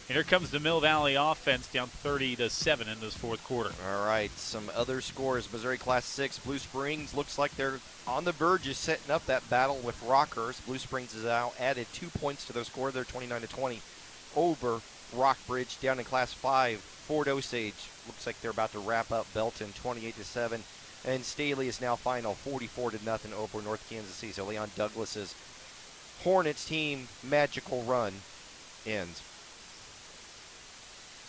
C: And here comes the Mill Valley offense down 30-7 in this 4th quarter.
D: All right, some other scores. Missouri Class 6, Blue Springs looks like they're on the verge of setting up that battle with Rockers. Blue Springs has now added 2 points to their score. They're 29-20 over Rockbridge. Down in Class 5, Fort Osage looks like they're about to wrap up Belton 28-7. And Staley is now final 44-0 over North Kansas City. So Leon Douglas's Hornets team magical run ends.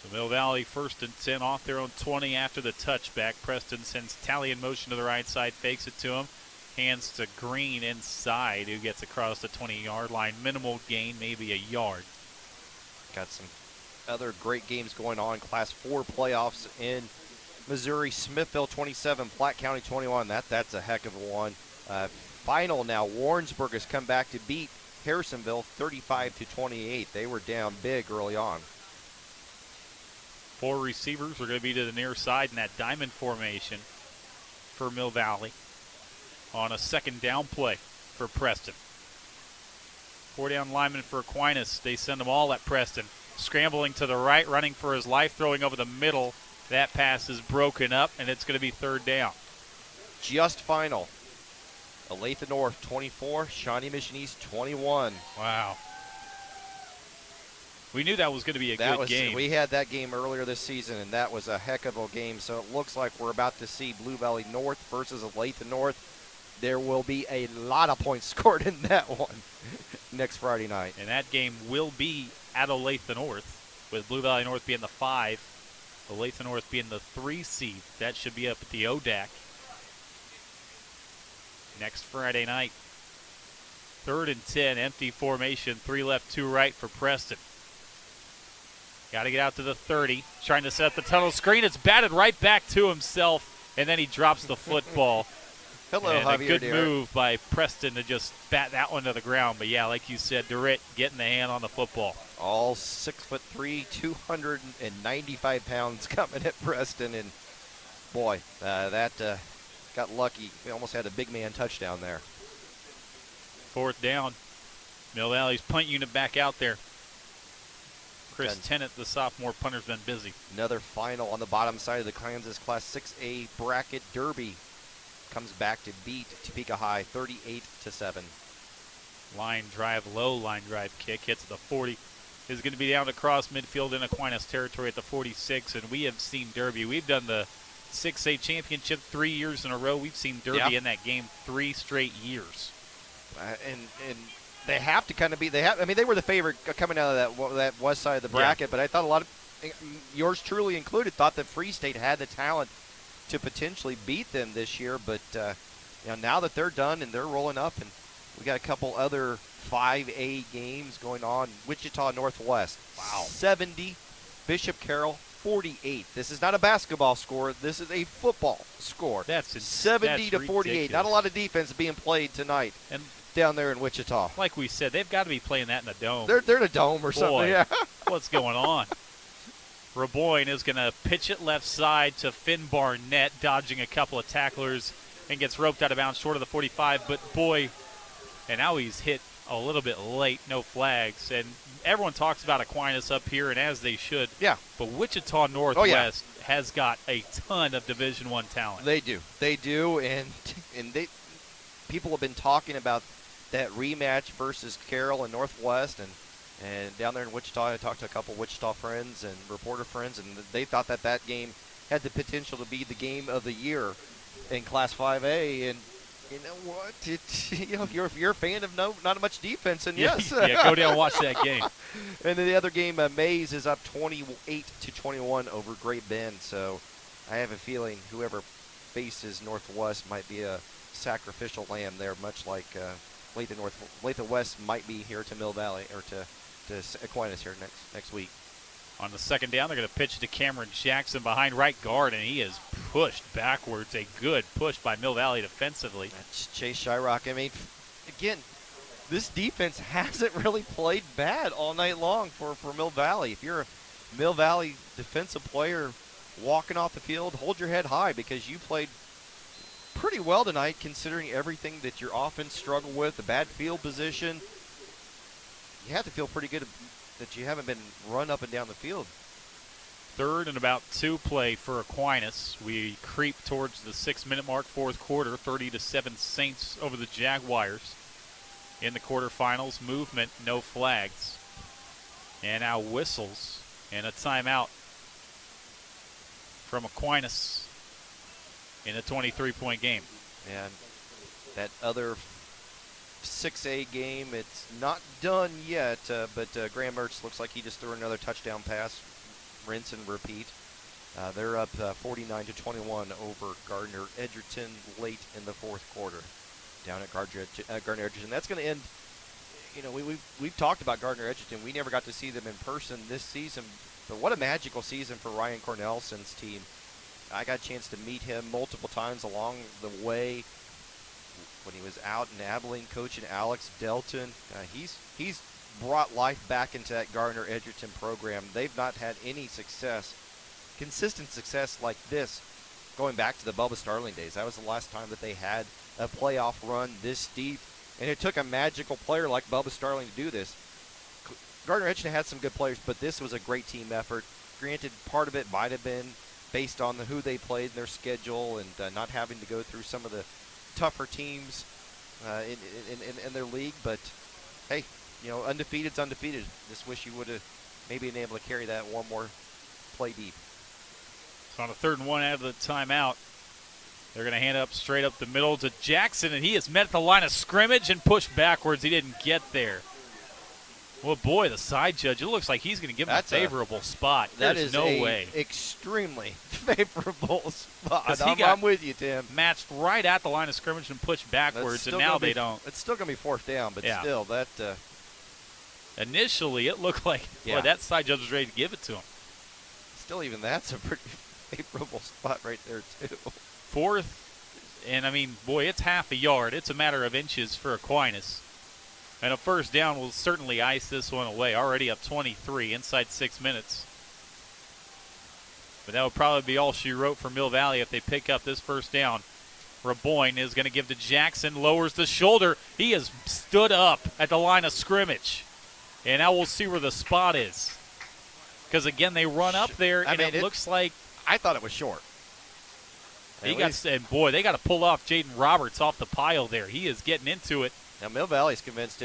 C: So Mill Valley 1st and 10 off their own 20 after the touchback. Preston sends Tally in motion to the right side, fakes it to him. Hands to Green inside, who gets across the 20-yard line. Minimal gain, maybe a yard.
D: Got some other great games going on. Class 4 playoffs in Missouri. Smithville 27, Platte County 21. That's a heck of a one. Final now. Warrensburg has come back to beat Harrisonville 35-28. They were down big early on.
C: 4 receivers are going to be to the near side in that diamond formation for Mill Valley on a 2nd down play for Preston. 4 down linemen for Aquinas. They send them all at Preston. Scrambling to the right, running for his life, throwing over the middle. That pass is broken up, and it's going to be 3rd down.
D: Just final. Olathe North 24, Shawnee Mission East 21.
C: Wow. We knew that was going to be a good game.
D: We had that game earlier this season, and that was a heck of a game. So it looks like we're about to see Blue Valley North versus Olathe North. There will be a lot of points scored in that one next Friday night.
C: And that game will be at Olathe North, with Blue Valley North being the 5, Olathe North being the 3 seed. That should be up at the ODAC next Friday night. 3rd and 10, empty formation, 3 left, 2 right for Preston. Got to get out to the 30, trying to set up the tunnel screen. It's batted right back to himself, and then he drops the football.
D: Hello,
C: and
D: Javier.
C: A good
D: dear.
C: move by Preston to just bat that one to the ground. But, yeah, like you said, DeRitt getting the hand on the football.
D: All 6'3", 295 pounds coming at Preston. And, boy, that got lucky. We almost had a big man touchdown there.
C: 4th down. Mill Valley's punt unit back out there. Chris Tennant, the sophomore punter's been busy.
D: Another final on the bottom side of the Kansas Class 6A bracket derby. Comes back to beat Topeka High 38-7.
C: Line drive, low line drive kick, hits the 40. Is going to be down across midfield in Aquinas territory at the 46, and we have seen Derby. We've done the 6A championship 3 years in a row. We've seen Derby in that game 3 straight years.
D: And they have to kind of be. I mean, they were the favorite coming out of that west side of the bracket, but I thought a lot of, yours truly included, thought that Free State had the talent to potentially beat them this year. But now that they're done and they're rolling up, and we got a couple other 5A games going on. Wichita Northwest, 70. Bishop Carroll, 48. This is not a basketball score. This is a football score.
C: That's
D: 70 to 48.
C: Ridiculous.
D: Not a lot of defense being played tonight.
C: And
D: down there in Wichita.
C: Like we said, they've got to be playing that in the dome.
D: They're in a dome or something. Yeah.
C: What's going on? Raboyne is going to pitch it left side to Finn Barnett, dodging a couple of tacklers, and gets roped out of bounds short of the 45. But boy, and now he's hit a little bit late, no flags. And everyone talks about Aquinas up here, and as they should.
D: Yeah.
C: But Wichita Northwest has got a ton of Division I talent.
D: They do, and people have been talking about that rematch versus Carroll and Northwest, and down there in Wichita, I talked to a couple Wichita friends and reporter friends, and they thought that game had the potential to be the game of the year in Class 5A. And you know what? If you're a fan of not much defense, and yes,
C: go down and watch that game.
D: And then the other game, Mays is up 28-21 over Great Bend. So I have a feeling whoever faces Northwest might be a sacrificial lamb there, much like Olathe West might be here to Mill Valley or to Aquinas here next week.
C: On the 2nd down, they're going to pitch to Cameron Jackson behind right guard, and he is pushed backwards. A good push by Mill Valley defensively.
D: That's Chase Shyrock. I mean, again, this defense hasn't really played bad all night long for Mill Valley. If you're a Mill Valley defensive player walking off the field, hold your head high, because you played pretty well tonight considering everything that your offense struggled with, the bad field position. You have to feel pretty good that you haven't been run up and down the field.
C: 3rd and about 2 play for Aquinas. We creep towards the 6-minute mark, 4th quarter, 30-7 Saints over the Jaguars. In the quarterfinals, movement, no flags. And now whistles and a timeout from Aquinas in a 23-point game.
D: And that other 6A game, it's not done yet, but Graham Mertz looks like he just threw another touchdown pass, rinse and repeat. They're up 49-21 over Gardner Edgerton late in the 4th quarter down at Gardner Edgerton. That's going to end, we've talked about Gardner Edgerton. We never got to see them in person this season, but what a magical season for Ryan Cornelson's team. I got a chance to meet him multiple times along the way when he was out in Abilene coaching Alex Delton. He's brought life back into that Gardner Edgerton program. They've not had any success, consistent success like this, going back to the Bubba Starling days. That was the last time that they had a playoff run this deep, and it took a magical player like Bubba Starling to do this. Gardner Edgerton had some good players, but this was a great team effort. Granted, part of it might have been based on who they played in their schedule and not having to go through some of the tougher teams in their league. But hey, undefeated's undefeated. Just wish you would have maybe been able to carry that one more play deep.
C: So on a 3rd and 1 out of the timeout, they're going to hand up straight up the middle to Jackson, and he is met at the line of scrimmage and pushed backwards. He didn't get there. Well, boy, the side judge, it looks like he's going to give him a favorable spot. There's no way.
D: Extremely favorable spot.
C: I'm
D: with you, Tim.
C: Matched right at the line of scrimmage and pushed backwards, and now they don't.
D: It's still going to be 4th down, but still, that.
C: Initially, it looked like boy, that side judge was ready to give it to him.
D: Still, even that's a pretty favorable spot right there, too.
C: 4th, and I mean, boy, it's half a yard. It's a matter of inches for Aquinas. And a 1st down will certainly ice this one away. Already up 23 inside 6 minutes. But that would probably be all she wrote for Mill Valley if they pick up this 1st down. Raboyne is going to give to Jackson, lowers the shoulder. He has stood up at the line of scrimmage. And now we'll see where the spot is. Because, again, they run up there, and it looks like –
D: I thought it was short.
C: And boy, they got to pull off Jaden Roberts off the pile there. He is getting into it.
D: Now, Mill Valley's convinced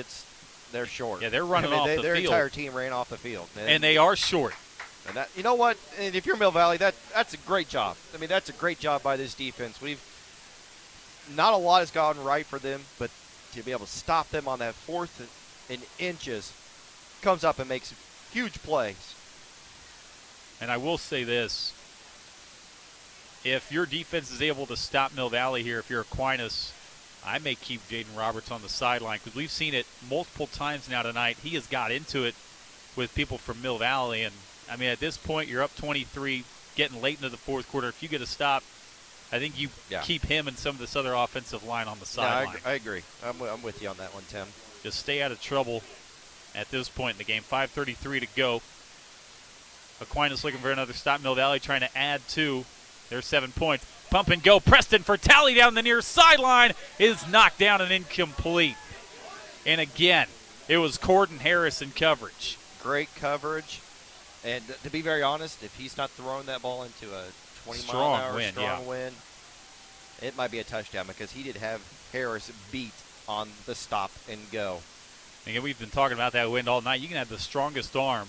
D: they're short.
C: Yeah, they're running off the field.
D: Their entire team ran off the field.
C: And they are short.
D: And that, you know what? And if you're Mill Valley, that's a great job. I mean, that's a great job by this defense. Not a lot has gone right for them, but to be able to stop them on that 4th and inches, comes up and makes huge plays.
C: And I will say this. If your defense is able to stop Mill Valley here, if you're Aquinas, I may keep Jaden Roberts on the sideline because we've seen it multiple times now tonight. He has got into it with people from Mill Valley. And, I mean, at this point, you're up 23, getting late into the 4th quarter. If you get a stop, I think you keep him and some of this other offensive line on the sideline.
D: I agree. I'm with you on that one, Tim.
C: Just stay out of trouble at this point in the game. 5:33 to go. Aquinas looking for another stop. Mill Valley trying to add to their 7 points. Pump and go. Preston for tally down the near sideline is knocked down and incomplete. And again, it was Corden Harris in coverage.
D: Great coverage. And to be very honest, if he's not throwing that ball into a 20-mile-an-hour strong wind, it might be a touchdown because he did have Harris beat on the stop and go.
C: Again, we've been talking about that wind all night. You can have the strongest arm,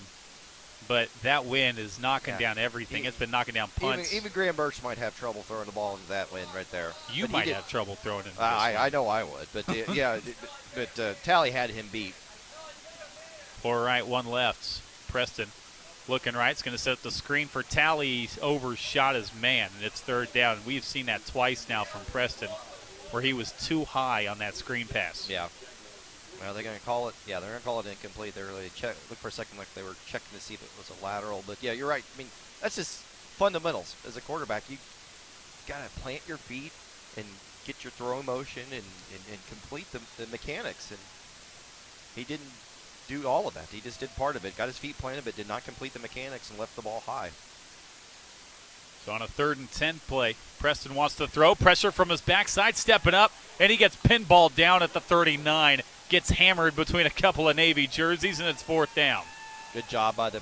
C: but that wind is knocking down everything. It's been knocking down punts.
D: Even Graham Birch might have trouble throwing the ball into that wind right there.
C: You might have trouble throwing it.
D: I know I would, but Tally had him beat.
C: 4 right, 1 left. Preston looking right. It's going to set up the screen for Tally. He's overshot his man, and it's 3rd down. We've seen that twice now from Preston, where he was too high on that screen pass.
D: Yeah. Well, they're going to call it. Yeah, they're going to call it incomplete. They really look for a second like they were checking to see if it was a lateral. But yeah, you're right. I mean, that's just fundamentals as a quarterback. You got to plant your feet and get your throw motion and complete the mechanics. And he didn't do all of that. He just did part of it. Got his feet planted, but did not complete the mechanics and left the ball high.
C: So on a 3rd and 10 play, Preston wants to throw. Pressure from his backside, stepping up, and he gets pinballed down at the 39. Gets hammered between a couple of Navy jerseys, and it's 4th down.
D: Good job by the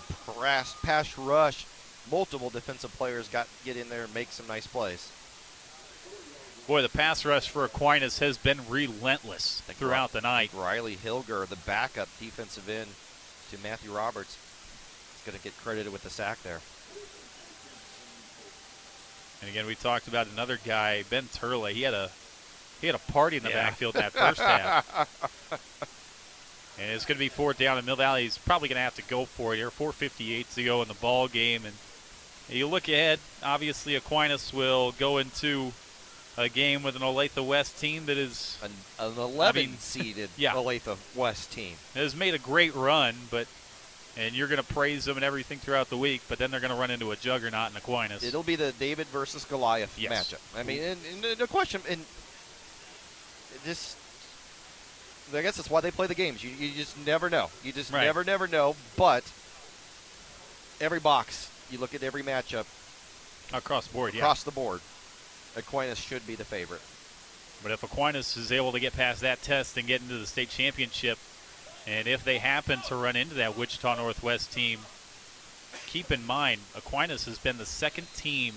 D: pass rush. Multiple defensive players get in there and make some nice plays.
C: Boy, the pass rush for Aquinas has been relentless throughout the night.
D: Riley Hilger, the backup defensive end to Matthew Roberts, is going to get credited with the sack there.
C: And again, we talked about another guy, Ben Turley. He had a party in the backfield in that first half. And it's going to be 4th down, and Mill Valley's probably going to have to go for it here. 4:58 to go in the ball game. And you look ahead, obviously Aquinas will go into a game with an Olathe West team that is
D: an 11-seeded Olathe West team.
C: Has made a great run, and you're going to praise them and everything throughout the week, but then they're going to run into a juggernaut in Aquinas.
D: It'll be the David versus Goliath matchup. I mean, and the question, and this, I guess that's why they play the games. You just never know. You just never know. But every box, you look at every matchup.
C: Across the board,
D: Across the board. Aquinas should be the favorite.
C: But if Aquinas is able to get past that test and get into the state championship, and if they happen to run into that Wichita Northwest team, keep in mind, Aquinas has been the 2nd team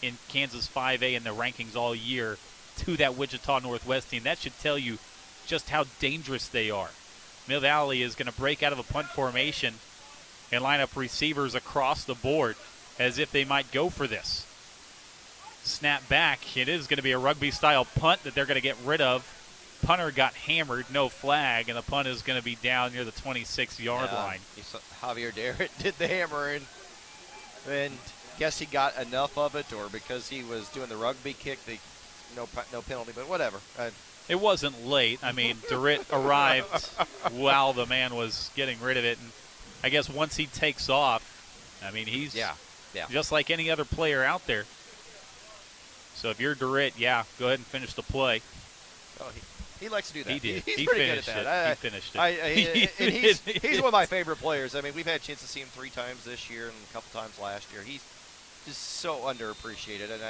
C: in Kansas 5A in the rankings all year to that Wichita Northwest team. That should tell you just how dangerous they are. Mill Valley is going to break out of a punt formation and line up receivers across the board as if they might go for this. Snap back. It is going to be a rugby-style punt that they're going to get rid of. Punter got hammered, no flag, and the punt is going to be down near the 26-yard line.
D: Javier Darrett did the hammering, and guess he got enough of it, or because he was doing the rugby kick, no penalty, but whatever.
C: It wasn't late. I mean, Darrett arrived while the man was getting rid of it, and I guess once he takes off, I mean, he's just like any other player out there. So if you're Darrett, go ahead and finish the play.
D: Oh, he likes to do that.
C: He did.
D: He's
C: he
D: pretty
C: finished
D: good at that.
C: He finished it.
D: And he's one of my favorite players. I mean, we've had a chance to see him 3 times this year and a couple times last year. He's just so underappreciated, and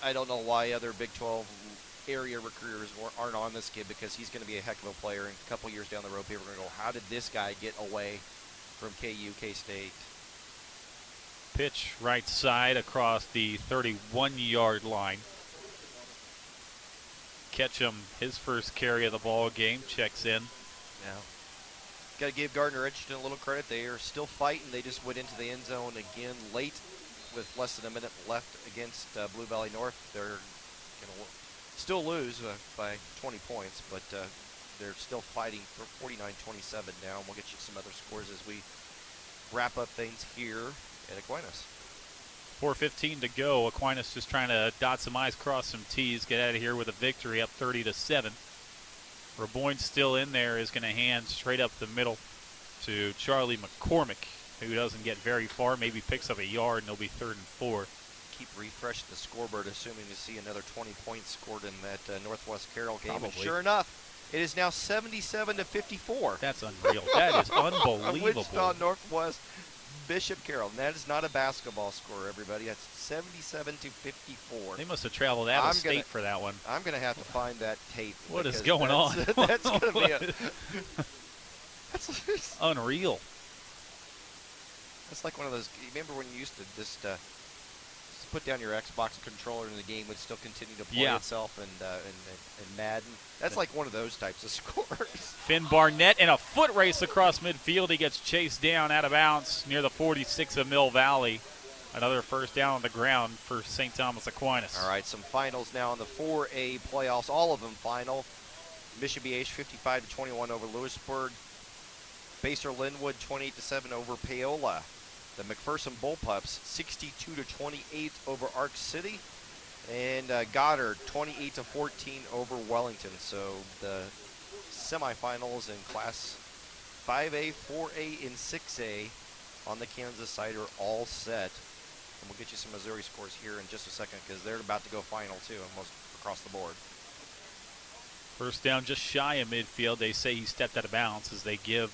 D: I don't know why other Big 12 area recruiters aren't on this kid, because he's going to be a heck of a player. And a couple years down the road, people are going to go, how did this guy get away from KU, K-State?
C: Pitch right side across the 31-yard line. Ketchum, his first carry of the ball game, checks in.
D: Yeah. Got to give Gardner Edgerton a little credit. They are still fighting. They just went into the end zone again late with less than a minute left against Blue Valley North. They're going to still lose by 20 points, but they're still fighting for 49-27 now. And we'll get you some other scores as we wrap up things here at Aquinas.
C: 4:15 to go. Aquinas just trying to dot some I's, cross some T's, get out of here with a victory, up 30-7. Raboyne still in there, is going to hand straight up the middle to Charlie McCormick, who doesn't get very far, maybe picks up a yard, and it'll be 3rd and 4.
D: Keep refreshing the scoreboard, assuming to see another 20 points scored in that Northwest Carroll game.
C: Probably.
D: And sure enough, it is now 77-54.
C: That's unreal. That is unbelievable.
D: Wichita Northwest Bishop Carroll. And that is not a basketball score, everybody. That's 77-54.
C: They must have traveled out of state for that one.
D: I'm going to have to find that tape.
C: What is going on?
D: That's going to be
C: that's unreal.
D: That's like one of those. Remember when you used to just put down your Xbox controller and the game would still continue to play itself, and Madden? That's like one of those types of scores.
C: Finn Barnett in a foot race across midfield. He gets chased down out of bounds near the 46 of Mill Valley. Another first down on the ground for St. Thomas Aquinas.
D: All right, some finals now in the 4A playoffs, all of them final. Mission BH 55-21 over Lewisburg. Baser Linwood 28-7 over Paola. The McPherson Bullpups 62-28 over Arc City. And Goddard 28-14 over Wellington. So the semifinals in Class 5A, 4A, and 6A on the Kansas side are all set. And we'll get you some Missouri scores here in just a second, because they're about to go final too, almost across the board.
C: First down just shy of midfield. They say he stepped out of bounds as they give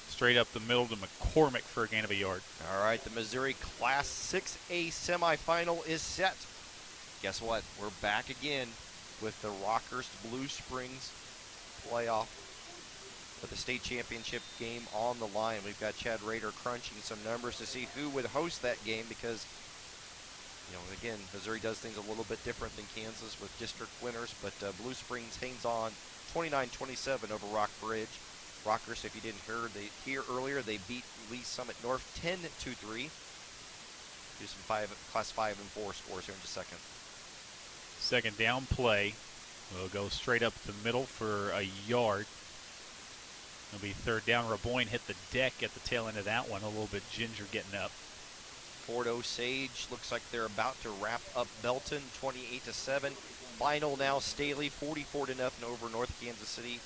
C: straight up the middle to McCormick for a gain of a yard.
D: All right, the Missouri Class 6A semifinal is set. Guess what? We're back again with the Rockhurst Blue Springs playoff with the state championship game on the line. We've got Chad Rader crunching some numbers to see who would host that game, because, you know, again, Missouri does things a little bit different than Kansas with district winners, but Blue Springs hangs on 29-27 over Rock Bridge. Rockhurst, if you didn't hear earlier, they beat Lee Summit North 10-3. Do some Class 5 and 4 scores here in just a second.
C: Second down play. We'll go straight up the middle for a yard. It'll be third down. Raboyne hit the deck at the tail end of that one. A little bit ginger getting up.
D: Fort Osage looks like they're about to wrap up Belton 28-7. Final now Staley 44-0 over North Kansas City.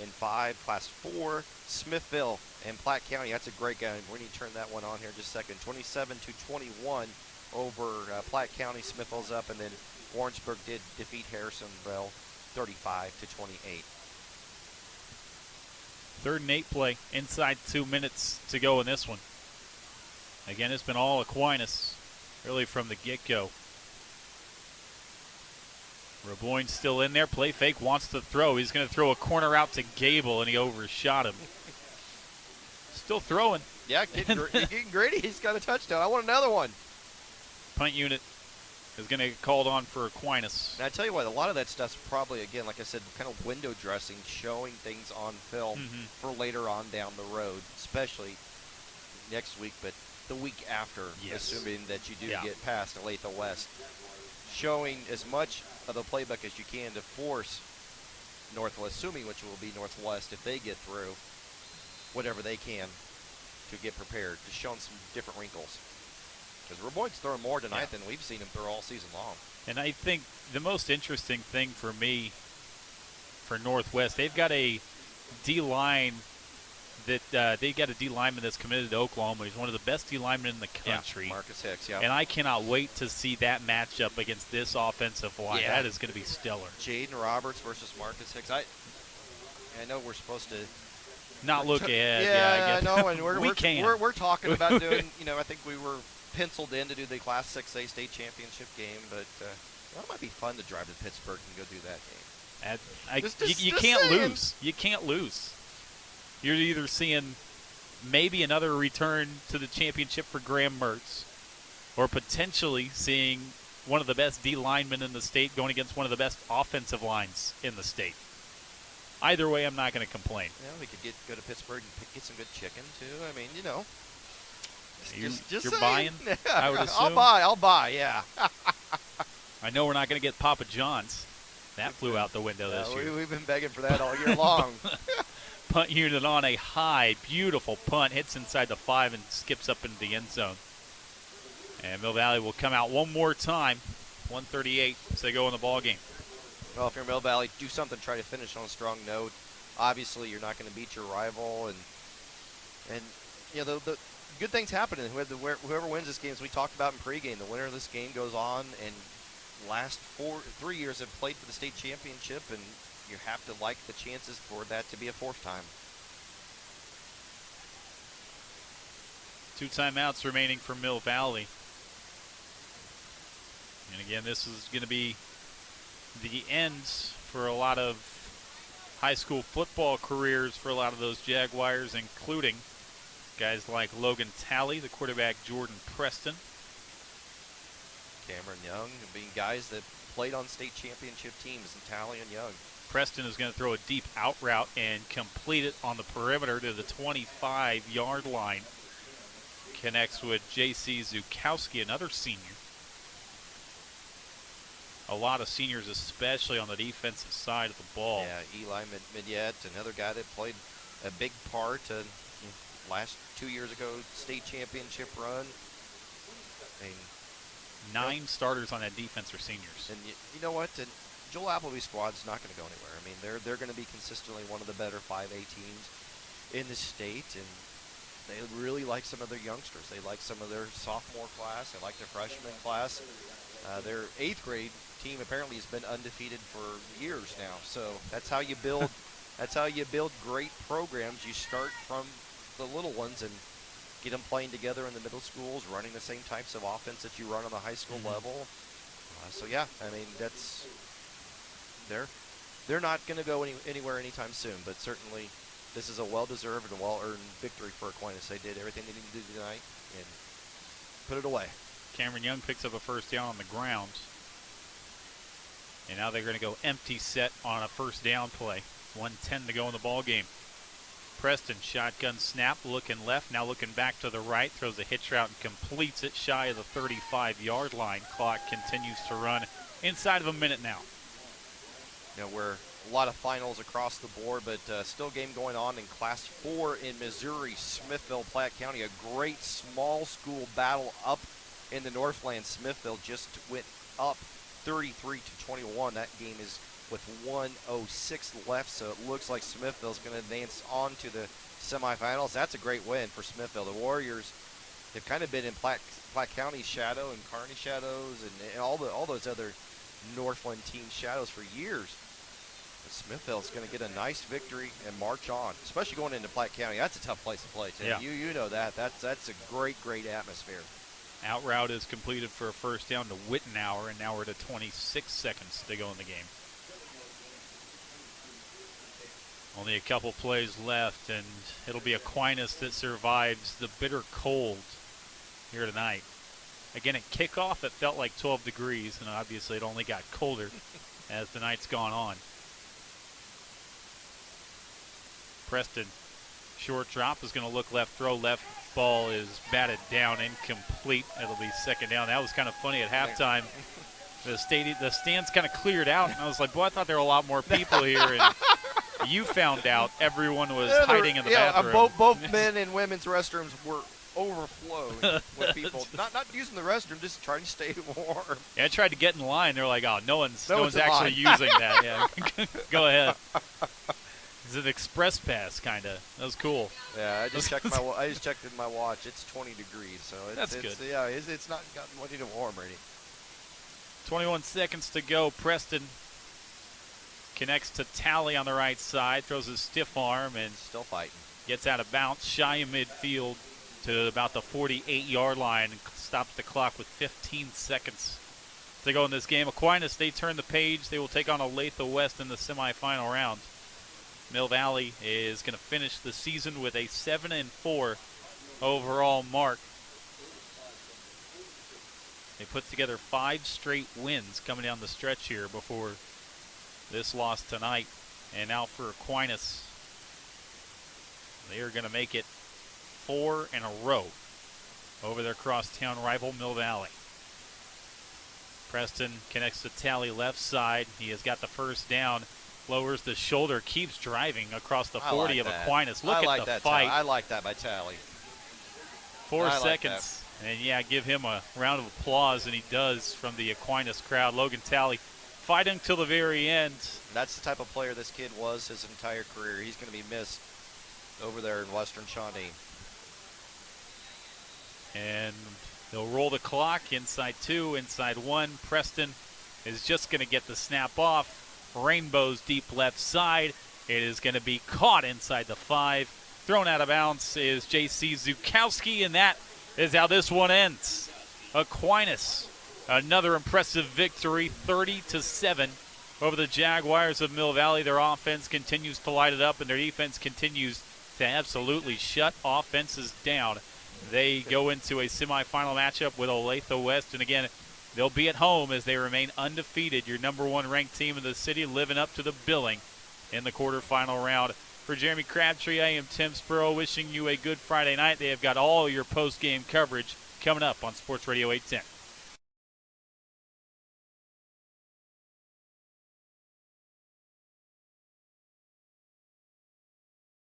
D: In 5, Class 4, Smithville and Platte County. That's a great game. We need to turn that one on here in just a second. 27-21 over Platte County. Smithville's up, and then Warrensburg did defeat Harrisonville 35-28.
C: 3rd and 8 play. Inside 2 minutes to go in this one. Again, it's been all Aquinas, really from the get-go. Raboyne still in there. Play fake, wants to throw. He's going to throw a corner out to Gable, and he overshot him. Still throwing.
D: Yeah, getting greedy. He's got a touchdown. I want another one.
C: Punt unit is going to get called on for Aquinas.
D: And I tell you what, a lot of that stuff's probably, again, like I said, kind of window dressing, showing things on film for later on down the road, especially next week, but the week after, assuming that you do get past Olathe West. Showing as much of the playbook as you can to force Northwest, assuming which will be Northwest if they get through, whatever they can to get prepared, just showing some different wrinkles. Because Reboig's throwing more tonight than we've seen him throw all season long. And
C: I think the most interesting thing for me for Northwest, they've got a D-line they got a D lineman that's committed to Oklahoma. He's one of the best D linemen in the country.
D: Marcus Hicks,
C: And I cannot wait to see that matchup against this offensive line. That is going to be stellar.
D: Jaden Roberts versus Marcus Hicks. I know we're supposed to
C: not look ahead.
D: I know, and we're talking about doing. I think we were penciled in to do the Class 6A state championship game, but it might be fun to drive to Pittsburgh and go do that game.
C: You can't lose. You can't lose. You're either seeing maybe another return to the championship for Graham Mertz, or potentially seeing one of the best D linemen in the state going against one of the best offensive lines in the state. Either way, I'm not going to complain.
D: Yeah, we could go to Pittsburgh and get some good chicken too. I mean,
C: You're buying, I would assume.
D: I'll buy, yeah.
C: I know we're not going to get Papa John's. That flew out the window this year.
D: We've been begging for that all year long.
C: Punt unit on a high, beautiful punt, hits inside the 5 and skips up into the end zone. And Mill Valley will come out one more time, 1:38 as they go in the ball game.
D: Well, if you're Mill Valley, do something, try to finish on a strong note. Obviously, you're not going to beat your rival, and the good things happen. Whoever wins this game, as we talked about in pregame, the winner of this game goes on and last 3 years have played for the state championship, and you have to like the chances for that to be a fourth time.
C: 2 timeouts remaining for Mill Valley. And again, this is going to be the end for a lot of high school football careers for a lot of those Jaguars, including guys like Logan Talley, the quarterback Jordan Preston.
D: Cameron Young, being guys that played on state championship teams, and Talley and Young.
C: Preston is going to throw a deep out route and complete it on the perimeter to the 25-yard line. Connects with J.C. Zukowski, another senior. A lot of seniors, especially on the defensive side of the ball.
D: Yeah, Eli Midyet, another guy that played a big part last 2 years ago, state championship run. I mean,
C: 9 starters on that defense are seniors.
D: And you know what? And Joel Appleby's squad's not going to go anywhere. I mean, they're going to be consistently one of the better 5A teams in the state, and they really like some of their youngsters. They like some of their sophomore class. They like their freshman class. Their 8th grade team apparently has been undefeated for years now. So that's how you build. That's how you build great programs. You start from the little ones and get them playing together in the middle schools, running the same types of offense that you run on the high school level. So yeah, I mean they're not going to go anywhere anytime soon. But certainly, this is a well-deserved and well-earned victory for Aquinas. They did everything they needed to do tonight and put it away.
C: Cameron Young picks up a first down on the ground. And now they're going to go empty set on a first down play. 1:10 to go in the ball game. Preston, shotgun snap, looking left, now looking back to the right, throws a hitch route and completes it shy of the 35-yard line. Clock continues to run inside of a minute now.
D: We're a lot of finals across the board, but still game going on in Class 4 in Missouri, Smithville, Platte County. A great small school battle up in the Northland. Smithville just went up 33-21. That game is with 1:06 left, so it looks like Smithville's going to advance on to the semifinals. That's a great win for Smithville. The Warriors have kind of been in Platte County's shadow and Kearney shadows and all those other Northland team shadows for years. But Smithville's going to get a nice victory and march on, especially going into Platte County. That's a tough place to play, too.
C: Yeah.
D: You know that. That's a great atmosphere.
C: Out route is completed for a first down to Wittenauer, and now we're to 26 seconds to go in the game. Only a couple plays left, and it'll be Aquinas that survives the bitter cold here tonight. Again, at kickoff, it felt like 12 degrees, and obviously it only got colder as the night's gone on. Preston, short drop, is going to look left, throw left. Ball is batted down, incomplete. It'll be second down. That was kind of funny at halftime. The stands kind of cleared out, and I was like, boy, I thought there were a lot more people here. And you found out everyone was hiding in the bathroom.
D: Both men and women's restrooms were overflowed with people not using the restroom, just trying to stay warm.
C: Yeah, I tried to get in line. They're like, oh, no one's actually using that. Yeah, go ahead. It's an express pass, kind of. That was cool.
D: Yeah, I just checked in my watch. It's 20 degrees, so
C: that's good.
D: Yeah, it's not gotten any warm already.
C: 21 seconds to go. Preston connects to Talley on the right side, throws his stiff arm, and
D: still fighting.
C: Gets out of bounds, shy of midfield to about the 48-yard line, and stops the clock with 15 seconds to go in this game. Aquinas, they turn the page. They will take on Olathe West in the semifinal round. Mill Valley is going to finish the season with a 7-4 overall mark. They put together 5 straight wins coming down the stretch here before this loss tonight. And now for Aquinas, they are going to make it 4 in a row over their crosstown rival Mill Valley. Preston connects to Talley left side. He has got the first down. Lowers the shoulder, keeps driving across the 40 of Aquinas. Look at the fight.
D: I like that by Talley.
C: 4 seconds. And, yeah, give him a round of applause, and he does from the Aquinas crowd. Logan Talley fighting till the very end.
D: That's the type of player this kid was his entire career. He's going to be missed over there in Western Shawnee.
C: And they'll roll the clock. Inside 2, inside 1. Preston is just going to get the snap off. Rainbow's deep left side. It is going to be caught inside the 5. Thrown out of bounds is J.C. Zukowski, and that is how this one ends. Aquinas, another impressive victory, 30-7 over the Jaguars of Mill Valley. Their offense continues to light it up, and their defense continues to absolutely shut offenses down. They go into a semifinal matchup with Olathe West, and again, they'll be at home as they remain undefeated. Your number 1 ranked team in the city, living up to the billing in the quarterfinal round. For Jeremy Crabtree, I am Tim Spurrow, wishing you a good Friday night. They have got all your post-game coverage coming up on Sports Radio 810.